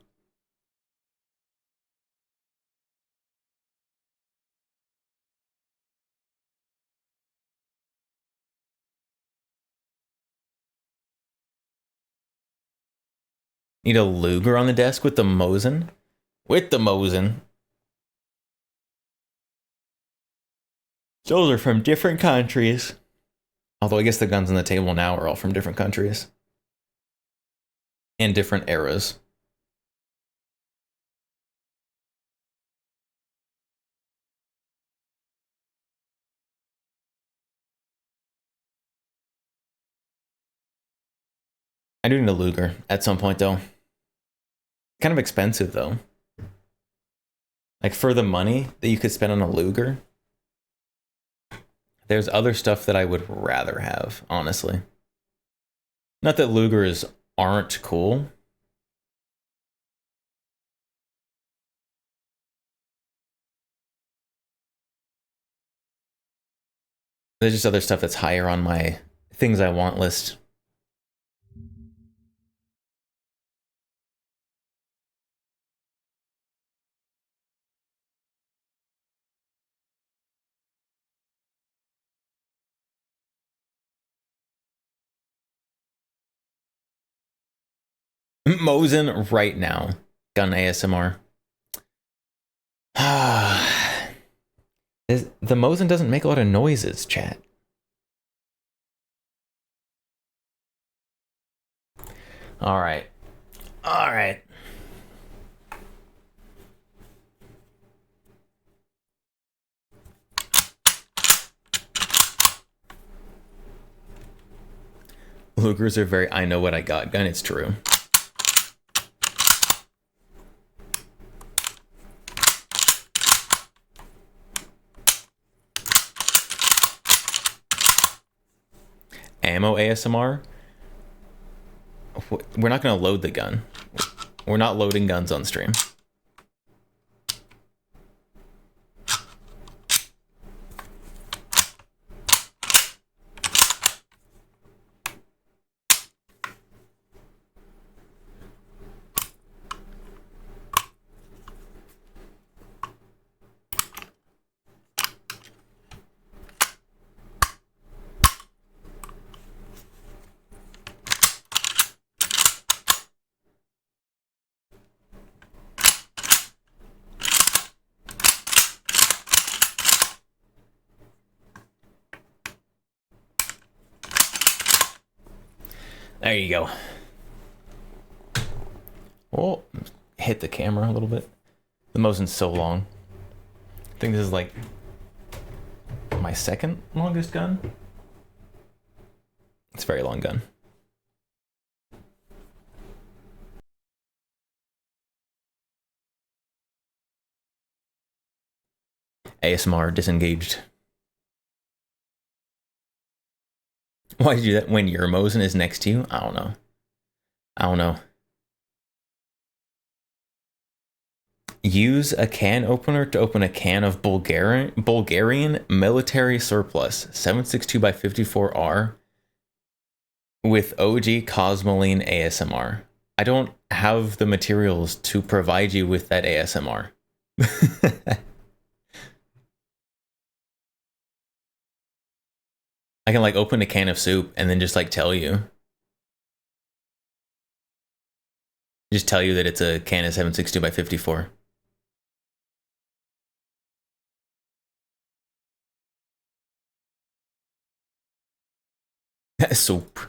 Need a Luger on the desk with the Mosin? With the Mosin. Those are from different countries. Although I guess the guns on the table now are all from different countries. And different eras. I do need a Luger at some point though. Kind of expensive though. Like for the money that you could spend on a Luger. There's other stuff that I would rather have, honestly. Not that Lugers aren't cool. There's just other stuff that's higher on my things I want list. Mosin right now. Gun ASMR. The Mosin doesn't make a lot of noises, chat. All right. All right. Lugers are very I know what I got gun. It's true. Ammo ASMR. We're not going to load the gun. We're not loading guns on stream. There you go. Oh, hit the camera a little bit. The Mosin's so long. I think this is like my second longest gun. It's a very long gun. ASMR disengaged. Why did you do that when your Mosin is next to you? I don't know. I don't know. Use a can opener to open a can of Bulgarian military surplus 762x54R with OG Cosmoline ASMR. I don't have the materials to provide you with that ASMR. I can like open a can of soup and then just like tell you. Just tell you that it's a can of 762x54. Soup.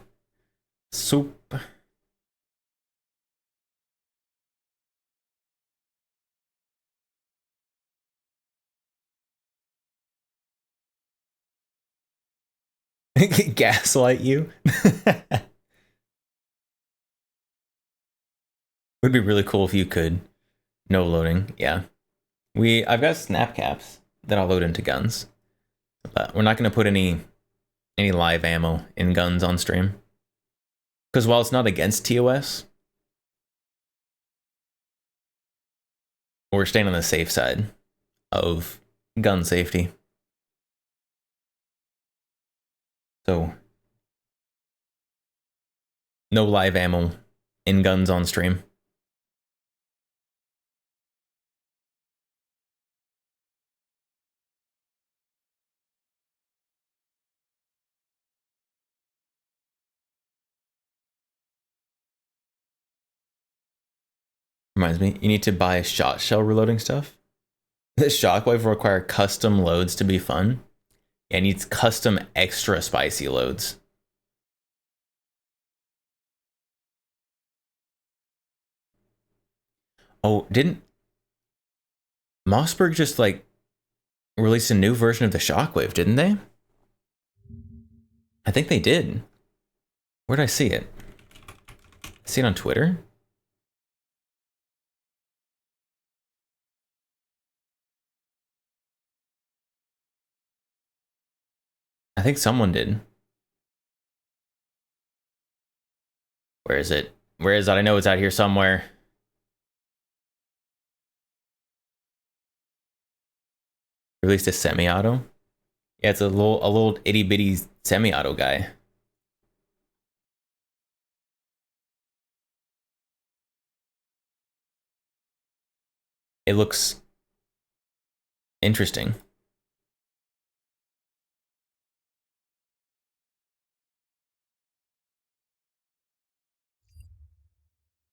Soup. Gaslight you? Would be really cool if you could. No loading, yeah. I've got snap caps that I'll load into guns. But we're not gonna put any live ammo in guns on stream. Because while it's not against TOS, we're staying on the safe side of gun safety. So, no live ammo in guns on stream. Reminds me, you need to buy shot shell reloading stuff. The shockwave will require custom loads to be fun. It needs custom extra spicy loads. Oh, didn't Mossberg just like release a new version of the shockwave, didn't they? I think they did. Where'd I see it? See it on Twitter? I think someone did. Where is it? Where is that? I know it's out here somewhere. Released a semi-auto. Yeah, it's a little itty bitty semi-auto guy. It looks interesting.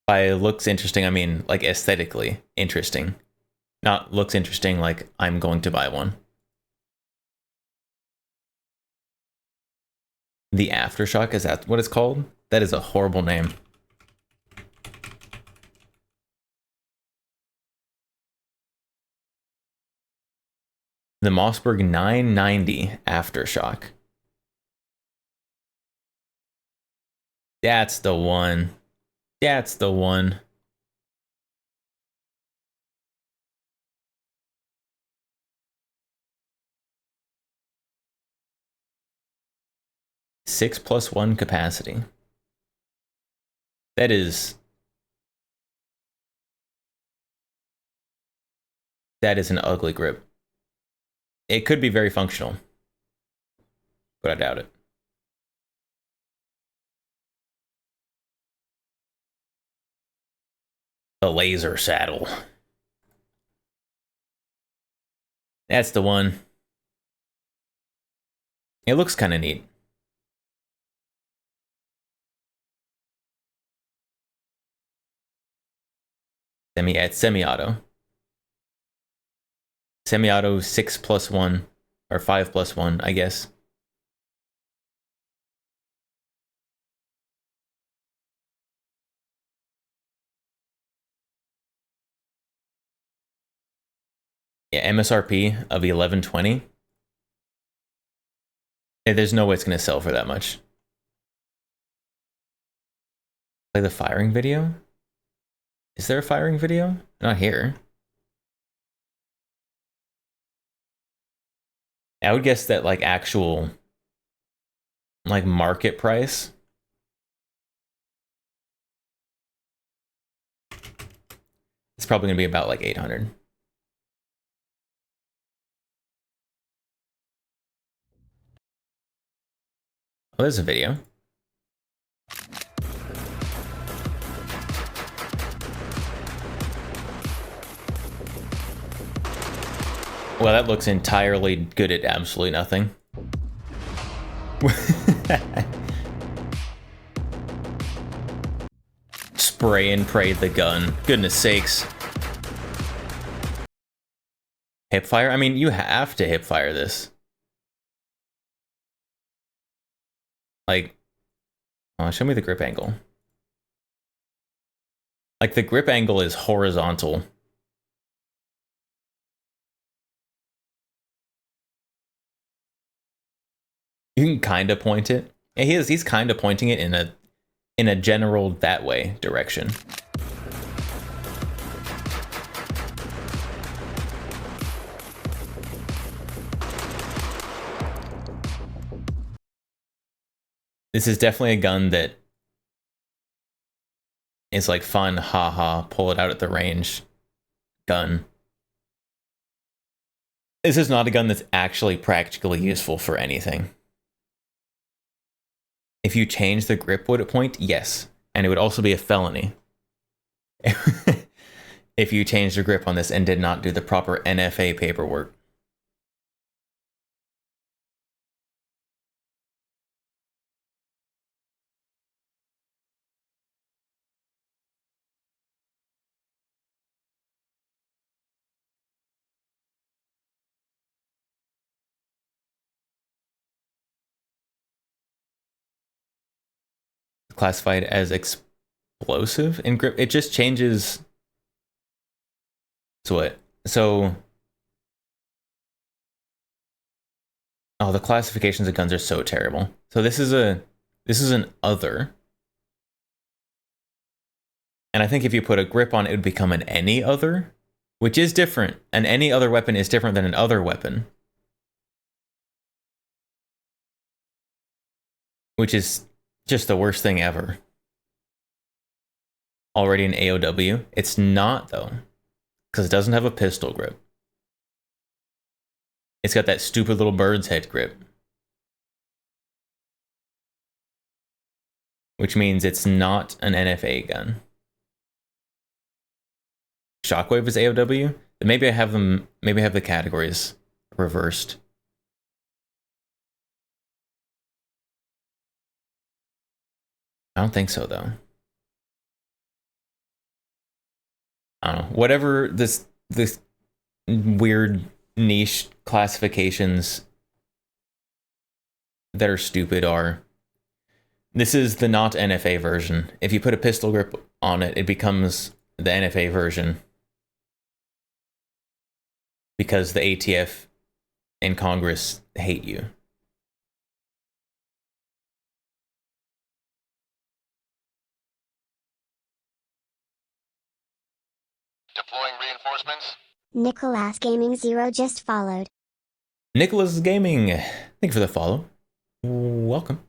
By looks interesting, I mean like aesthetically interesting. Not looks interesting like I'm going to buy one. The Aftershock, is that what it's called? That is a horrible name. The Mossberg 990 Aftershock. That's the one. That's the one. Six plus one capacity. That is an ugly grip. It could be very functional, but I doubt it. The laser saddle. That's the one. It looks kind of neat. It's semi-auto. Semi-auto 6 plus 1, or 5 plus 1, I guess. Yeah, MSRP of 1120. There's no way it's going to sell for that much. Play the firing video? Is there a firing video? Not here. I would guess that like actual like market price. It's probably going to be about like 800. Oh, there's a video. Well, that looks entirely good at absolutely nothing. Spray and pray the gun. Goodness sakes. Hip fire? I mean, you have to hip fire this. Like, oh, show me the grip angle. Like, the grip angle is horizontal. You can kind of point it. Yeah, he's kind of pointing it in a general that way direction. This is definitely a gun that is like fun, haha, pull it out at the range gun. This is not a gun that's actually practically useful for anything. If you change the grip, would it point? Yes. And it would also be a felony if you changed the grip on this and did not do the proper NFA paperwork. Classified as explosive in grip. It just changes. So what? So, oh, the classifications of guns are so terrible. So this is an other. And I think if you put a grip on it, it would become an any other, which is different. An any other weapon is different than an other weapon, which is just the worst thing ever. Already an AOW. It's not, though, because it doesn't have a pistol grip. It's got that stupid little bird's head grip, which means it's not an NFA gun. Shockwave is AOW. Then maybe I have them. Maybe I have the categories reversed. I don't think so, though. I don't know. Whatever this weird niche classifications that are stupid are. This is the not NFA version. If you put a pistol grip on it, it becomes the NFA version. Because the ATF and Congress hate you. Deploying reinforcements. Nicholas Gaming 0 just followed. Nicholas Gaming, thank you for the follow. Welcome.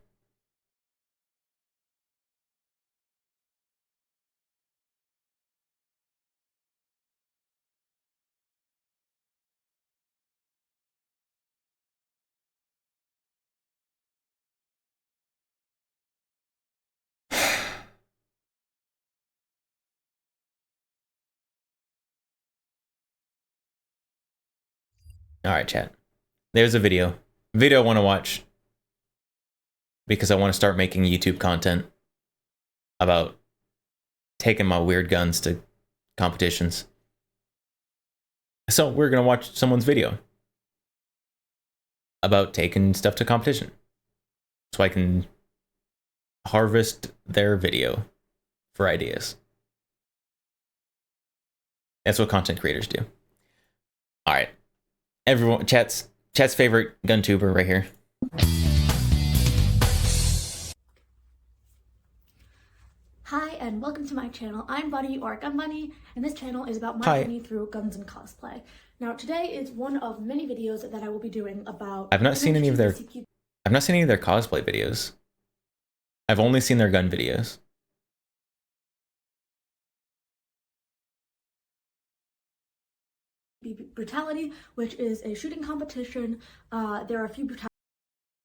All right, chat. There's a video. Video I want to watch because I want to start making YouTube content about taking my weird guns to competitions. So we're going to watch someone's video about taking stuff to competition so I can harvest their video for ideas. That's what content creators do. All right, everyone, chat's favorite gun tuber right here. Hi and welcome to my channel. I'm Bunny or Gun Bunny, and this channel is about my Hi. journey through guns and cosplay. Now today is one of many videos that I will be doing about. I've not seen any of their cosplay videos. I've only seen their gun videos. Brutality, which is a shooting competition. There are a few brutality.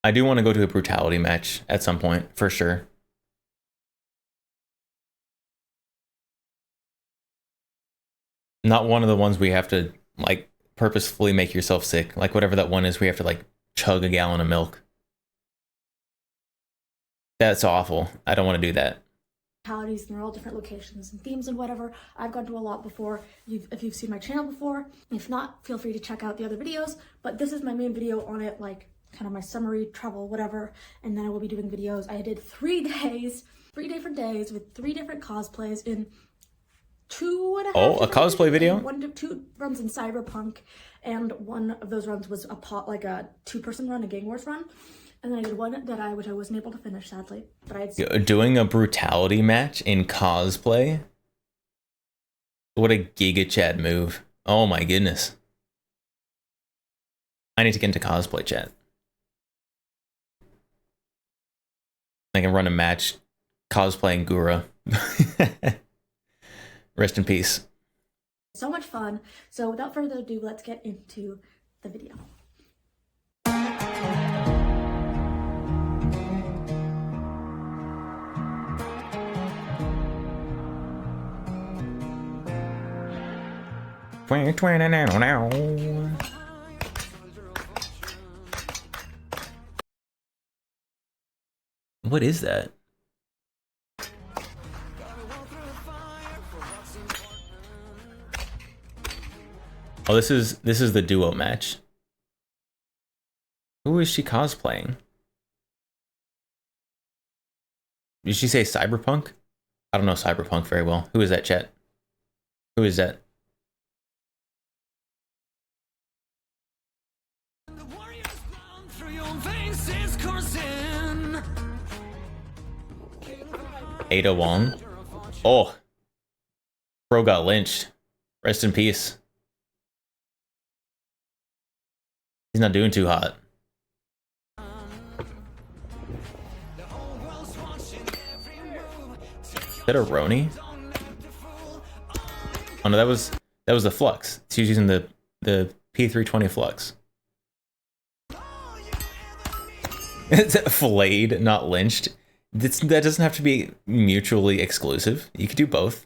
I do want to go to a brutality match at some point, for sure. Not one of the ones where you have to, like, purposefully make yourself sick. Like, whatever that one is where you have to, like, chug a gallon of milk. That's awful. I don't want to do that. Brutalities, and they're all different locations and themes and whatever. I've gone to a lot before. If you've seen my channel before, if not, feel free to check out the other videos. But this is my main video on it, like kind of my summary, travel, whatever. And then I will be doing videos. I did 3 days, 3 different days with 3 different cosplays in 2.5. Oh, a cosplay video? 2 runs in Cyberpunk, and one of those runs was a 2-person run, a Gang Wars run. And then I did one which I wasn't able to finish, sadly. But I had Doing a brutality match in cosplay? What a Giga Chad move. Oh my goodness. I need to get into cosplay chat. I can run a match cosplaying Gura. Rest in peace. so much fun. So without further ado, let's get into the video. What is that? Oh, this is the duo match. Who is she cosplaying? Did she say Cyberpunk? I don't know Cyberpunk very well. Who is that, chat? Who is that? Ada Wong. Oh. Bro got lynched. Rest in peace. He's not doing too hot. Is that a Roni? Oh no, that was the Flux. She was using the P320 Flux. It's flayed, not lynched. That doesn't have to be mutually exclusive. You could do both.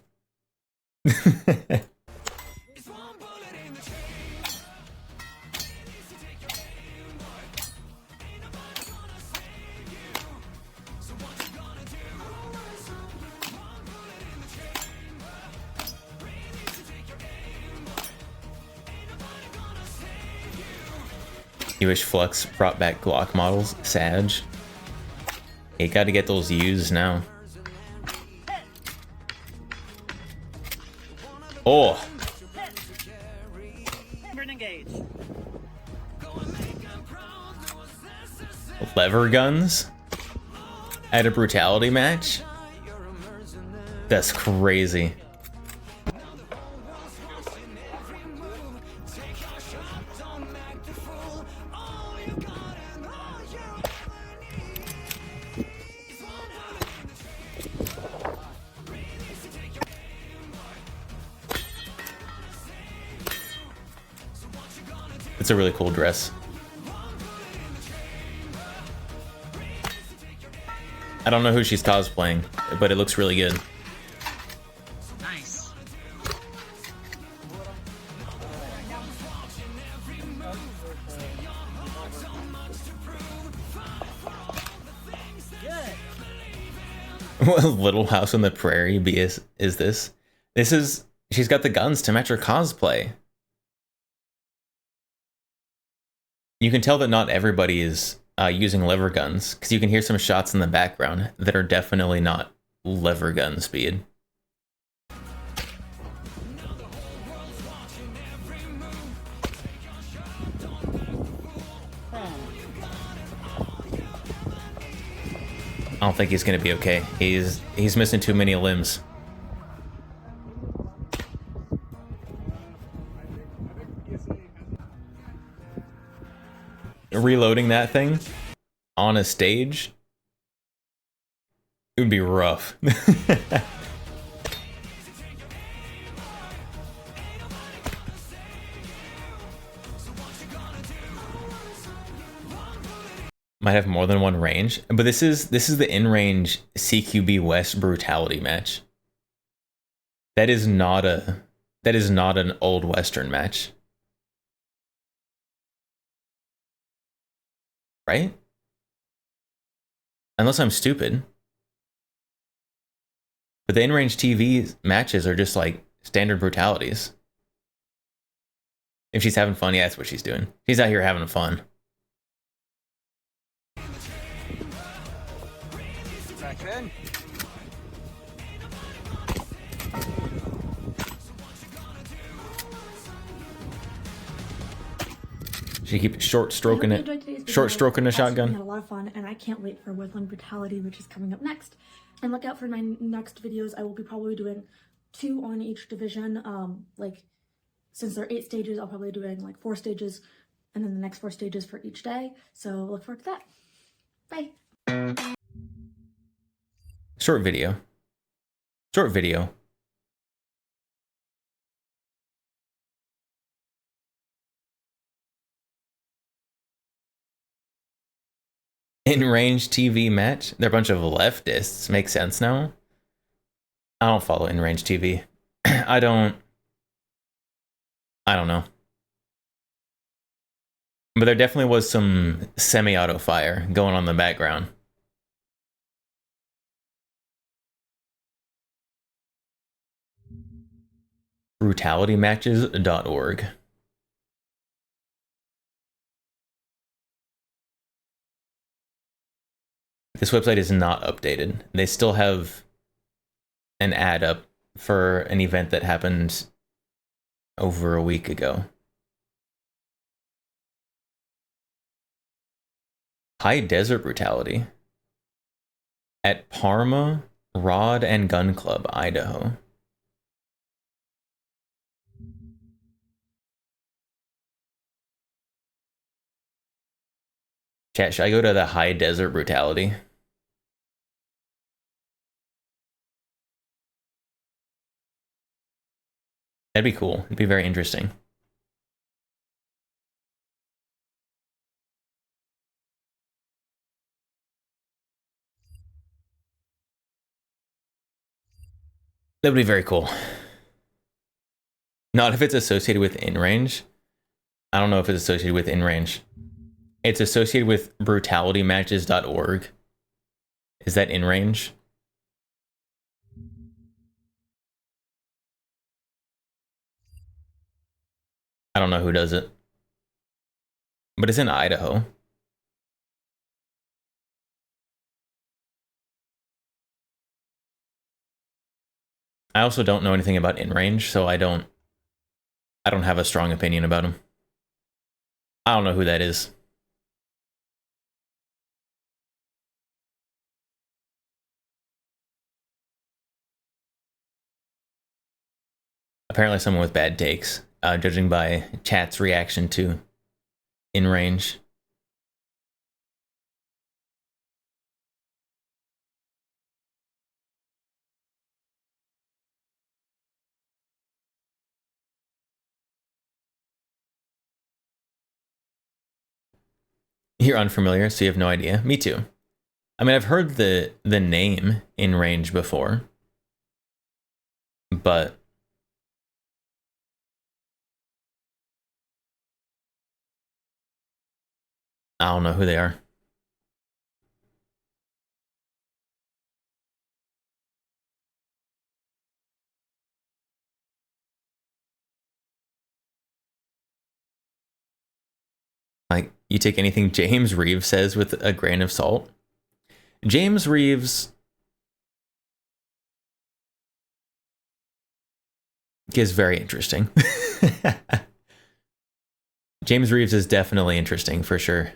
You wish Flux brought back Glock models? Sag. You gotta get those used now. Oh! Lever guns? At a brutality match? That's crazy. It's a really cool dress. I don't know who she's cosplaying, but it looks really good. Nice. What Little House on the Prairie BS is this? She's got the guns to match her cosplay. You can tell that not everybody is using lever guns, because you can hear some shots in the background that are definitely not lever gun speed. I don't think he's gonna be okay. He's missing too many limbs. Reloading that thing on a stage, it would be rough. Might have more than one range, but this is the in-range CQB West brutality match. That is not an old Western match. Right? Unless I'm stupid. But the in-range TV matches are just like standard brutalities. If she's having fun, yeah, that's what she's doing. She's out here having fun. Back in. She keep short stroking I hope you enjoyed it. today's Short video. stroking the I certainly shotgun. had a lot of fun, and I can't wait for Woodland Brutality, which is coming up next. And look out for my next videos. I will be probably doing 2 on each division. Like, since there are 8 stages, I'll probably be doing like 4 stages, and then the next 4 stages for each day. So look forward to that. Bye. Short video. Short video. In-range TV match? They're a bunch of leftists. Makes sense now. I don't follow in-range TV. I don't know. But there definitely was some semi-auto fire going on in the background. Brutalitymatches.org. This website is not updated. They still have an ad up for an event that happened over a week ago. High Desert Brutality at Parma Rod and Gun Club, Idaho. Chat, should I go to the High Desert Brutality? That'd be cool. It'd be very interesting. That would be very cool. Not if it's associated with in-range. I don't know if it's associated with in-range. It's associated with brutalitymatches.org. Is that in-range? I don't know who does it. But it's in Idaho. I also don't know anything about in-range, so I don't have a strong opinion about him. I don't know who that is. Apparently someone with bad takes, judging by chat's reaction to in-range. You're unfamiliar, so you have no idea. Me too. I mean, I've heard the name in-range before, but I don't know who they are. Like, you take anything James Reeves says with a grain of salt. James Reeves is very interesting. James Reeves is definitely interesting, for sure.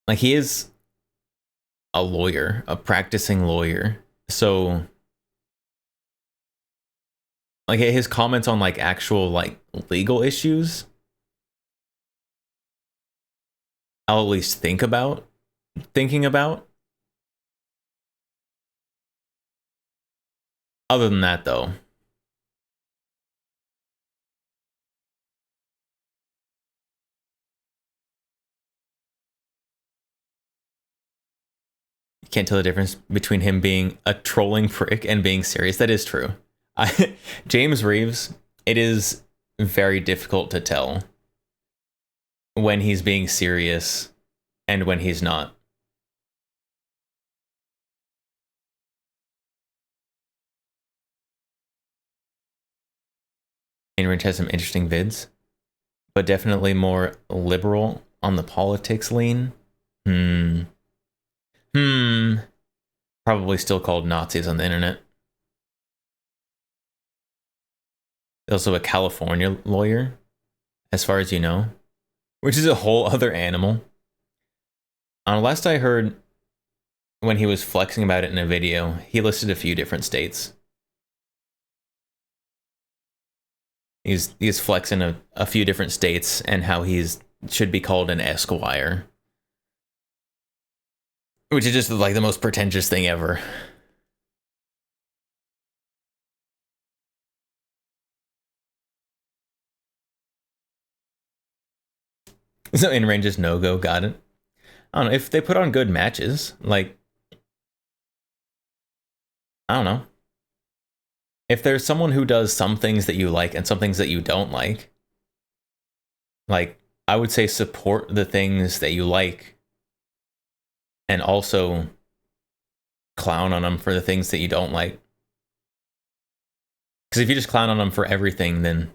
like, he is a lawyer, a practicing lawyer. So, like, his comments on, like, actual, like, legal issues, I'll at least thinking about. Other than that, though, you can't tell the difference between him being a trolling prick and being serious. That is true. James Reeves, it is very difficult to tell when he's being serious and when he's not. Range has some interesting vids, but definitely more liberal on the politics lean. Probably still called Nazis on the internet. Also a California lawyer, as far as you know, which is a whole other animal. Last I heard, when he was flexing about it in a video, he listed a few different states. He's flexing a few different states and how should be called an Esquire. Which is just like the most pretentious thing ever. So in range is no-go, got it. I don't know, if they put on good matches, like, I don't know. If there's someone who does some things that you like and some things that you don't like, I would say support the things that you like and also clown on them for the things that you don't like. Because if you just clown on them for everything, then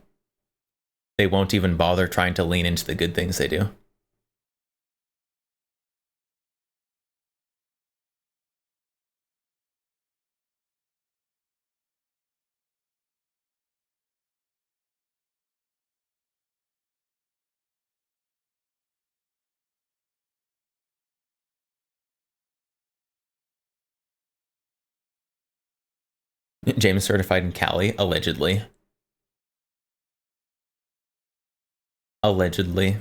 they won't even bother trying to lean into the good things they do. James certified in Cali, allegedly. Allegedly.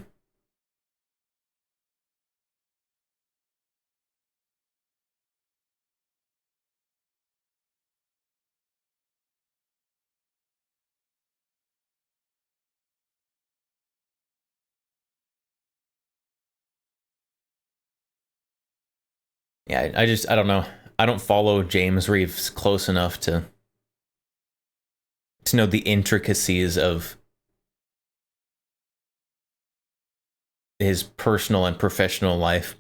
Yeah, I don't know. I don't follow James Reeves close enough to know the intricacies of his personal and professional life.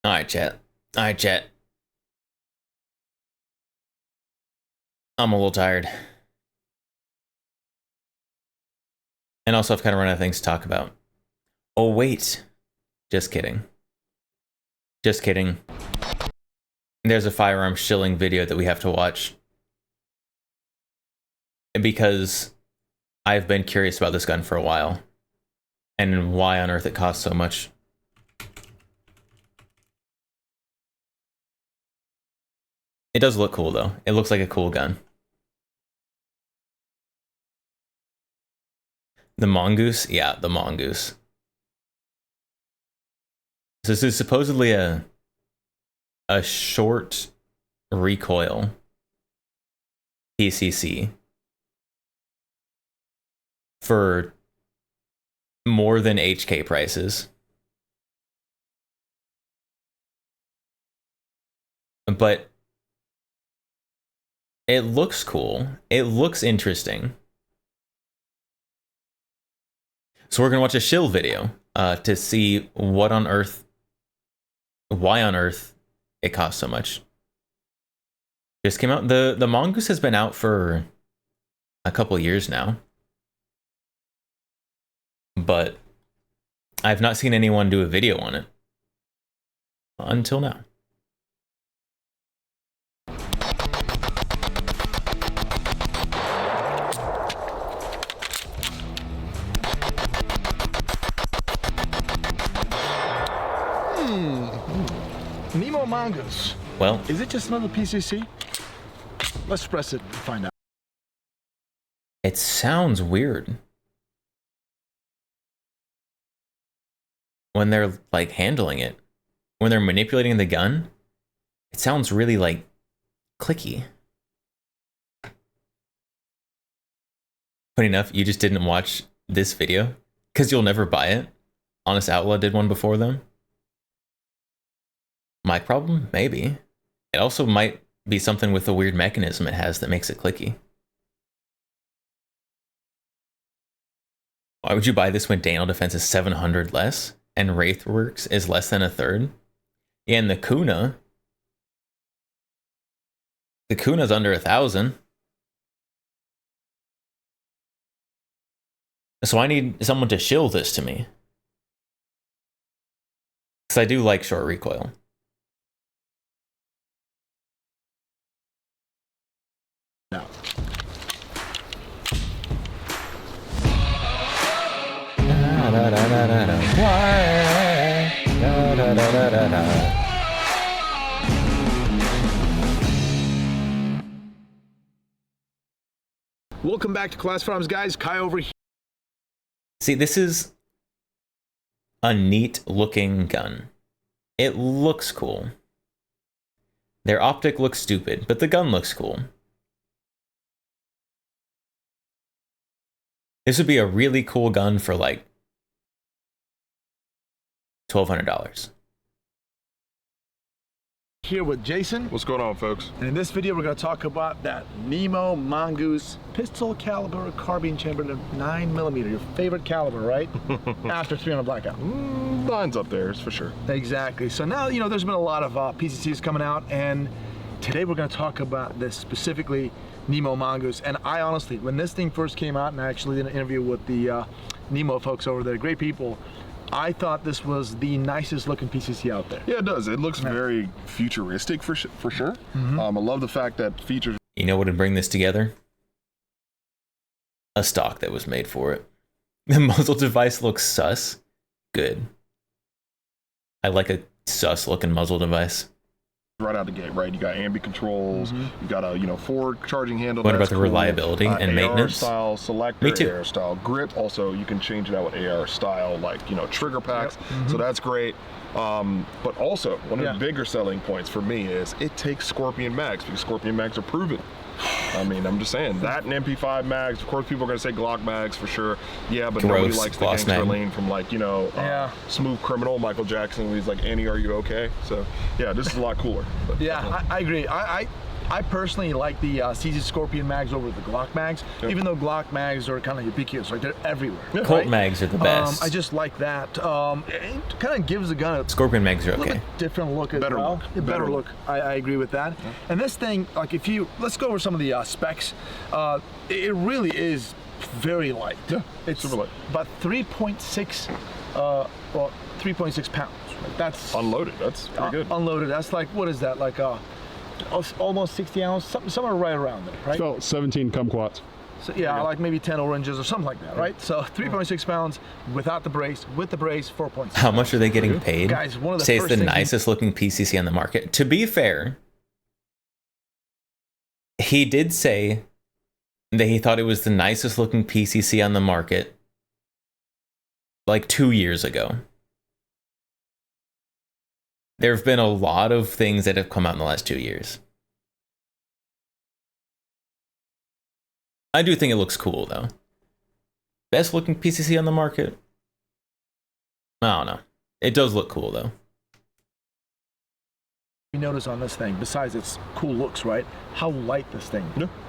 All right, chat. I'm a little tired. And also, I've kind of run out of things to talk about. Oh, wait. Just kidding. Just kidding. There's a firearm shilling video that we have to watch. Because I've been curious about this gun for a while. And why on earth it costs so much. It does look cool, though. It looks like a cool gun. The Mongoose? Yeah, the Mongoose. So this is supposedly a short recoil PCC for more than HK prices. But it looks cool. It looks interesting. So we're going to watch a shill video. to see why on earth it costs so much. Just came out. The Mongoose has been out for a couple years now, but I've not seen anyone do a video on it until now. Nemo Mongoose. Well, is it just another PCC? Let's press it and find out. It sounds weird when they're like handling it. When they're manipulating the gun, it sounds really like clicky. Funny enough, you just didn't watch this video because you'll never buy it. Honest Outlaw did one before them. My problem? Maybe. It also might be something with the weird mechanism it has that makes it clicky. Why would you buy this when Daniel Defense is 700 less and Wraithworks is less than a third? Yeah, and the Kuna's under 1,000. So I need someone to shill this to me. Because I do like short recoil. No. Welcome back to Class Farms, guys. Kai over here. See, this is a neat looking gun. It looks cool. Their optic looks stupid, but the gun looks cool. This would be a really cool gun for like $1,200. Here with Jason. What's going on, folks? And in this video, we're going to talk about that Nemo Mongoose pistol caliber carbine chamber 9mm. Your favorite caliber, right? After 300 Blackout. Line's up there, for sure. Exactly. So now, you know, there's been a lot of PCCs coming out, and today we're going to talk about this specifically, Nemo Mongoose. And I honestly, when this thing first came out, and I actually did an interview with the Nemo folks over there, great people, I thought this was the nicest looking PCC out there. Yeah, it does. It looks very futuristic for sure. I love the fact that features. You know what would bring this together? A stock that was made for it. The muzzle device looks sus. Good. I like a sus looking muzzle device. Right out the gate, right? You got ambi controls. You got a forward charging handle. What about the reliability and maintenance? AR style selector, Me too. AR style grip. Also, you can change it out with AR style, like trigger packs. So that's great. But also, one of the bigger selling points for me is it takes Scorpion mags, because Scorpion mags are proven. I mean, I'm just saying that and MP5 mags. Of course, people are gonna say Glock mags for sure. Yeah, but nobody likes the gangster lane from Smooth Criminal, Michael Jackson. When he's like, "Annie, are you okay?" So yeah, this is a lot cooler. But, yeah, I agree. I personally like the CZ Scorpion mags over the Glock mags, even though Glock mags are kind of ubiquitous, right? They're everywhere. Colt mags are the best. I just like that. It kind of gives the gun a Scorpion mags are okay. Different look as well. Better look. I agree with that. And this thing, like let's go over some of the specs. It really is very light. Yeah, it's super light. About 3.6 pounds. Right? That's unloaded. That's pretty good. Unloaded. That's like, what is that? Like almost 60 ounce, somewhere right around there, right? So 17 kumquats. So yeah, like maybe 10 oranges or something like that, right? So 3.6 pounds without the brace, with the brace, 4.6. How much are they getting paid? Guys, one of the Say it's first the things nicest looking PCC on the market. To be fair, he did say that he thought it was the nicest looking PCC on the market like 2 years ago. There have been a lot of things that have come out in the last 2 years. I do think it looks cool, though. Best looking PCC on the market? I don't know. It does look cool, though. you notice on this thing, besides its cool looks, right? How light this thing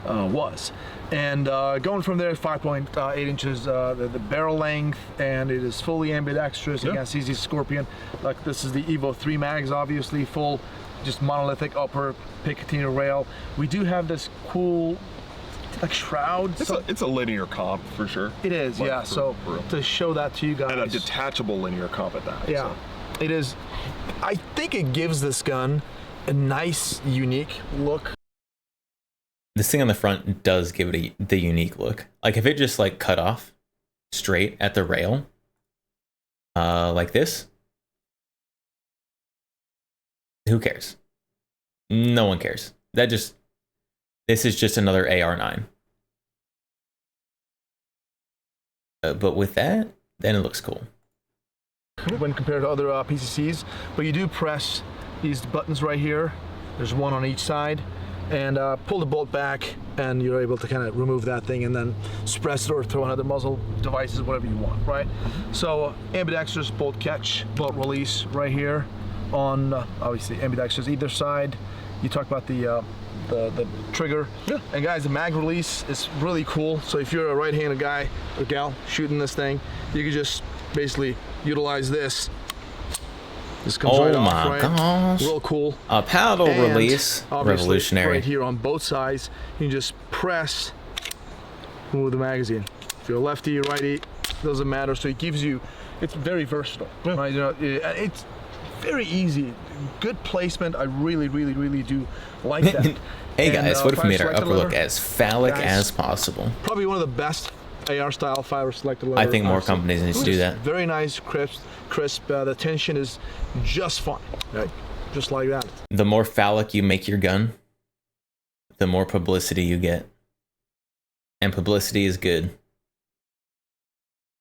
was. And going from there, 5.8 inches, the barrel length, and it is fully ambidextrous against Easy Scorpion. Like this is the Evo 3 mags, obviously full, just monolithic upper Picatinny rail. We do have this cool like shroud. It's a linear comp for sure. It is, Like, yeah. So to show that to you guys, and a detachable linear comp at that. yeah, so. it is. I think it gives this gun a nice, unique look. This thing on the front does give it the unique look. Like if it just like cut off straight at the rail, like this, who cares? No one cares. This is just another AR9. But with that, then it looks cool. When compared to other PCCs, but you do press these buttons right here. There's one on each side, and pull the bolt back, and you're able to kind of remove that thing and then suppress it or throw in other muzzle devices, whatever you want, right? So ambidextrous bolt catch, bolt release right here on obviously ambidextrous either side. You talk about the trigger, and guys, the mag release is really cool. So if you're a right-handed guy or gal shooting this thing, you can just basically utilize this. This comes right off, right? Gosh. Real cool. A paddle And release, obviously, revolutionary. Right here on both sides, you can just press, move the magazine. If you're a lefty, righty, doesn't matter. So it gives you, it's very versatile, right? You know, it's very easy. Good placement. I really, really, really do like that. Hey And, guys, what if we fire made our selector upper look lever, as phallic guys, as possible? Probably one of the best AR style fire selector lever. I think more I've seen. companies need to do It's that. Very nice, crisp. The tension is just fine, right? Just like that. The more phallic you make your gun, the more publicity you get. And publicity is good.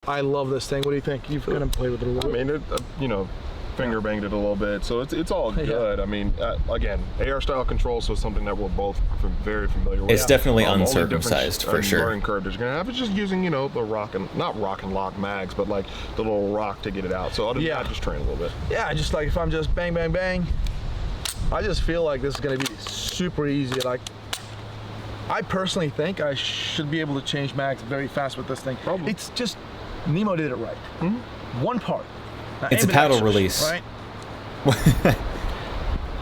I love this thing. What do you think? You've kind of played with it a little bit. I mean, you know, finger banged it a little bit, so it's all good. I mean, again, AR style control, so something that we're both very familiar with. It's definitely Only uncircumcised, difference for and sure. learning curve that you're gonna have is just using, you know, the not rock and lock mags, but like the little rock to get it out. So other than that, just train a little bit. Yeah, just like if I'm just bang, bang, bang, I just feel like this is gonna be super easy. Like, I personally think I should be able to change mags very fast with this thing. It's just, Nemo did it right. One part. Now, It's a paddle ambidextrous, release. right?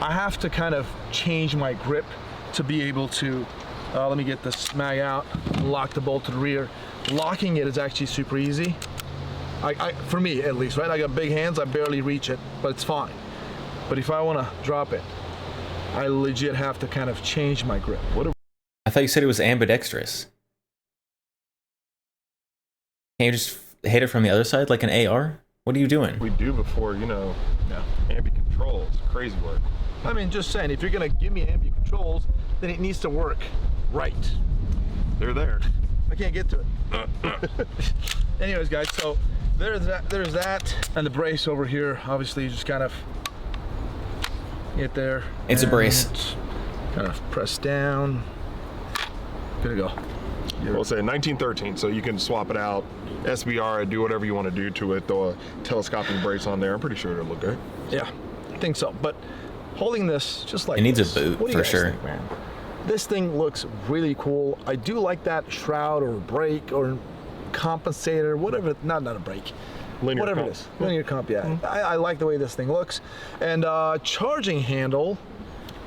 I have to kind of change my grip to be able to, let me get this mag out, lock the bolt to the rear. Locking it is actually super easy. For me at least, right? I got big hands, I barely reach it, but it's fine. But if I want to drop it, I legit have to kind of change my grip. I thought you said it was ambidextrous. Can you just hit it from the other side like an AR? What are you doing? We do before, you know, ambi controls, crazy work. I mean, just saying, if you're gonna give me ambi controls, then it needs to work right. They're there. I can't get to it. Anyways, guys, so there's that, and the brace over here. Obviously, you just kind of get there. It's a brace. Kind of press down. Good to go. We'll say 1913, so you can swap it out, SBR it, do whatever you want to do to it, throw a telescoping brace on there. I'm pretty sure it'll look good. Yeah, I think so. But holding this just like It needs this, a boot, what do you for guys sure. think, man? This thing looks really cool. I do like that shroud or brake or compensator, whatever. Not a brake. Linear whatever comp. it is. Linear comp, yeah. I like the way this thing looks. And charging handle,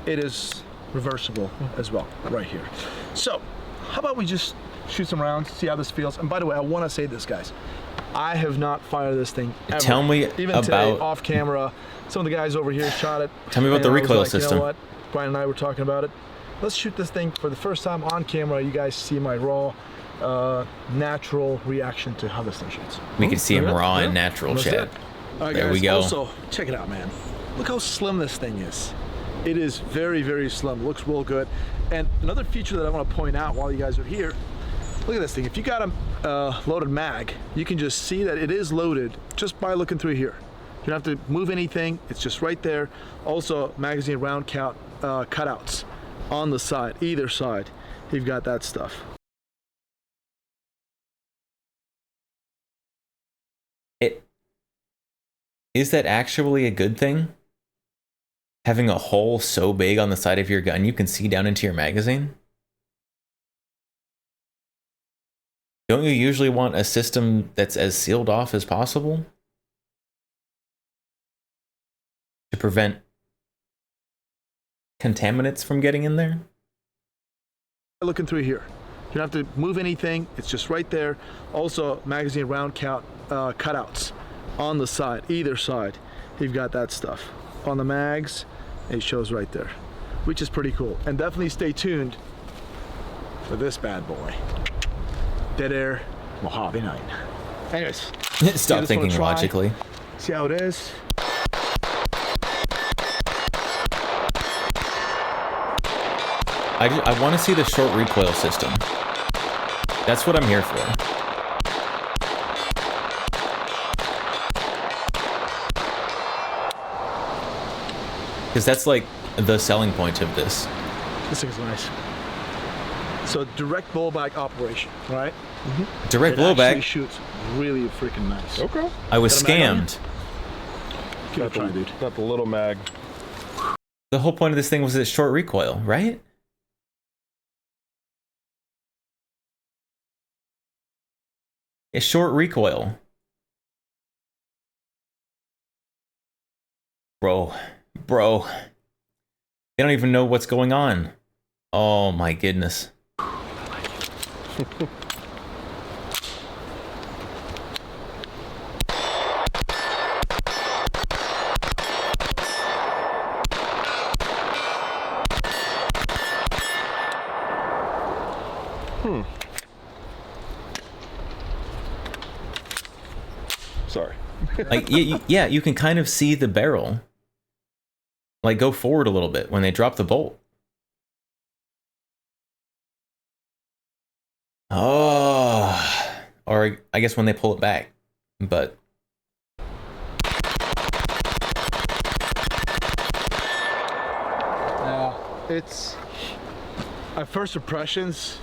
it is reversible as well, right here. So, how about we just shoot some rounds, see how this feels. And by the way, I want to say this, guys. I have not fired this thing ever. Tell me Even today, about- off camera, some of the guys over here shot it. Tell me about and the I was recoil like, system. You know what? Brian and I were talking about it. Let's shoot this thing for the first time on camera. You guys see my raw, natural reaction to how this thing shoots. We can see him Yeah, raw yeah. and natural, That's chat. it. All right, There guys, we go. Also, check it out, man. Look how slim this thing is. It is very, very slim. Looks real good. And another feature that I want to point out while you guys are here, look at this thing. If you got a loaded mag, you can just see that it is loaded just by looking through here. You don't have to move anything. It's just right there. Also, magazine round count cutouts on the side, either side. You've got that stuff. Is that actually a good thing? Having a hole so big on the side of your gun you can see down into your magazine? Don't you usually want a system that's as sealed off as possible? To prevent contaminants from getting in there? Looking through here. You don't have to move anything. It's just right there. Also, magazine round count cutouts on the side, either side. You've got that stuff. On the mags, it shows right there, which is pretty cool. And definitely stay tuned for this bad boy. Dead Air Mojave 9. Anyways. Stop thinking logically. See how it is. I want to see the short recoil system. That's what I'm here for. Because that's like the selling point of this. This thing's nice. So direct blowback operation, right? Direct it blowback? actually shoots really freaking nice. Okay. I was Got a mag on scammed. Give it a try, dude. Got the little mag. The whole point of this thing was its short recoil, right? It's short recoil. Bro. They don't even know what's going on. Oh my goodness. Sorry. Like, yeah, you can kind of see the barrel. Like, go forward a little bit when they drop the bolt. Oh. Or I guess when they pull it back. But Yeah, it's my first impressions.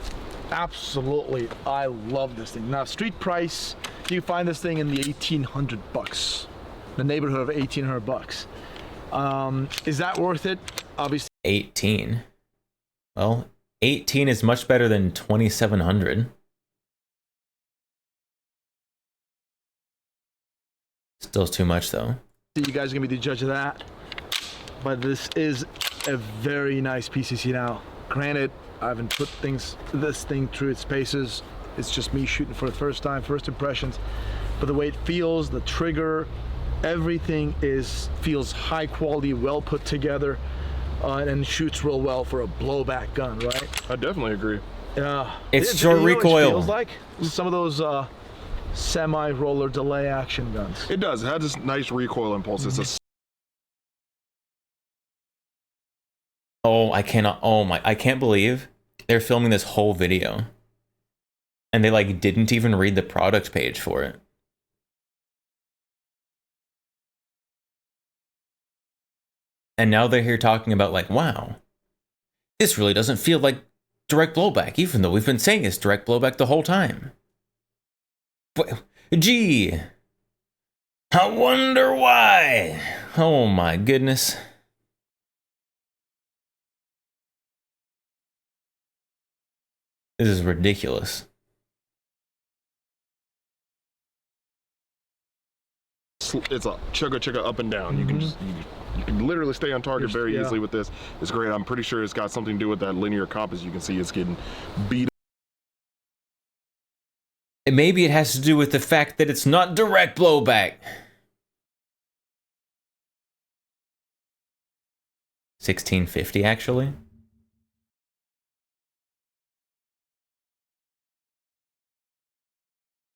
Absolutely, I love this thing. Now, street price, you find this thing in the 1,800 bucks, the neighborhood of 1,800 bucks. Is that worth it? Obviously. 18. Well, 18 is much better than 2,700. Still too much though. You guys are gonna be the judge of that. But this is a very nice PCC now. Granted, I haven't put this thing through its paces. It's just me shooting for the first time, first impressions. But the way it feels, the trigger, everything feels high quality, well put together, and shoots real well for a blowback gun, right? I definitely agree. It's short recoil. It feels like some of those semi-roller delay action guns. It does. It has this nice recoil impulse. It's a Oh, I can't believe they're filming this whole video. And they like didn't even read the product page for it. And now they're here talking about like, wow, this really doesn't feel like direct blowback, even though we've been saying it's direct blowback the whole time. But, gee, I wonder why. Oh my goodness. This is ridiculous. It's a chugga up and down. You can just you can literally stay on target very easily with this. It's great. I'm pretty sure it's got something to do with that linear compass. You can see it's getting beat. And maybe it has to do with the fact that it's not direct blowback. 1650 actually.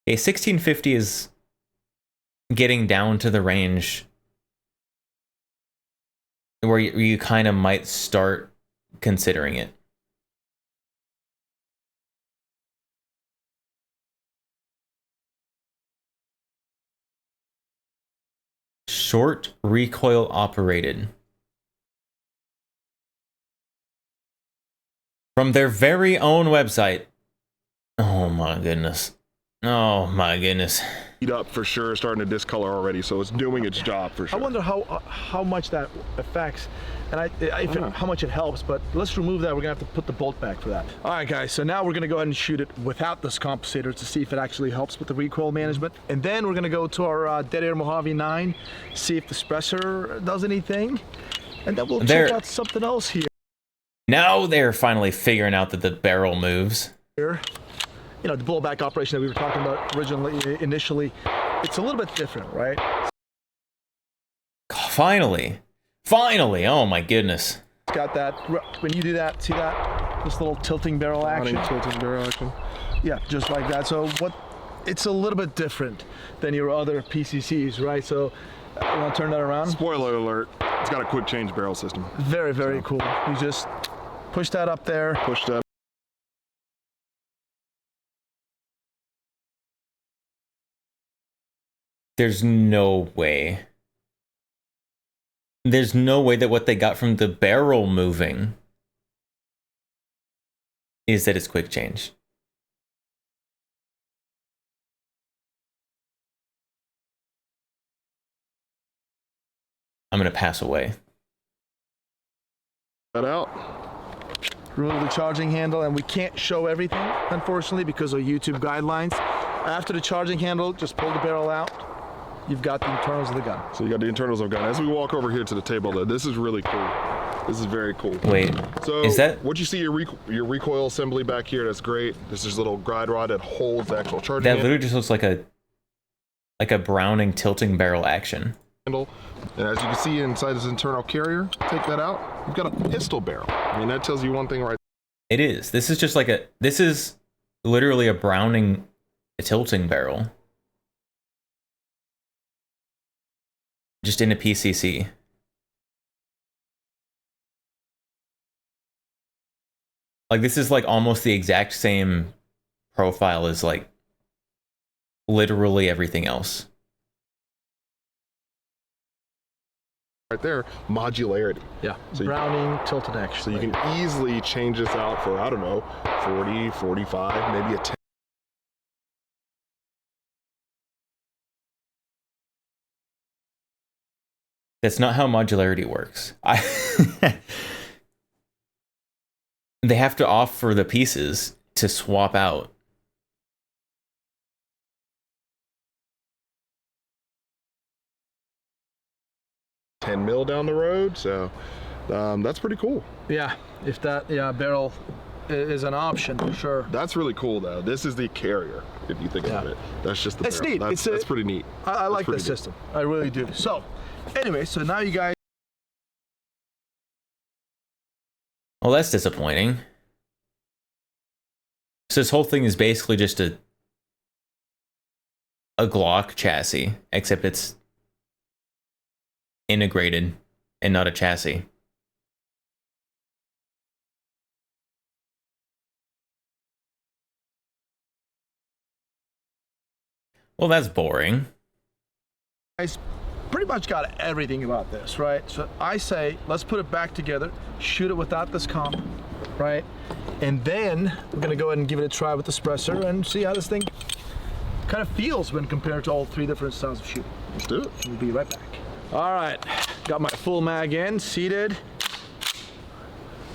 A 1650 is getting down to the range where you kind of might start considering it. Short recoil operated. From their very own website. Oh my goodness. Oh my goodness. Beat up for sure, starting to discolor already, so it's doing its job for sure. I wonder how much that affects and how much it helps, but let's remove that. We're gonna have to put the bolt back for that. All right, guys, so now we're gonna go ahead and shoot it without this compensator to see if it actually helps with the recoil management. And then we're gonna go to our Dead Air Mojave 9, see if the suppressor does anything. And then we'll check out something else here. Now they're finally figuring out that the barrel moves. You know, the blowback operation that we were talking about initially, it's a little bit different, right? Finally, oh my goodness. It's got that, when you do that, see that? This little tilting barrel action. Tilting barrel action. Yeah, just like that. So it's a little bit different than your other PCCs, right? So you want to turn that around? Spoiler alert, it's got a quick change barrel system. Very, very cool. You just push that up there. Push that. There's no way. There's no way that what they got from the barrel moving is that it's quick change. I'm going to pass away. That out. Remove the charging handle, and we can't show everything, unfortunately, because of YouTube guidelines. After the charging handle, just pull the barrel out. You've got the internals of the gun. So you got the internals of the gun. As we walk over here to the table, though, this is really cool. This is very cool. Wait, so is that what you see your recoil assembly back here? That's great. This is a little guide rod that holds the actual charging. That literally just looks like a Browning tilting barrel action. Handle. And as you can see inside this internal carrier, take that out. You've got a pistol barrel. I mean, that tells you one thing right. It is. This is just like this is literally a Browning tilting barrel. Just in a PCC. Like, this is like almost the exact same profile as like literally everything else. Right there, modularity. Yeah, so Browning tilted action. So you can easily change this out for, I don't know, 40, 45, maybe a 10. That's not how modularity works. They have to offer the pieces to swap out. $10 mil down the road, so that's pretty cool. Yeah, if that barrel is an option, for sure. That's really cool, though. This is the carrier, if you think about it. That's just the It's barrel. neat. That's pretty neat. I like this system. I really do. So, anyway, so now you guys. Well, that's disappointing. So this whole thing is basically just a Glock chassis, except it's integrated and not a chassis. Well, that's boring. Guys pretty much got everything about this, right? So I say, let's put it back together, shoot it without this comp, right? And then we're gonna go ahead and give it a try with the suppressor and see how this thing kind of feels when compared to all three different styles of shooting. Let's do it. We'll be right back. All right, got my full mag in, seated.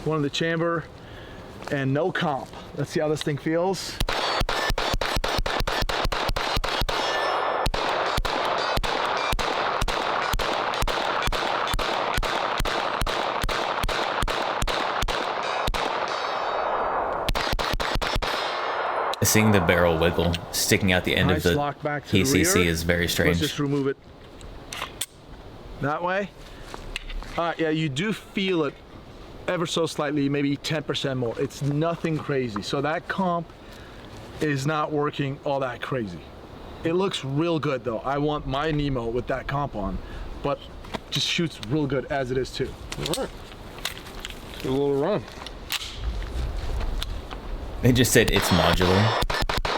One in the chamber, and no comp. Let's see how this thing feels. Seeing the barrel wiggle, sticking out the end of the lock back to the PCC rear. is very strange. Let's just remove it that way. Yeah, you do feel it ever so slightly, maybe 10% more. It's nothing crazy. So that comp is not working all that crazy. It looks real good though. I want my Nemo with that comp on, but just shoots real good as it is too. All right, do a little run. They just said it's modular.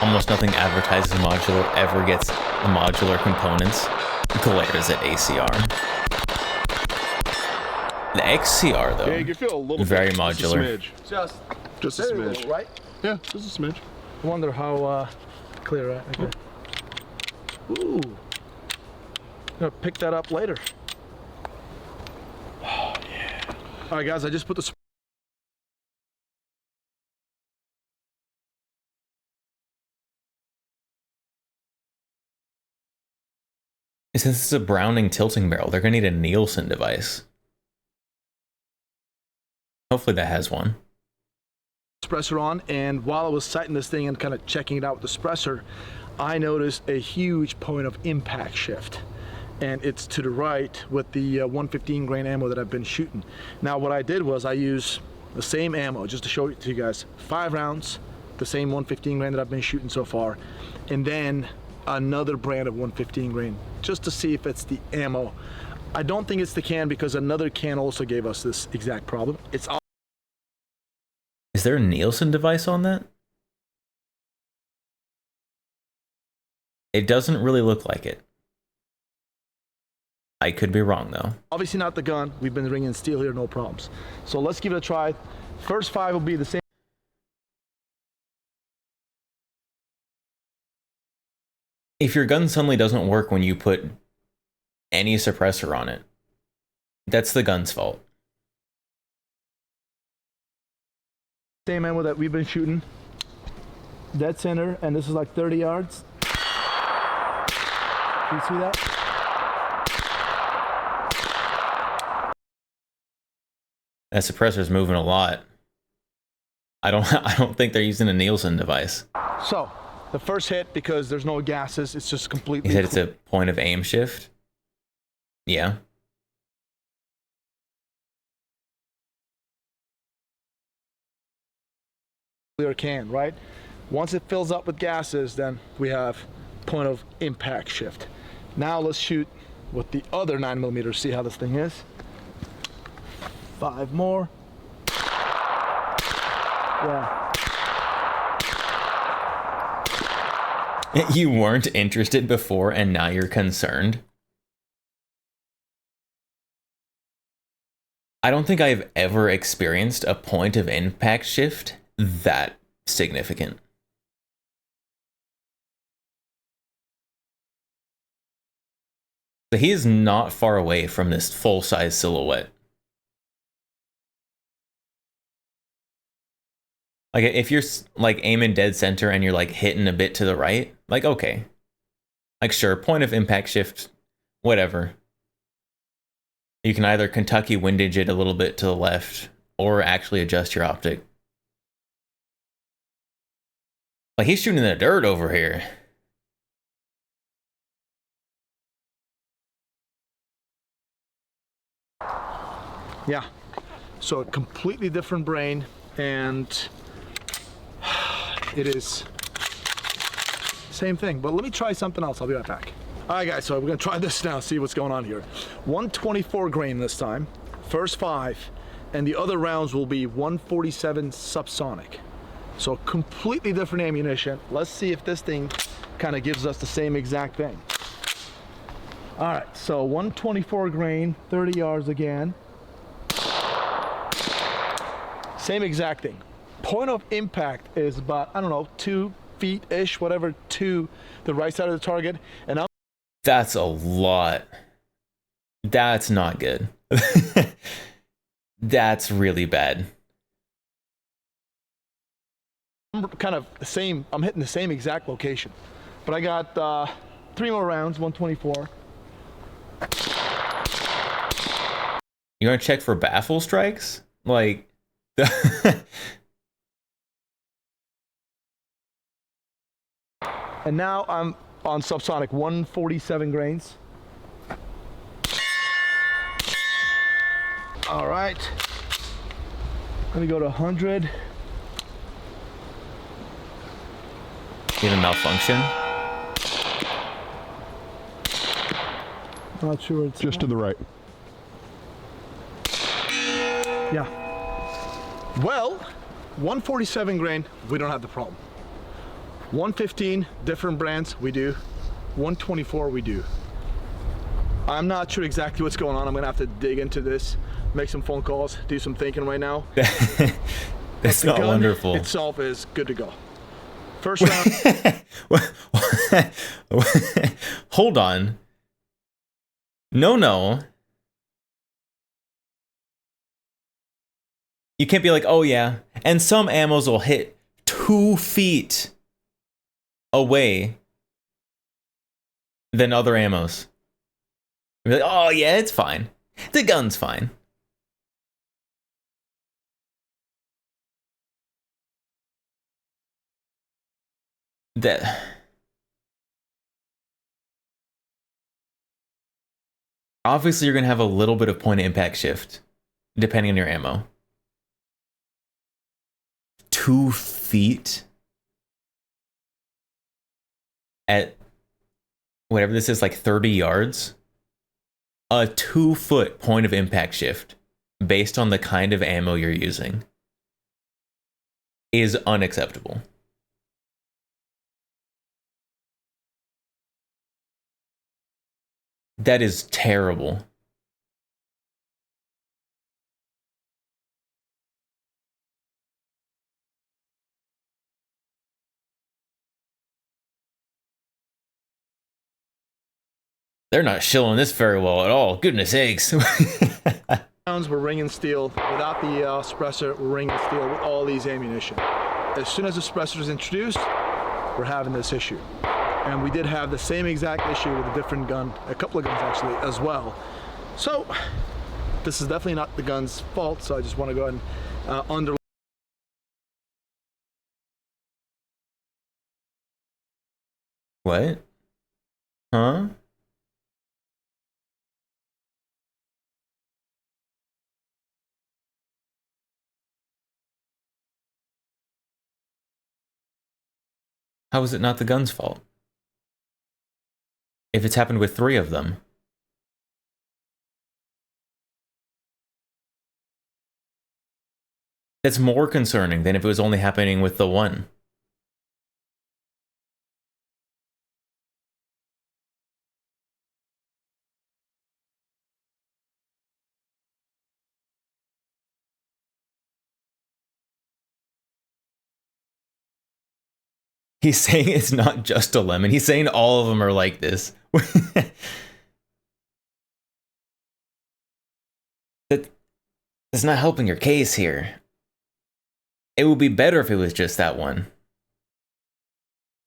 Almost nothing advertises modular ever gets modular components. Glares at ACR. The XCR though, Yeah, you can feel a little very bit, modular. Just a smidge. Right? Yeah, just a smidge. I wonder how clear, right? Okay. Ooh. I'm gonna pick that up later. Oh yeah. All right, guys, I just put the Since it's a Browning tilting barrel, they're going to need a Nielsen device. Hopefully that has one. suppressor on, and while I was sighting this thing and kind of checking it out with the suppressor, I noticed a huge point of impact shift. And it's to the right with the 115 grain ammo that I've been shooting. Now what I did was I used the same ammo, just to show it to you guys, 5 rounds, the same 115 grain that I've been shooting so far, and then another brand of 115 grain, just to see if it's the ammo. I don't think it's the can because another can also gave us this exact problem. It's all. Is there a Nielsen device on that? It doesn't really look like it. I could be wrong though. Obviously not the gun. We've been ringing steel here, no problems. So let's give it a try. First 5 will be the same. If your gun suddenly doesn't work when you put any suppressor on it, that's the gun's fault. Same ammo that we've been shooting. Dead center, and this is like 30 yards. Can you see that? That suppressor's moving a lot. I don't think they're using a Nielsen device. So, the first hit, because there's no gases, it's just completely. You said it's a point of aim shift? Yeah. Clear can, right? Once it fills up with gases, then we have point of impact shift. Now let's shoot with the other 9mm, see how this thing is. 5 more. Yeah. You weren't interested before and now you're concerned? I don't think I've ever experienced a point of impact shift that significant. So he is not far away from this full-size silhouette. Like if you're like aiming dead center and you're like hitting a bit to the right, like okay. Like sure, point of impact shift, whatever. You can either Kentucky windage it a little bit to the left or actually adjust your optic. Like he's shooting in the dirt over here. Yeah. So a completely different brain, and it is same thing. But let me try something else. I'll be right back. All right, guys, so we're gonna try this now, see what's going on here. 124 grain this time, first 5, and the other rounds will be 147 subsonic. So completely different ammunition. Let's see if this thing kind of gives us the same exact thing. All right, so 124 grain, 30 yards again. Same exact thing. Point of impact is about, I don't know, 2 feet-ish, whatever, to the right side of the target. And I'm. That's a lot. That's not good. That's really bad. I'm kind of the same, I'm hitting the same exact location. But I got 3 more rounds, 124. You want to check for baffle strikes? Like, and now I'm on subsonic, 147 grains. All right. Let me go to 100. Even malfunction? Not sure it's just to the right. Yeah. Well, 147 grain, we don't have the problem. 115, different brands, we do. 124, we do. I'm not sure exactly what's going on. I'm gonna have to dig into this, make some phone calls, do some thinking right now. That's not wonderful. Itself is good to go. First round. Hold on. No. You can't be like, oh yeah, and some ammos will hit 2 feet away than other ammos. You're like, oh yeah, it's fine. The gun's fine. That obviously you're gonna have a little bit of point of impact shift depending on your ammo. 2 feet at whatever this is, like 30 yards. A 2-foot point of impact shift based on the kind of ammo you're using is unacceptable. That is terrible. They're not shilling this very well at all. Goodness sakes. Rounds we're ringing steel. Without the suppressor, we're ringing steel with all these ammunition. As soon as the suppressor is introduced, we're having this issue. And we did have the same exact issue with a different gun, a couple of guns actually, as well. So, this is definitely not the gun's fault, so I just want to go ahead and underline. What? Huh? How is it not the gun's fault? If it's happened with 3 of them. That's more concerning than if it was only happening with the 1. He's saying it's not just a lemon. He's saying all of them are like this. That's not helping your case here. It would be better if it was just that one.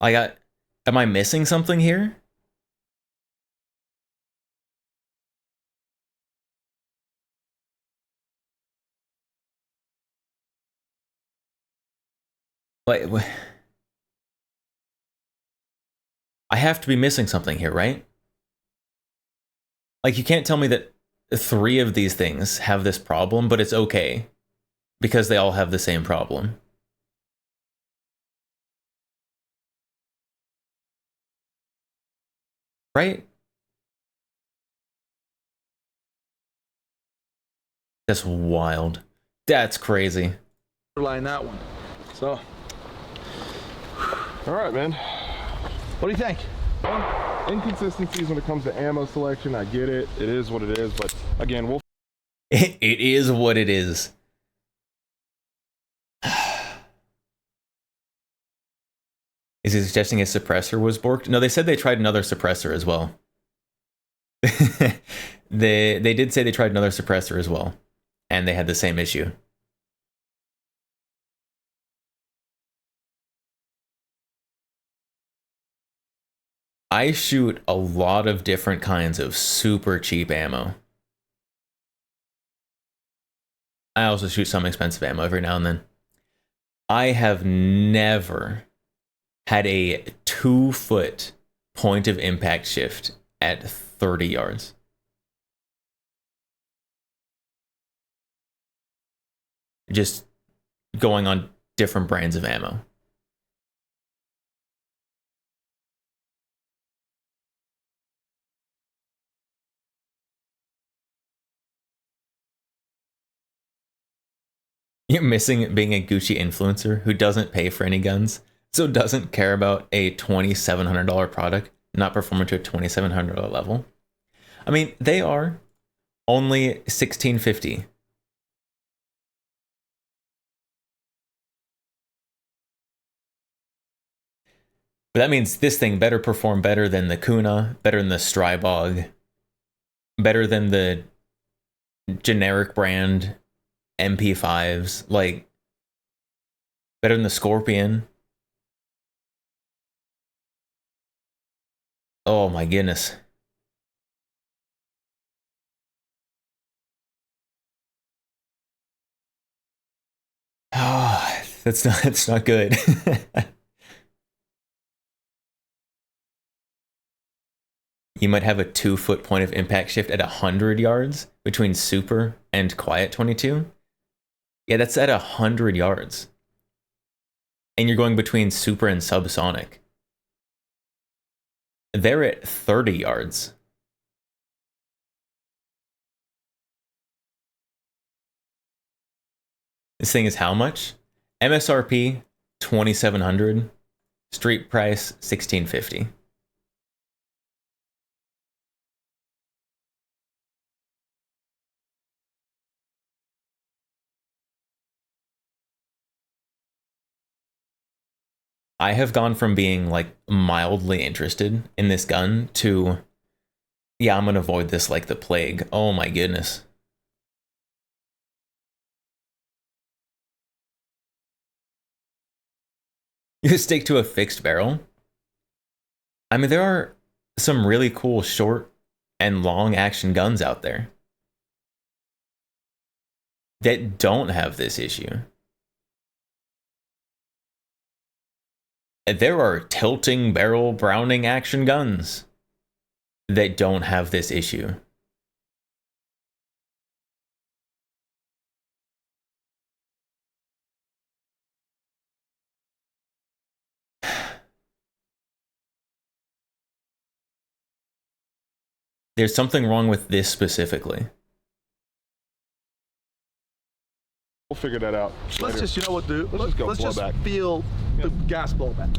Am I missing something here? Wait. I have to be missing something here, right? Like, you can't tell me that 3 of these things have this problem, but it's okay because they all have the same problem. Right? That's wild. That's crazy. Underline that one. So, all right, man. What do you think? Inconsistencies when it comes to ammo selection, I get it. It is what it is. But again, It is what it is. Is he suggesting a suppressor was borked? No, they said they tried another suppressor as well. They did say they tried another suppressor as well, and they had the same issue. I shoot a lot of different kinds of super cheap ammo. I also shoot some expensive ammo every now and then. I have never had a 2-foot point of impact shift at 30 yards. Just going on different brands of ammo. You're missing being a Gucci influencer who doesn't pay for any guns, so doesn't care about a $2,700 product not performing to a $2,700 level. I mean, they are only $1,650. But that means this thing better perform better than the Kuna, better than the Strybog, better than the generic brand MP5s, like better than the Scorpion. Oh my goodness. Oh, that's not good. You might have a 2-foot point of impact shift at 100 yards between super and quiet 22. Yeah, that's at 100 yards. And you're going between super and subsonic. They're at 30 yards. This thing is how much? MSRP 2,700. Street price 1,650. I have gone from being like mildly interested in this gun to, yeah, I'm gonna avoid this like the plague. Oh my goodness. You stick to a fixed barrel? I mean, there are some really cool short and long action guns out there that don't have this issue. There are tilting barrel Browning action guns that don't have this issue. There's something wrong with this specifically. We'll figure that out. Let's later. just, you know what, dude? Let's just go Let's just blowback. feel the gas blowback.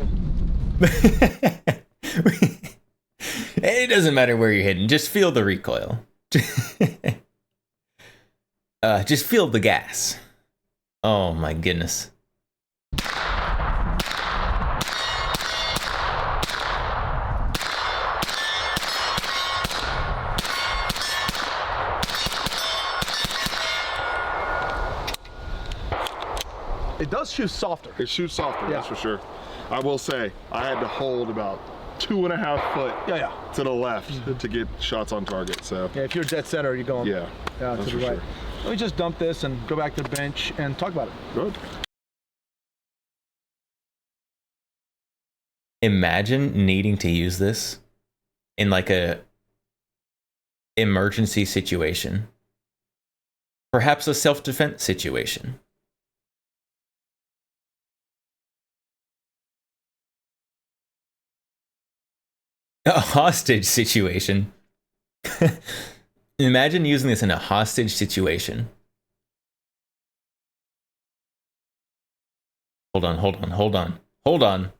It doesn't matter where you're hitting, just feel the recoil. Just feel the gas. Oh my goodness. It does shoot softer. It shoots softer, that's for sure. I will say, I had to hold about 2.5 foot to the left to get shots on target. So yeah, if you're dead center, you're going to the right. sure. Let me just dump this and go back to the bench and talk about it. Good. Imagine needing to use this in like a emergency situation. Perhaps a self-defense situation. A hostage situation. Imagine using this in a hostage situation. Hold on.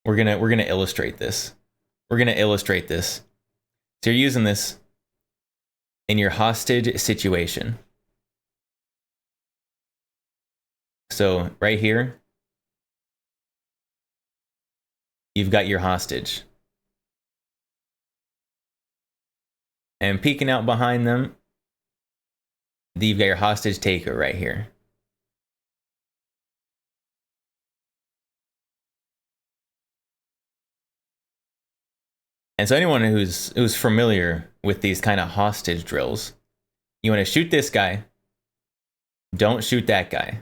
We're gonna illustrate this. So you're using this in your hostage situation. So right here, you've got your hostage. And peeking out behind them, you've got your hostage taker right here. And so anyone who's familiar with these kind of hostage drills, you want to shoot this guy, don't shoot that guy.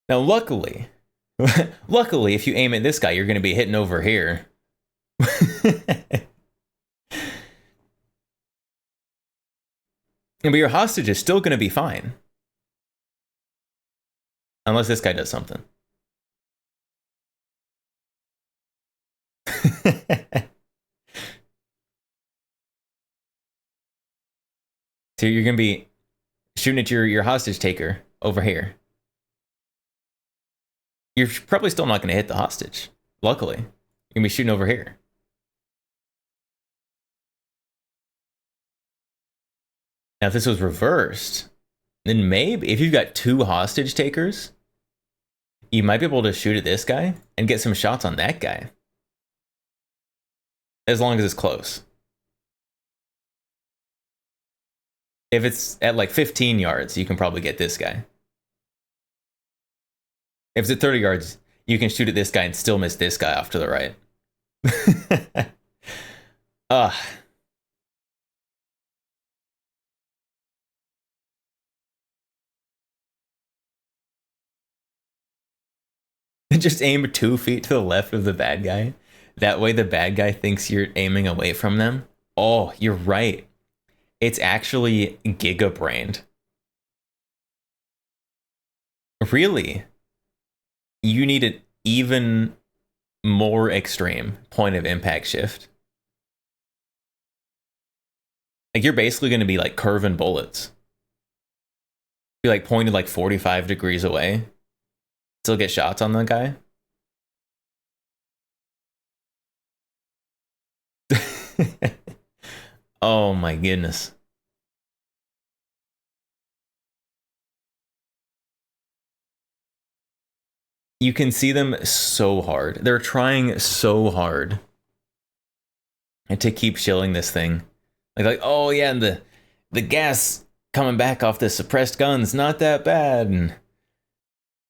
Now, luckily, if you aim at this guy, you're going to be hitting over here. But your hostage is still going to be fine. Unless this guy does something. So you're going to be shooting at your hostage taker over here. You're probably still not going to hit the hostage. Luckily, you're going to be shooting over here. Now, if this was reversed, then maybe if you've got two hostage takers, you might be able to shoot at this guy and get some shots on that guy. as long as it's close. If it's at like 15 yards, you can probably get this guy. If it's at 30 yards, you can shoot at this guy and still miss this guy off to the right. Just aim 2 feet to the left of the bad guy. That way the bad guy thinks you're aiming away from them. Oh, you're right. It's actually giga-brained. Really? You need an even more extreme point of impact shift. Like, you're basically going to be like curving bullets. Be like pointed like 45 degrees away. Still get shots on the guy. Oh my goodness. You can see them so hard. They're trying so hard and to keep shilling this thing. Like, oh yeah, and the gas coming back off the suppressed gun's not that bad. And,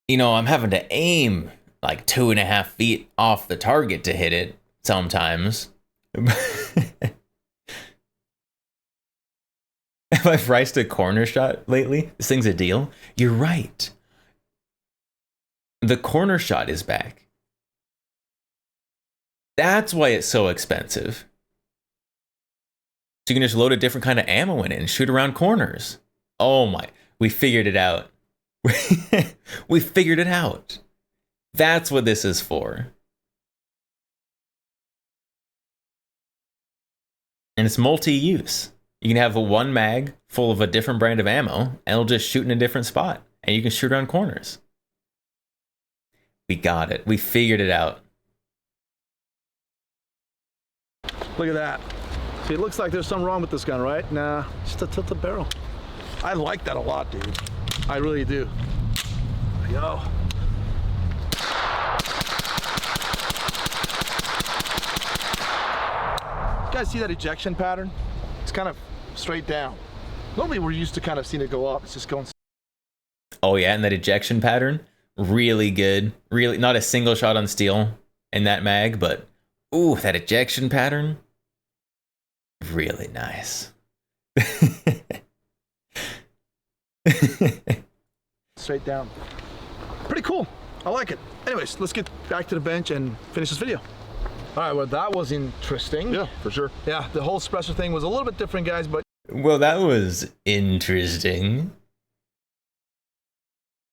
you know, I'm having to aim like 2.5 feet off the target to hit it sometimes. Have I priced a corner shot lately? This thing's a deal. You're right. The corner shot is back. That's why it's so expensive. So you can just load a different kind of ammo in it and shoot around corners. Oh my, we figured it out. We figured it out. That's what this is for. And it's multi-use. You can have one mag full of a different brand of ammo, and it'll just shoot in a different spot. And you can shoot around corners. We got it. We figured it out. Look at that. See, it looks like there's something wrong with this gun, right? Nah, just a tilted barrel. I like that a lot, dude. I really do. There we go. You guys see that ejection pattern? It's kind of straight down. Normally we're used to kind of seeing it go up. It's just going. Oh yeah, and that ejection pattern, really good. Really, not a single shot on steel in that mag, but ooh, that ejection pattern, really nice. Straight down. Pretty cool. I like it. Anyways, let's get back to the bench and finish this video. All right, well, that was interesting. Yeah, for sure. Yeah, the whole suppressor thing was a little bit different, guys, but... Well, that was interesting.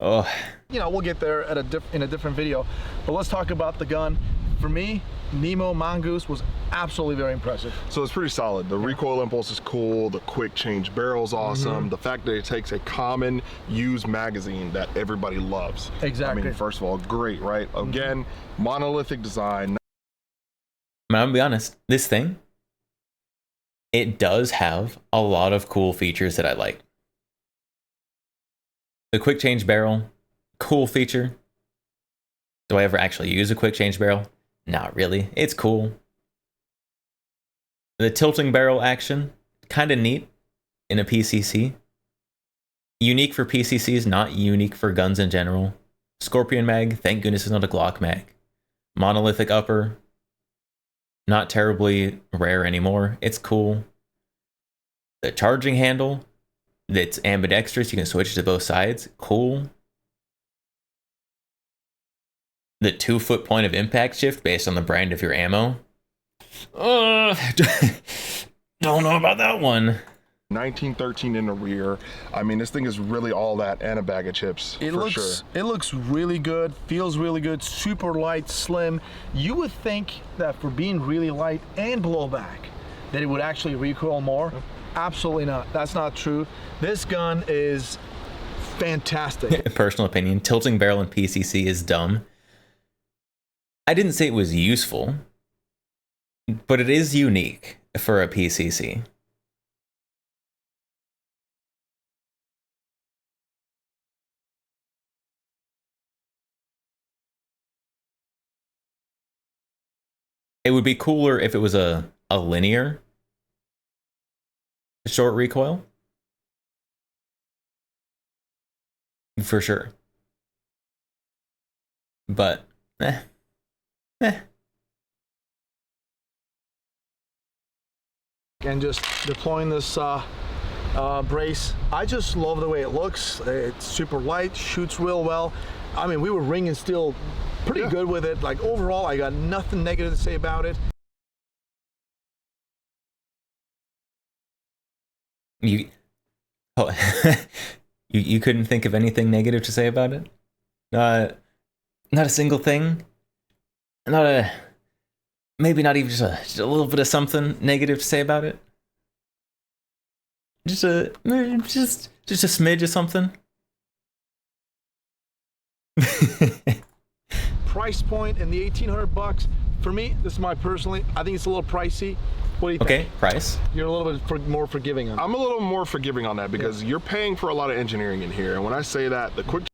Oh. You know, we'll get there at in a different video. But let's talk about the gun. For me, Nemo Mongoose was absolutely very impressive. So it's pretty solid. The recoil impulse is cool. The quick change barrel is awesome. The fact that it takes a common used magazine that everybody loves. Exactly. I mean, first of all, great, right? Again, monolithic design. I'm gonna be honest, this thing, it does have a lot of cool features that I like. The quick change barrel, cool feature. Do I ever actually use a quick change barrel? Not really. It's cool. The tilting barrel action, kind of neat in a PCC. Unique for PCCs, not unique for guns in general. Scorpion mag, thank goodness it's not a Glock mag. Monolithic upper, not terribly rare anymore. It's cool. The charging handle, that's ambidextrous, you can switch to both sides. Cool. The 2-foot point of impact shift based on the brand of your ammo. Don't know about that one. 1913 in the rear. I mean, this thing is really all that and a bag of chips. It looks really good, feels really good, super light, slim. You would think that for being really light and blowback, that it would actually recoil more. Absolutely not. That's not true. This gun is fantastic. Personal opinion, tilting barrel in PCC is dumb. I didn't say it was useful, but it is unique for a PCC. It would be cooler if it was a a linear short recoil. For sure. But, And just deploying this brace, I just love the way it looks. It's super light, shoots real well. I mean, we were ringing steel pretty good with it. Like overall, I got nothing negative to say about it. you couldn't think of anything negative to say about it? Not a single thing? Maybe not even just a little bit of something negative to say about it? Just a smidge of something? Price point in the 1,800 bucks. For me, this is my personally, I think it's a little pricey. What do you think? Okay, price. You're a little bit more forgiving on it. I'm a little more forgiving on that because you're paying for a lot of engineering in here. And when I say that, the quick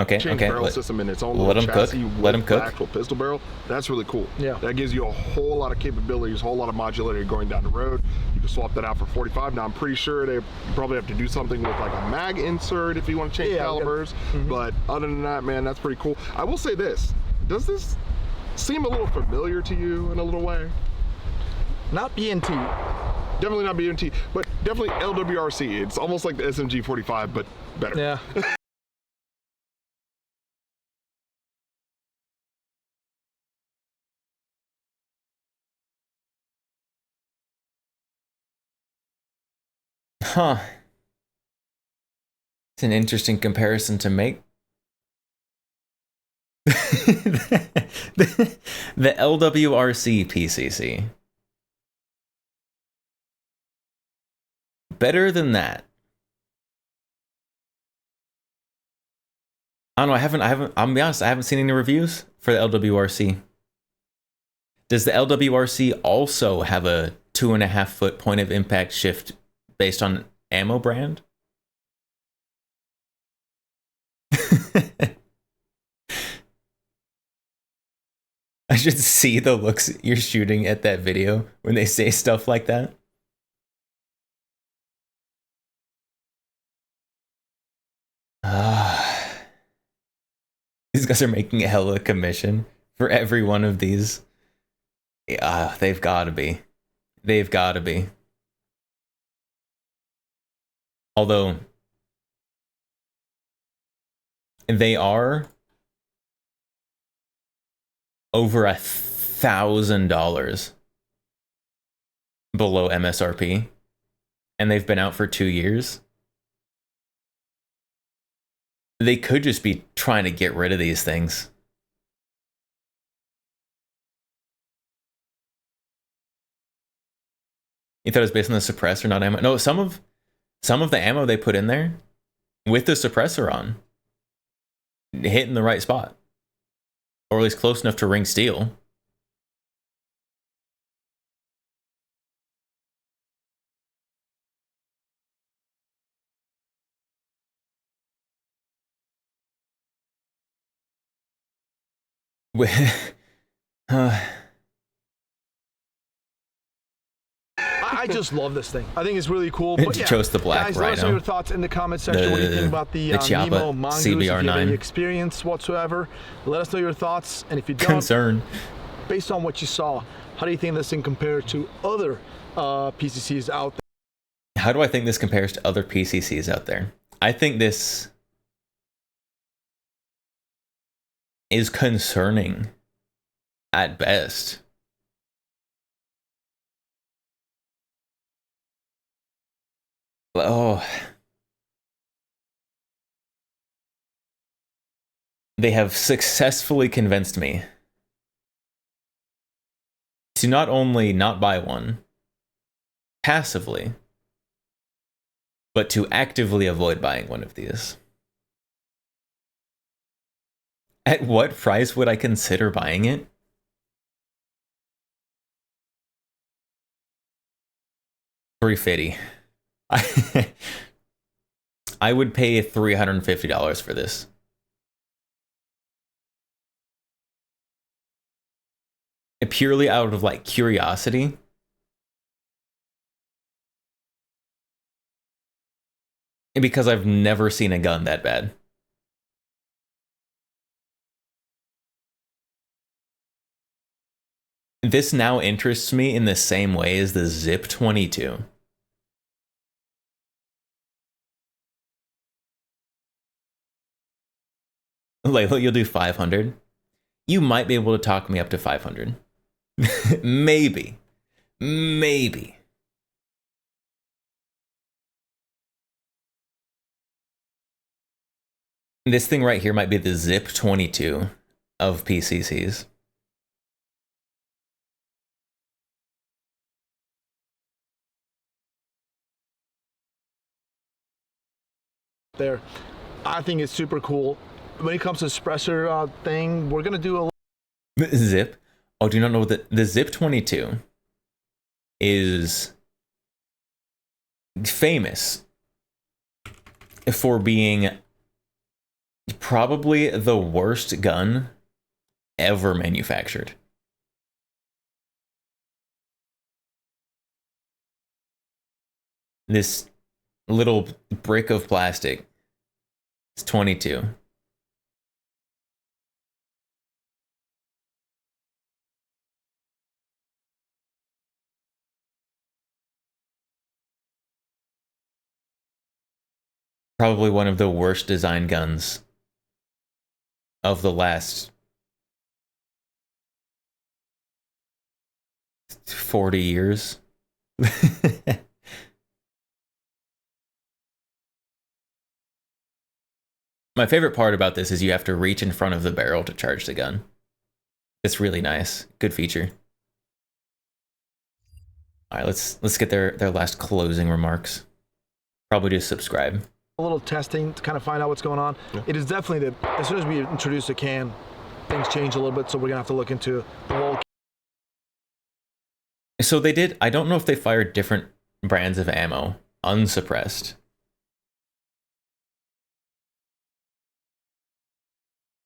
change barrel system in its own little chassis with the actual pistol barrel, that's really cool. Yeah. That gives you a whole lot of capabilities, a whole lot of modularity going down the road. You can swap that out for 45. Now I'm pretty sure they probably have to do something with like a mag insert if you want to change calibers. But other than that, man, that's pretty cool. I will say this, does this seem a little familiar to you in a little way? Not BNT. Definitely not BNT, but definitely LWRC. It's almost like the SMG 45, but better. Yeah. Huh. It's an interesting comparison to make. The LWRC PCC. Better than that. I don't know, I'm gonna be honest, I haven't seen any reviews for the LWRC. Does the LWRC also have a 2.5 foot point of impact shift based on ammo brand? I should see the looks you're shooting at that video when they say stuff like that. These guys are making a hella commission for every one of these. Yeah, they've got to be. They've got to be. Although they are over $1,000 below MSRP, and they've been out for 2 years. They could just be trying to get rid of these things. You thought it was based on the suppressor, not ammo? No, some of the ammo they put in there with the suppressor on, hitting the right spot, or at least close enough to ring steel. I just love this thing. I think it's really cool. But yeah, chose the black guys, let us know Rhino. your thoughts in the comment section. What do you think about the Chiappa Nemo Mongoose? CBR9. If you have any experience whatsoever, let us know your thoughts. And if you don't, Concern. based on what you saw, how do you think this thing compared to other PCCs out there? How do I think this compares to other PCCs out there? I think this is concerning at best. Oh. They have successfully convinced me to not only not buy one passively, but to actively avoid buying one of these. At what price would I consider buying it? $350. I would pay $350 for this. purely out of like curiosity. Because I've never seen a gun that bad. This now interests me in the same way as the Zip 22. Layla, you'll do 500. You might be able to talk me up to 500. Maybe. Maybe. This thing right here might be the Zip 22 of PCCs. There, I think it's super cool. When it comes to suppressor thing, we're gonna do a Zip. Oh, do you not know that the Zip 22 is famous for being probably the worst gun ever manufactured. This little brick of plastic is 22. Probably one of the worst design guns of the last 40 years. My favorite part about this is you have to reach in front of the barrel to charge the gun. It's really nice. Good feature. All right, let's get their last closing remarks. Probably just subscribe. a little testing to kind of find out what's going on. Yeah. It is definitely that as soon as we introduce a can, things change a little bit, so we're gonna have to look into the whole. So they did, I don't know if they fired different brands of ammo, unsuppressed.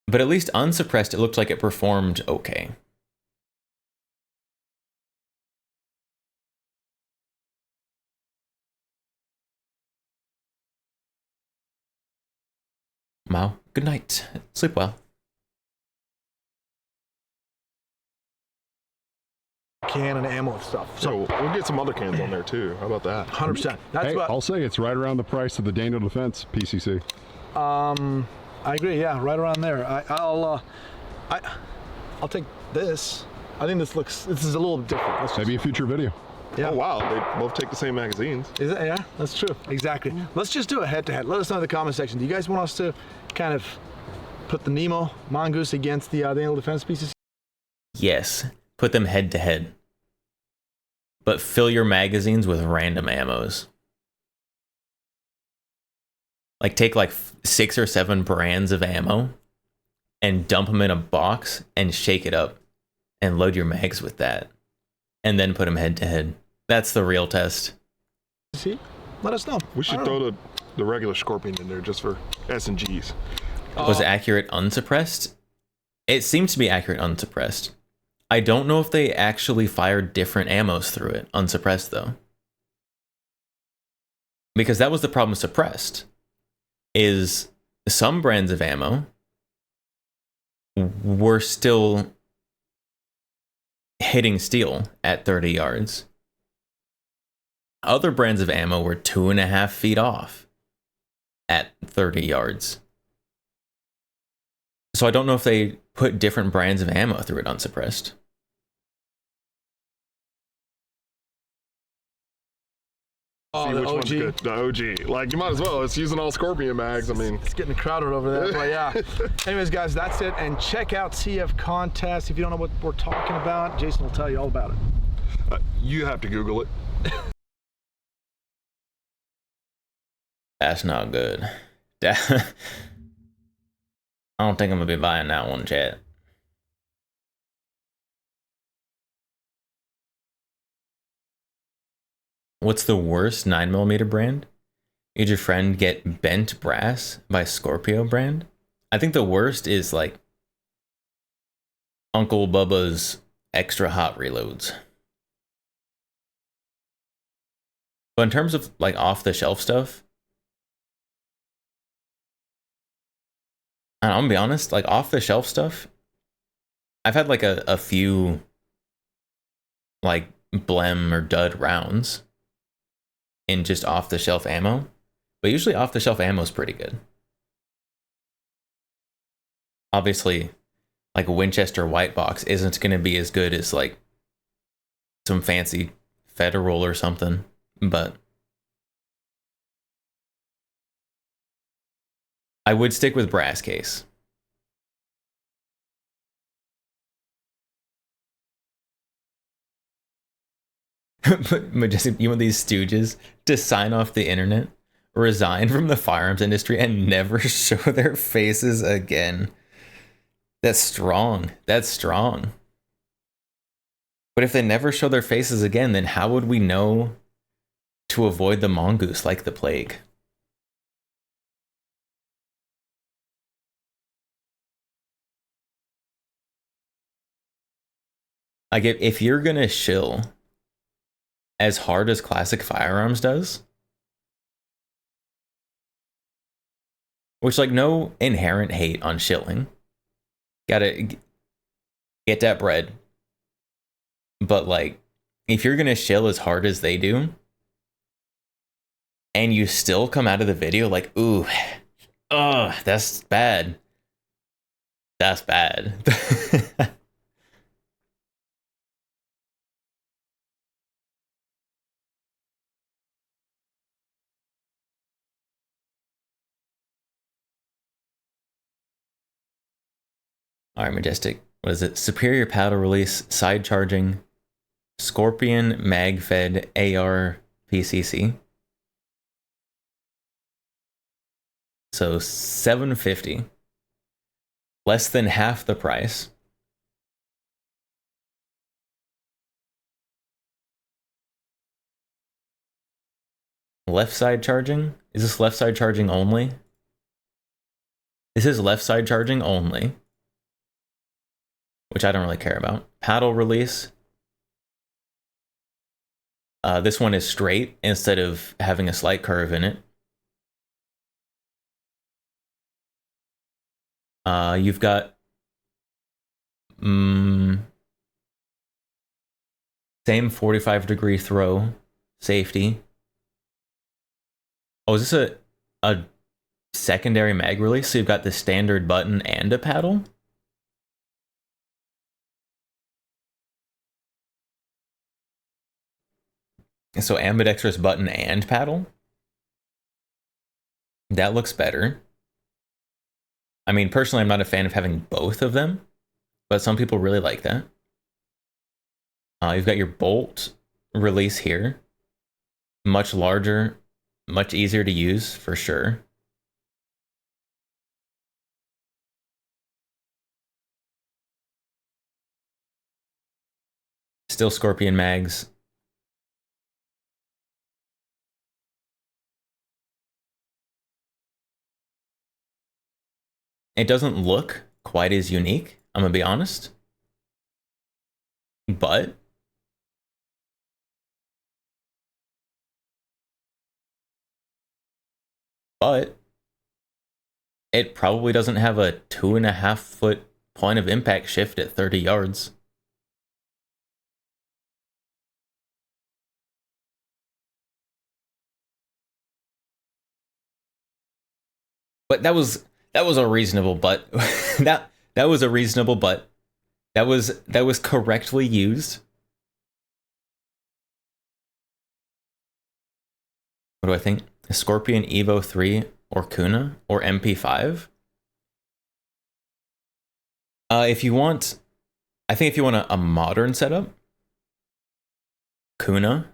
But at least unsuppressed, it looked like it performed okay. Mao, good night. Sleep well. Can and ammo and stuff. So we'll get some other cans on there too. How about that? 100%. That's hey, what I'll say it's right around the price of the Daniel Defense PCC. I agree. Yeah, right around there. I'll take this. I think this is a little different. Maybe a future video. Yeah. Oh wow, they both take the same magazines. Is it? Yeah, that's true. Exactly. Let's just do a head-to-head. Let us know in the comment section. Do you guys want us to kind of put the Nemo Mongoose against the Daniel Defense PCC? Yes, put them head to head. But fill your magazines with random ammos. Like take like 6 or 7 brands of ammo and dump them in a box and shake it up and load your mags with that. And then put them head to head. That's the real test. See? Let us know. We should throw the regular Scorpion in there just for S&Gs. Was accurate unsuppressed? It seemed to be accurate unsuppressed. I don't know if they actually fired different ammos through it, unsuppressed though. Because that was the problem with suppressed, is some brands of ammo were still hitting steel at 30 yards. Other brands of ammo were 2.5 feet off at 30 yards. So I don't know if they put different brands of ammo through it unsuppressed. See which one's good. The OG. Like, you might as well. It's using all Scorpion mags. I mean, it's getting crowded over there, but yeah. Anyways, guys, that's it. And check out CF Contest. If you don't know what we're talking about, Jason will tell you all about it. You have to Google it. That's not good. I don't think I'm gonna be buying that one, chat. What's the worst 9mm brand? Did your friend get Bent Brass by Scorpio brand? I think the worst is like Uncle Bubba's extra hot reloads. But in terms of like off the shelf stuff, I'm gonna be honest, like off the shelf stuff, I've had like a few like blem or dud rounds in just off the shelf ammo, but usually off the shelf ammo is pretty good. Obviously, like a Winchester white box isn't going to be as good as like some fancy Federal or something, but I would stick with brass case. Majestic, you want these stooges to sign off the internet, resign from the firearms industry, and never show their faces again? That's strong. That's strong. But if they never show their faces again, then how would we know to avoid the mongoose like the plague? Like if you're gonna shill as hard as Classic Firearms does, which like no inherent hate on shilling, gotta get that bread, but like if you're gonna shill as hard as they do and you still come out of the video like, ooh, oh, that's bad, that's bad. All right, Majestic. What is it? Superior paddle release, side charging, Scorpion mag fed AR PCC. So $750, less than half the price. Left side charging? Is this left side charging only? This is left side charging only, which I don't really care about. Paddle release. This one is straight instead of having a slight curve in it. You've got same 45-degree throw safety. Oh, is this a secondary mag release? So you've got the standard button and a paddle? So ambidextrous button and paddle? That looks better. I mean, personally, I'm not a fan of having both of them, but some people really like that. You've got your bolt release here. Much larger, much easier to use, for sure. Still Scorpion mags. It doesn't look quite as unique, I'm gonna be honest. But it probably doesn't have a 2.5-foot point of impact shift at 30 yards. But that was a reasonable but. that was a reasonable but. That was correctly used. What do I think? Scorpion Evo 3 or Kuna or MP5? If you want, I think if you want a modern setup, Kuna.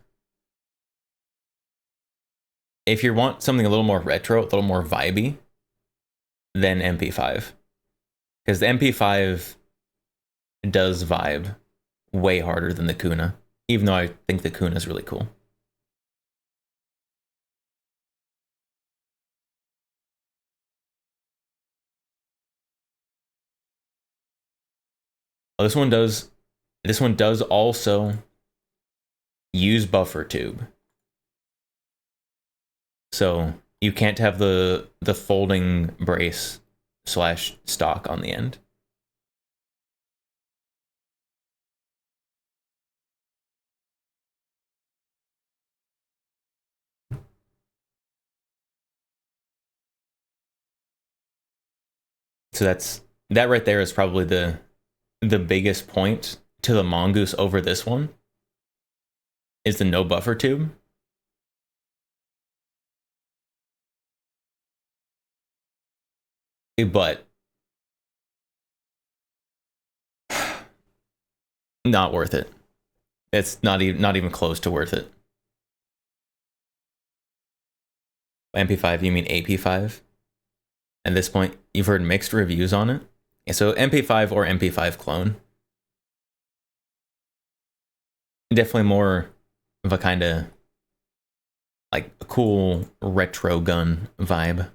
If you want something a little more retro, a little more vibey, then MP5. Because the MP5 does vibe way harder than the Kuna, even though I think the Kuna is really cool. Oh, this one does This one does also use buffer tube. So you can't have the folding brace / stock on the end. So that right there is probably the biggest point to the Mongoose over this one, is the no buffer tube. But not worth it. It's not even close to worth it. MP5, you mean AP5? At this point, you've heard mixed reviews on it. Yeah, so MP5 or MP5 clone. Definitely more of a kind of like a cool retro gun vibe.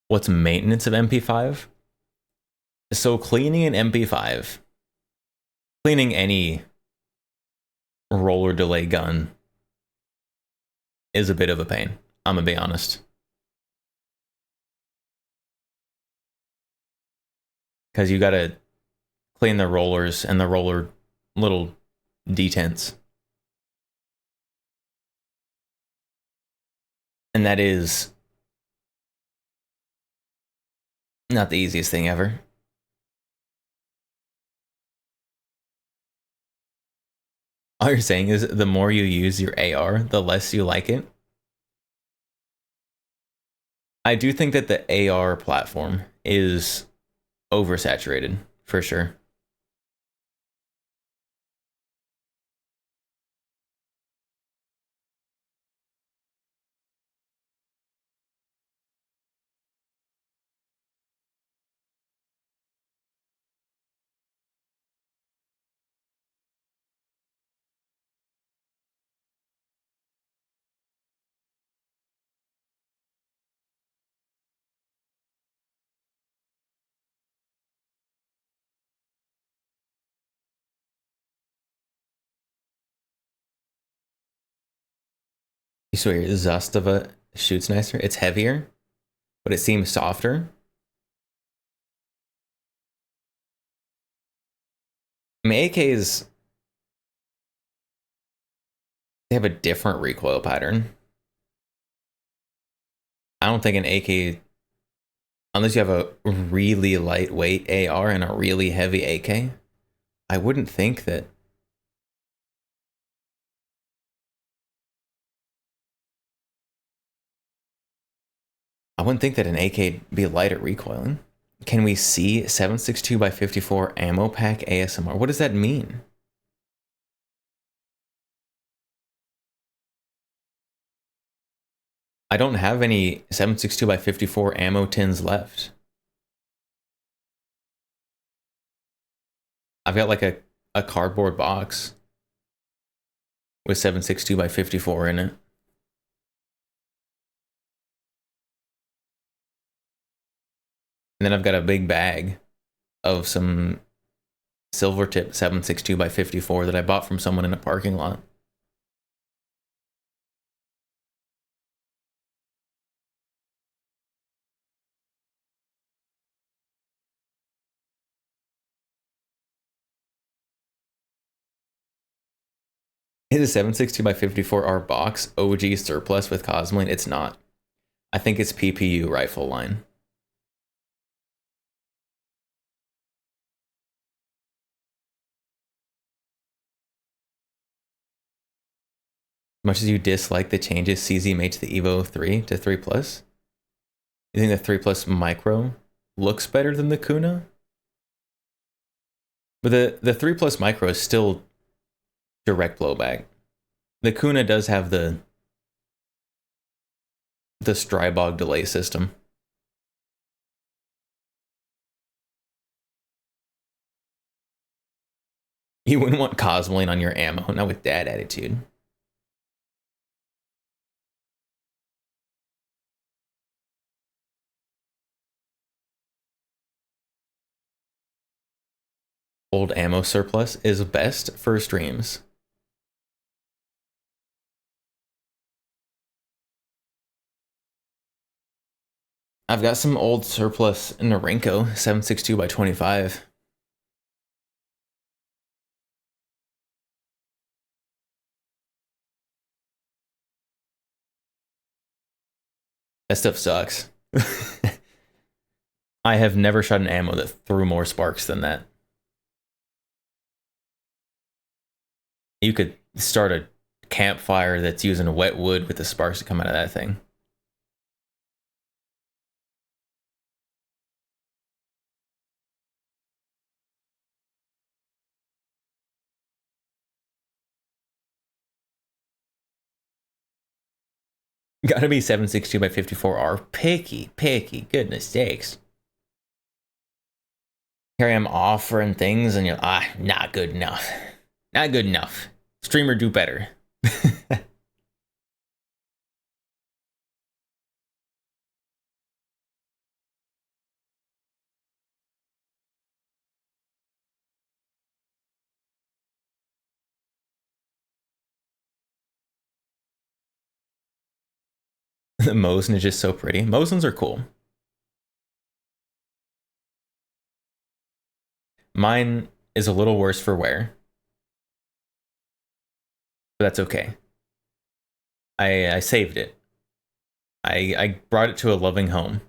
What's maintenance of MP5? So cleaning an MP5, cleaning any roller delay gun is a bit of a pain. I'm gonna be honest. Because you gotta clean the rollers and the roller little detents. And that is not the easiest thing ever. All you're saying is the more you use your AR, the less you like it. I do think that the AR platform is oversaturated, for sure. You swear Zastava shoots nicer? It's heavier, but it seems softer. I mean, AKs, they have a different recoil pattern. I don't think an AK, unless you have a really lightweight AR and a really heavy AK, I wouldn't think that an AK be light at recoiling. Can we see 7.62x54 ammo pack ASMR? What does that mean? I don't have any 7.62x54 ammo tins left. I've got like a cardboard box with 7.62x54 in it. And then I've got a big bag of some Silvertip 7.62x54 that I bought from someone in a parking lot. Is a 7.62x54R box OG surplus with Cosmoline? It's not. I think it's PPU rifle line. Much as you dislike the changes CZ made to the Evo 3 to 3 Plus, you think the 3 Plus Micro looks better than the Kuna? But the 3 Plus Micro is still direct blowback. The Kuna does have the Strybog delay system. You wouldn't want cosplaying on your ammo, not with that attitude. Old ammo surplus is best for streams. I've got some old surplus in Norinco, 7.62 by 25. That stuff sucks. I have never shot an ammo that threw more sparks than that. You could start a campfire that's using wet wood with the sparks that come out of that thing. Gotta be 7.62 by 54R. Picky. Goodness sakes. Here I am offering things and you're, not good enough. Not good enough. Streamer do better. The Mosin is just so pretty. Mosins are cool. Mine is a little worse for wear. But that's okay. I saved it. I brought it to a loving home.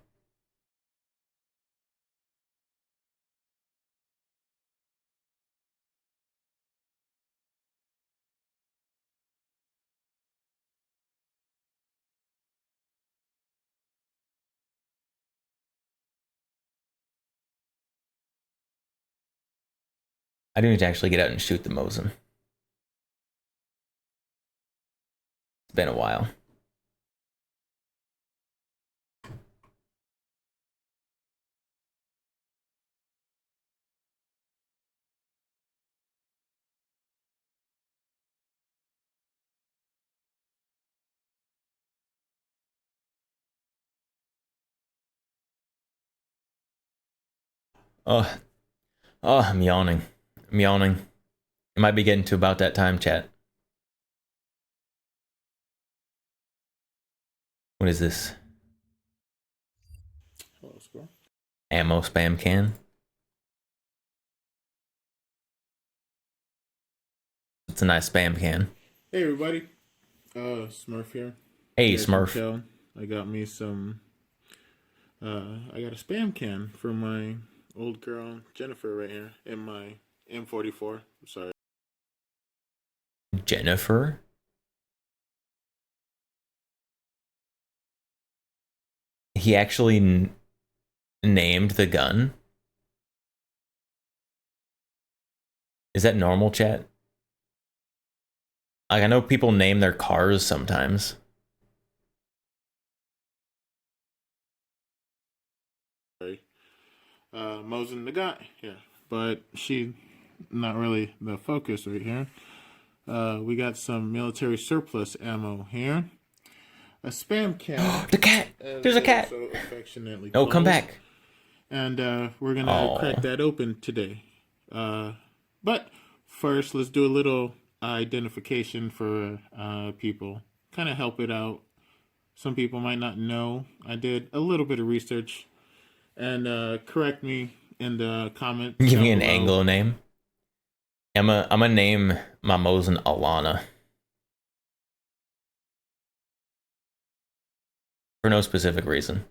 I do need to actually get out and shoot the Mosin. It's been a while. Oh, I'm yawning. I'm yawning. It might be getting to about that time, chat. What is this? Hello, Squirrel. Ammo spam can. It's a nice spam can. Hey everybody, Smurf here. Hey, As you can Smurf. tell, I got me some. I got a spam can from my old girl Jennifer right here in my M44. I'm sorry. Jennifer? He actually named the gun? Is that normal, chat? Like, I know people name their cars sometimes. Sorry. Mosin the guy here, but she not really the focus right here. We got some military surplus ammo here. A spam can. The cat! There's a cat! So affectionately Oh, come called. back. And we're gonna Oh. crack that open today. But first, let's do a little identification for people. Kind of help it out. Some people might not know. I did a little bit of research. And correct me in the comments. Give me down an below. Anglo name. I'm gonna name my Mosin Alana. For no specific reason.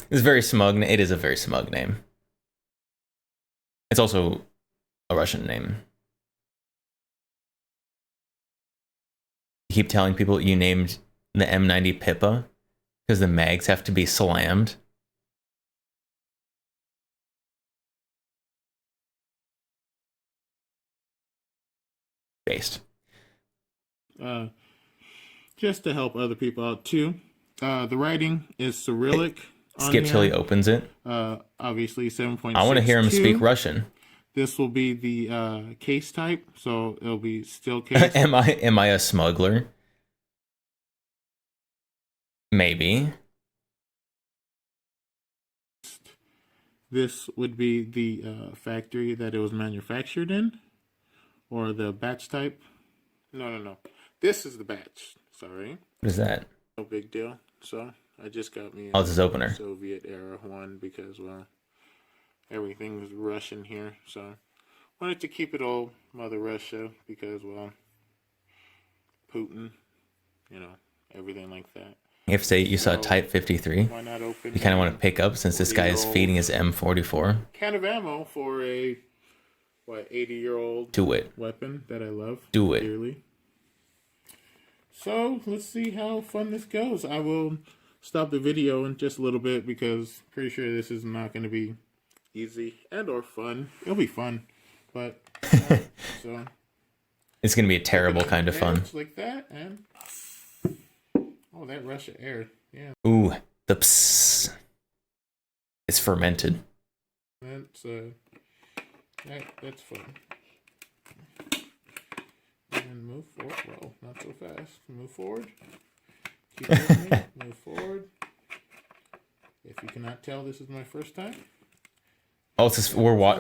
It's very smug. It is a very smug name. It's also a Russian name. You keep telling people you named the M90 Pippa because the mags have to be slammed. Based. Just to help other people out too. The writing is Cyrillic. on Skip till he here. opens it. Obviously 7.62. I want to hear him speak Russian. This will be the case type, so it'll be still case. Am I a smuggler? Maybe. This would be the factory that it was manufactured in, or the batch type. No. This is the batch. Sorry. What is that? No big deal. So I just got me Oh, it's his opener. Soviet era one because, well, everything was Russian here. So wanted to keep it all Mother Russia because, well, Putin, everything like that. You have to say you saw So, Type 53. why not open You kind of want to pick up since this guy is 40-year-old feeding his M44. can of ammo for a 80-year-old Do it. weapon that I love Do it. dearly. So let's see how fun this goes. I will stop the video in just a little bit because pretty sure this is not going to be easy and or fun. It'll be fun, but so It's going to be a terrible kind of fun. Just like that, and that Russia air, yeah. Ooh, the psst. It's fermented. That's fun. And move forward. Well, not so fast. Move forward. Keep moving. Move forward. If you cannot tell, this is my first time. Oh,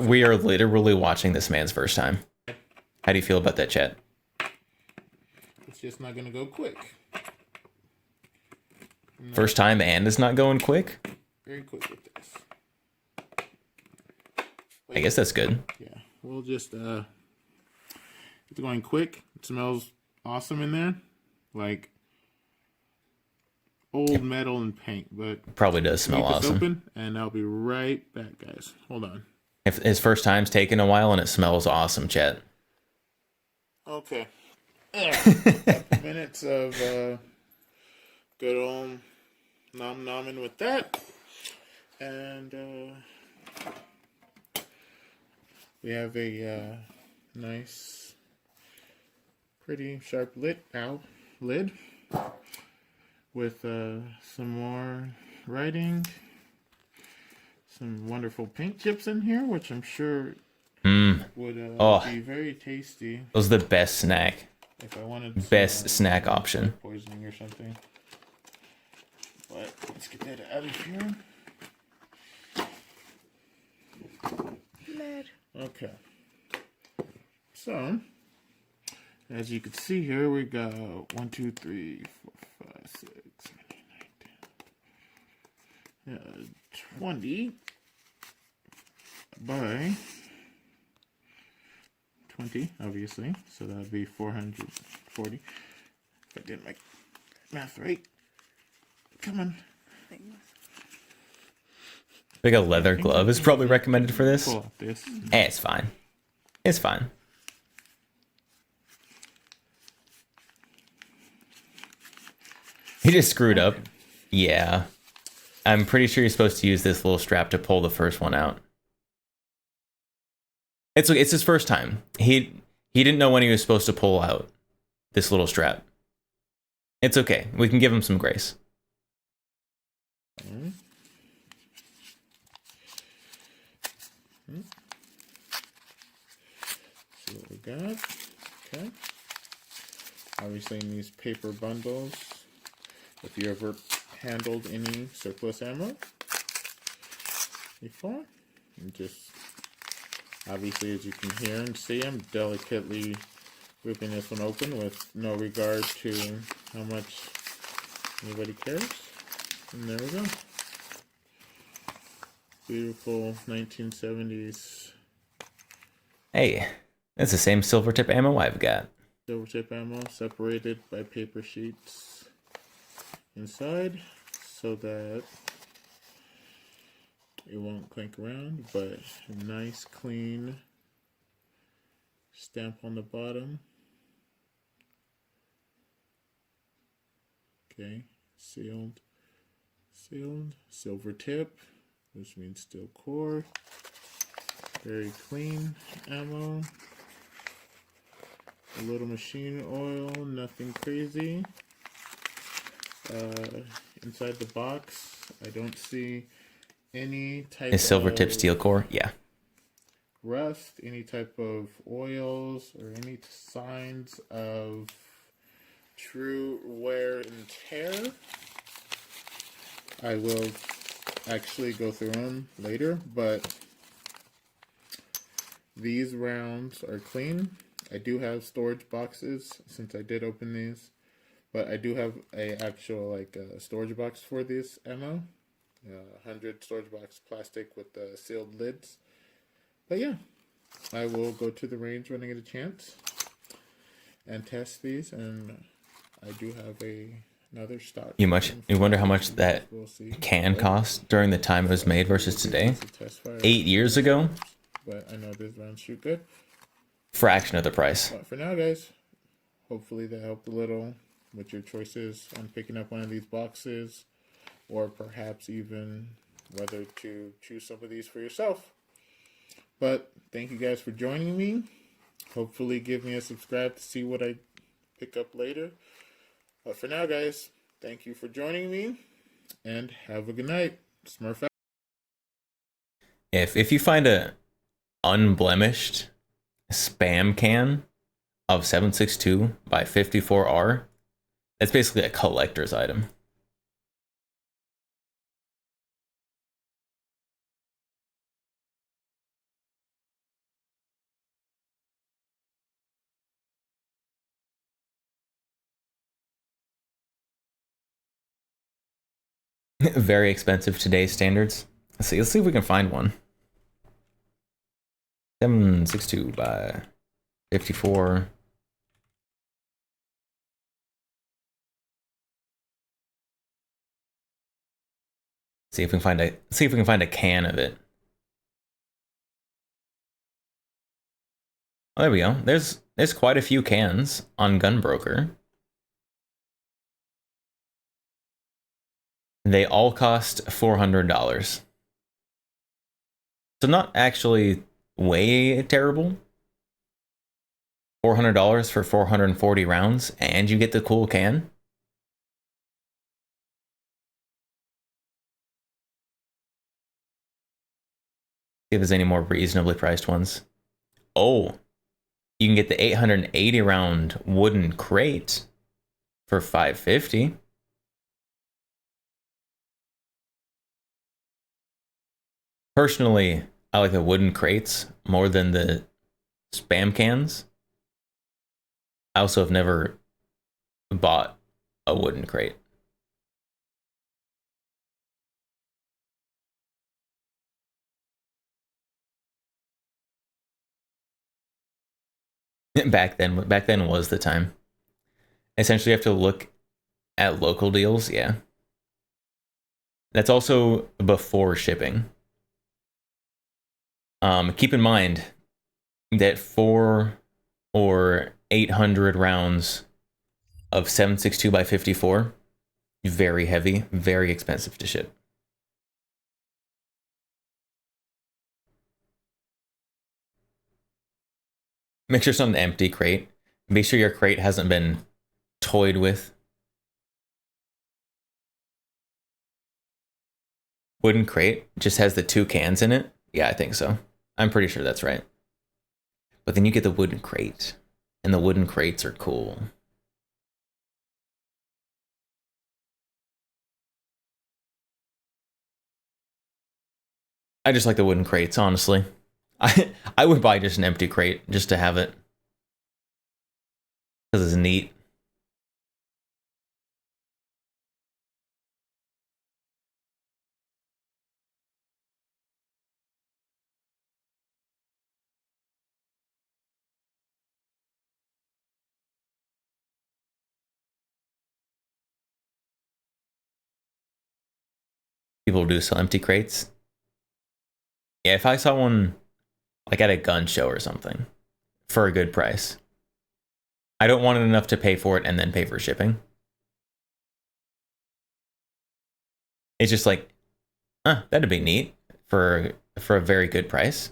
we are literally watching this man's first time. How do you feel about that, chat? It's just not gonna go quick. No. First time and it's not going quick? Very quick with this. I guess that's good. Yeah, we'll just it's going quick. It smells awesome in there, like old metal and paint. But Probably does smell keep this awesome. open, and I'll be right back, guys. Hold on. If his first time's taken a while and it smells awesome, chat. Okay. Minutes of good old nom-nomming with that, and we have a nice, pretty sharp lid with some more writing, some wonderful paint chips in here, which I'm sure would be very tasty. Those are the best snack. If I wanted Best snack option. poisoning or something. But let's get that out of here. Okay. So, as you can see here, we got 1, 2, 3, 4, 5, 6, 7, 8, 9, 10. 20 by 20, obviously. So that would be 440. If I did my math right. Come on. Like a leather glove is probably recommended for this. Pull out this. It's fine. It's fine. He just screwed up. Yeah. I'm pretty sure you're supposed to use this little strap to pull the first one out. It's his first time. He didn't know when he was supposed to pull out this little strap. It's okay. We can give him some grace. See what we got. Okay. Obviously in these paper bundles, if you ever handled any surplus ammo before, and just obviously, as you can hear and see, I'm delicately ripping this one open with no regard to how much anybody cares. And there we go. Beautiful 1970s. Hey, that's the same silver tip ammo I've got. Silver tip ammo separated by paper sheets inside so that it won't clink around, but a nice clean stamp on the bottom. Okay, sealed, silver tip, which means steel core. Very clean ammo. A little machine oil, nothing crazy. inside the box, I don't see any type Is silver tip of steel core? Yeah. rust, any type of oils, or any signs of true wear and tear. I will actually go through them later, but these rounds are clean. I do have storage boxes since I did open these, but I do have a actual storage box for this ammo. 100 storage box plastic with sealed lids. But yeah, I will go to the range when I get a chance and test these, and I do have another stock. You wonder how much that can cost during the time it was made versus today? 8 years ago? But I know these rounds shoot good. Fraction of the price. But for now, guys, hopefully that helped a little with your choices on picking up one of these boxes, or perhaps even whether to choose some of these for yourself. But thank you guys for joining me. Hopefully give me a subscribe to see what I pick up later. But for now, guys, thank you for joining me, and have a good night. Smurf out. If you find a unblemished spam can of 7.62 by 54R, that's basically a collector's item. Very expensive today's standards. Let's see if we can find one. 7.62 by 54. See if we can find a can of it. Oh, there we go. There's quite a few cans on Gunbroker. They all cost $400. So not actually way terrible. $400 for 440 rounds, and you get the cool can. See if there's any more reasonably priced ones. Oh, you can get the 880 round wooden crate for $550. Personally, I like the wooden crates more than the spam cans. I also have never bought a wooden crate. Back then was the time. Essentially, you have to look at local deals, yeah. That's also before shipping. Keep in mind that 400 or 800 rounds of 7.62 by 54, very heavy, very expensive to ship. Make sure it's not an empty crate. Make sure your crate hasn't been toyed with. Wooden crate just has the 2 cans in it. Yeah, I think so. I'm pretty sure that's right. But then you get the wooden crate, and the wooden crates are cool. I just like the wooden crates, honestly. I would buy just an empty crate just to have it. Because it's neat. People do sell empty crates. Yeah, if I saw one like at a gun show or something for a good price, I don't want it enough to pay for it and then pay for shipping. It's just like, that'd be neat for a very good price.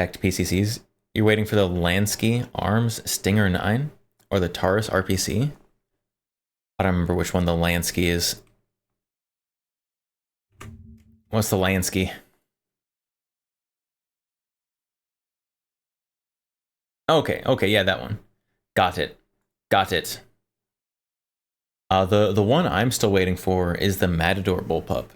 back to PCCs. You're waiting for the Lansky Arms Stinger 9 or the Taurus RPC. I don't remember which one the Lansky is. What's the Lansky? Okay, yeah, that one. Got it. The one I'm still waiting for is the Matador Bullpup.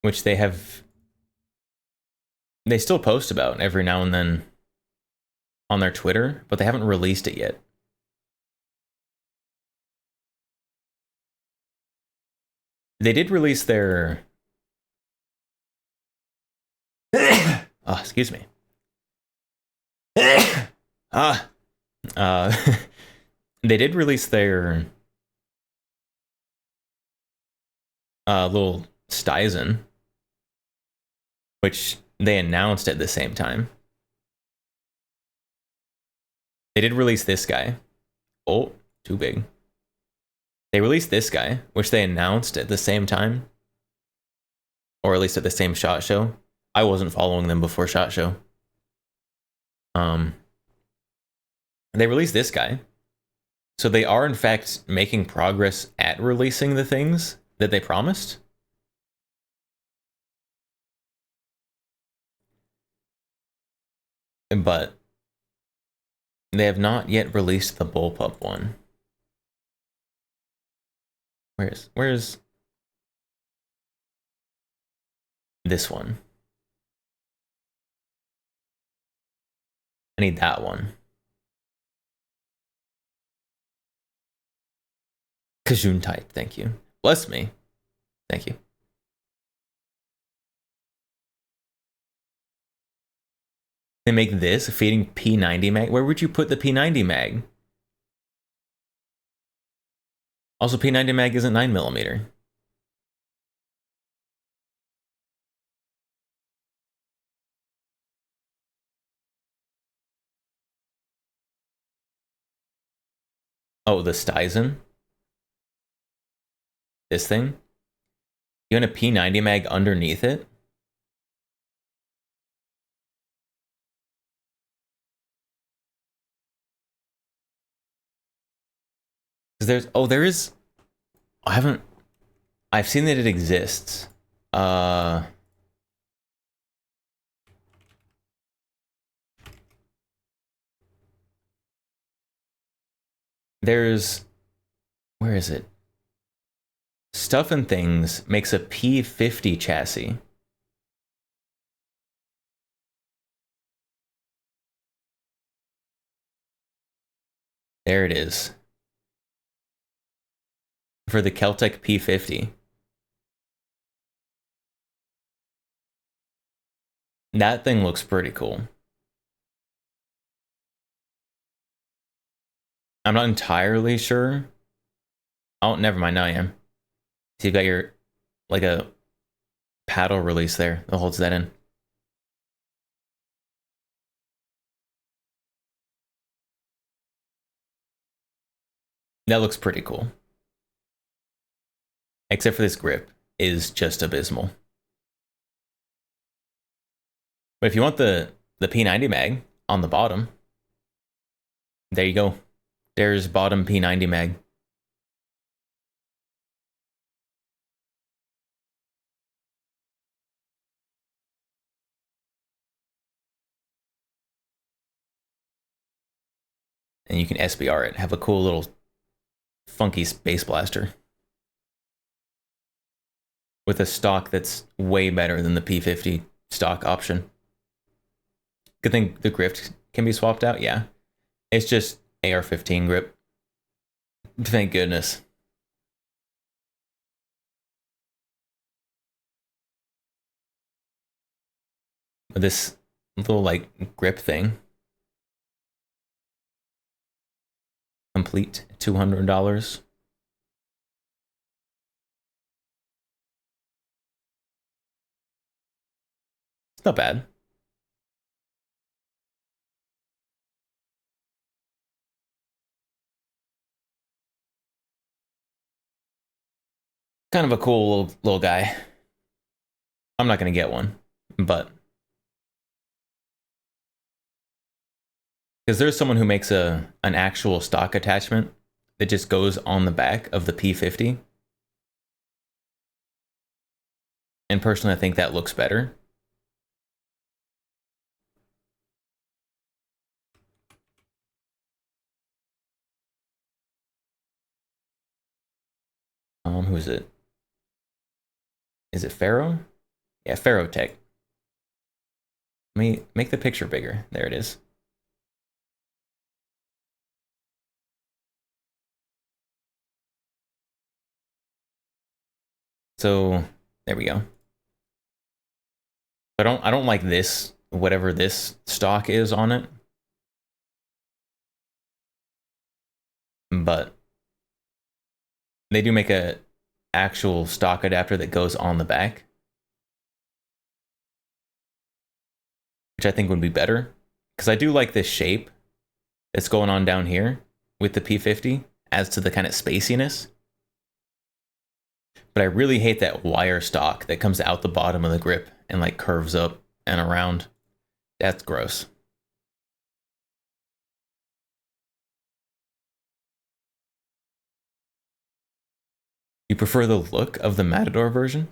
Which they still post about every now and then on their Twitter, but they haven't released it yet. They did release their... Oh, excuse me. They did release their little Stizen, which they announced at the same time. They did release this guy. Oh, too big. They released this guy, which they announced at the same time. Or at least at the same SHOT Show. I wasn't following them before SHOT Show. They released this guy. So they are in fact making progress at releasing the things that they promised. But they have not yet released the Bullpup one. Where's this one? I need that one. Kajun type, thank you. Bless me. Thank you. They make this feeding P90 mag. Where would you put the P90 mag? Also, P90 mag isn't 9mm. Oh, the Stizen? This thing? You want a P90 mag underneath it? I've seen that it exists. Where is it? Stuff and Things makes a P50 chassis. There it is. For the Keltec P50. That thing looks pretty cool. I'm not entirely sure. Oh, never mind, now I am. So you got your, like a paddle release there that holds that in. That looks pretty cool. Except for this grip is just abysmal. But if you want the P90 mag on the bottom, there you go. There's bottom P90 mag. And you can SBR it. Have a cool little funky space blaster. With a stock that's way better than the P50 stock option. Good thing the grip can be swapped out, yeah. It's just AR-15 grip. Thank goodness. This little, like, grip thing. Complete $200. It's not bad. Kind of a cool little guy. I'm not going to get one, but because there's someone who makes an actual stock attachment that just goes on the back of the P50. And personally, I think that looks better. Who is it? Is it Pharaoh? Yeah, Pharaoh Tech. Let me make the picture bigger. There it is. So there we go. I don't like this, whatever this stock is on it. But they do make a actual stock adapter that goes on the back, which I think would be better, because I do like this shape that's going on down here with the P50 as to the kind of spaciness. But I really hate that wire stock that comes out the bottom of the grip and like curves up and around. That's gross. You prefer the look of the Matador version?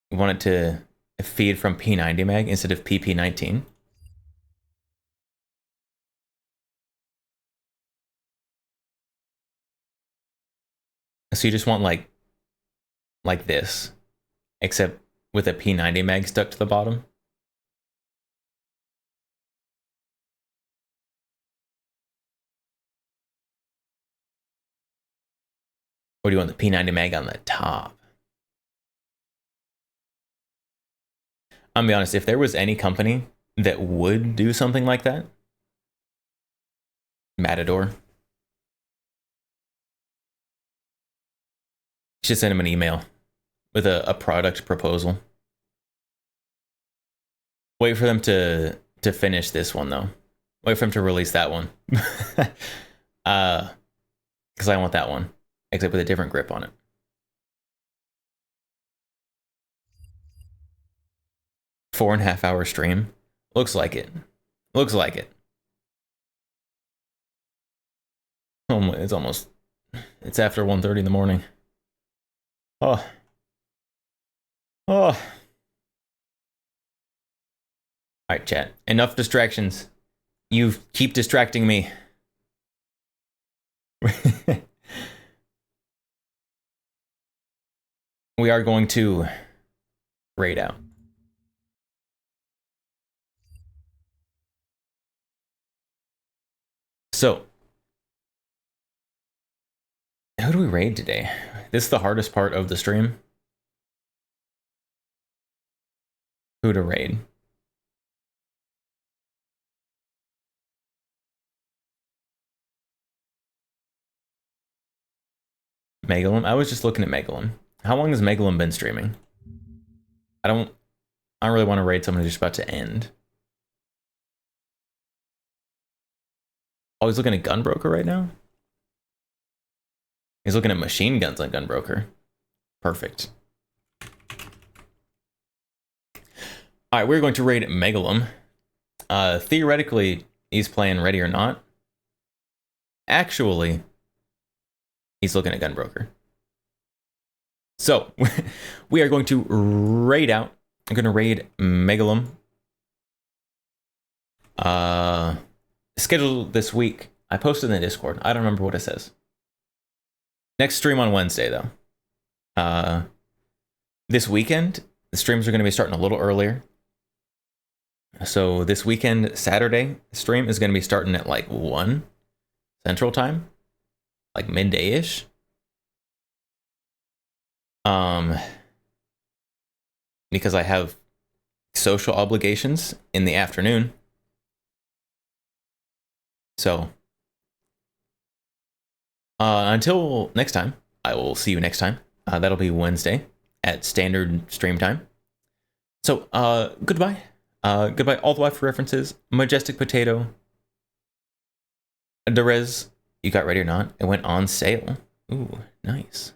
You want it to feed from P90 mag instead of PP19? So you just want like this, except with a P90 mag stuck to the bottom? Or do you want the P90 mag on the top? I'm gonna be honest, if there was any company that would do something like that, Matador. You should send him an email with a product proposal. Wait for them to finish this one though. Wait for them to release that one. Because I want that one, except with a different grip on it. Four and a half hour stream. Looks like it. Looks like it. It's after 1:30 in the morning. Oh. All right, chat. Enough distractions. You keep distracting me. We are going to raid out. So, who do we raid today? This is the hardest part of the stream. Who to raid? Megalum? I was just looking at Megalum. How long has Megalum been streaming? I don't really want to raid someone who's just about to end. Oh, he's looking at Gunbroker right now? He's looking at machine guns on Gunbroker. Perfect. Alright, we're going to raid Megalum. Theoretically, he's playing Ready or Not. Actually, he's looking at Gunbroker. So, we are going to raid out. I'm going to raid Megalum. Scheduled this week. I posted in the Discord. I don't remember what it says. Next stream on Wednesday, though. This weekend, the streams are going to be starting a little earlier. So this weekend, Saturday, stream is going to be starting at like 1 Central Time. Like midday-ish. Because I have social obligations in the afternoon. So, until next time, I will see you next time. That'll be Wednesday at standard stream time. So, goodbye. Goodbye, all the way for references. Majestic Potato. Derez, you got Ready or Not? It went on sale. Ooh, nice.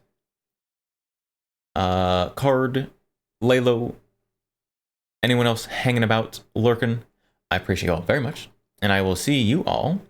Card, Lalo, anyone else hanging about, lurking, I appreciate you all very much. And I will see you all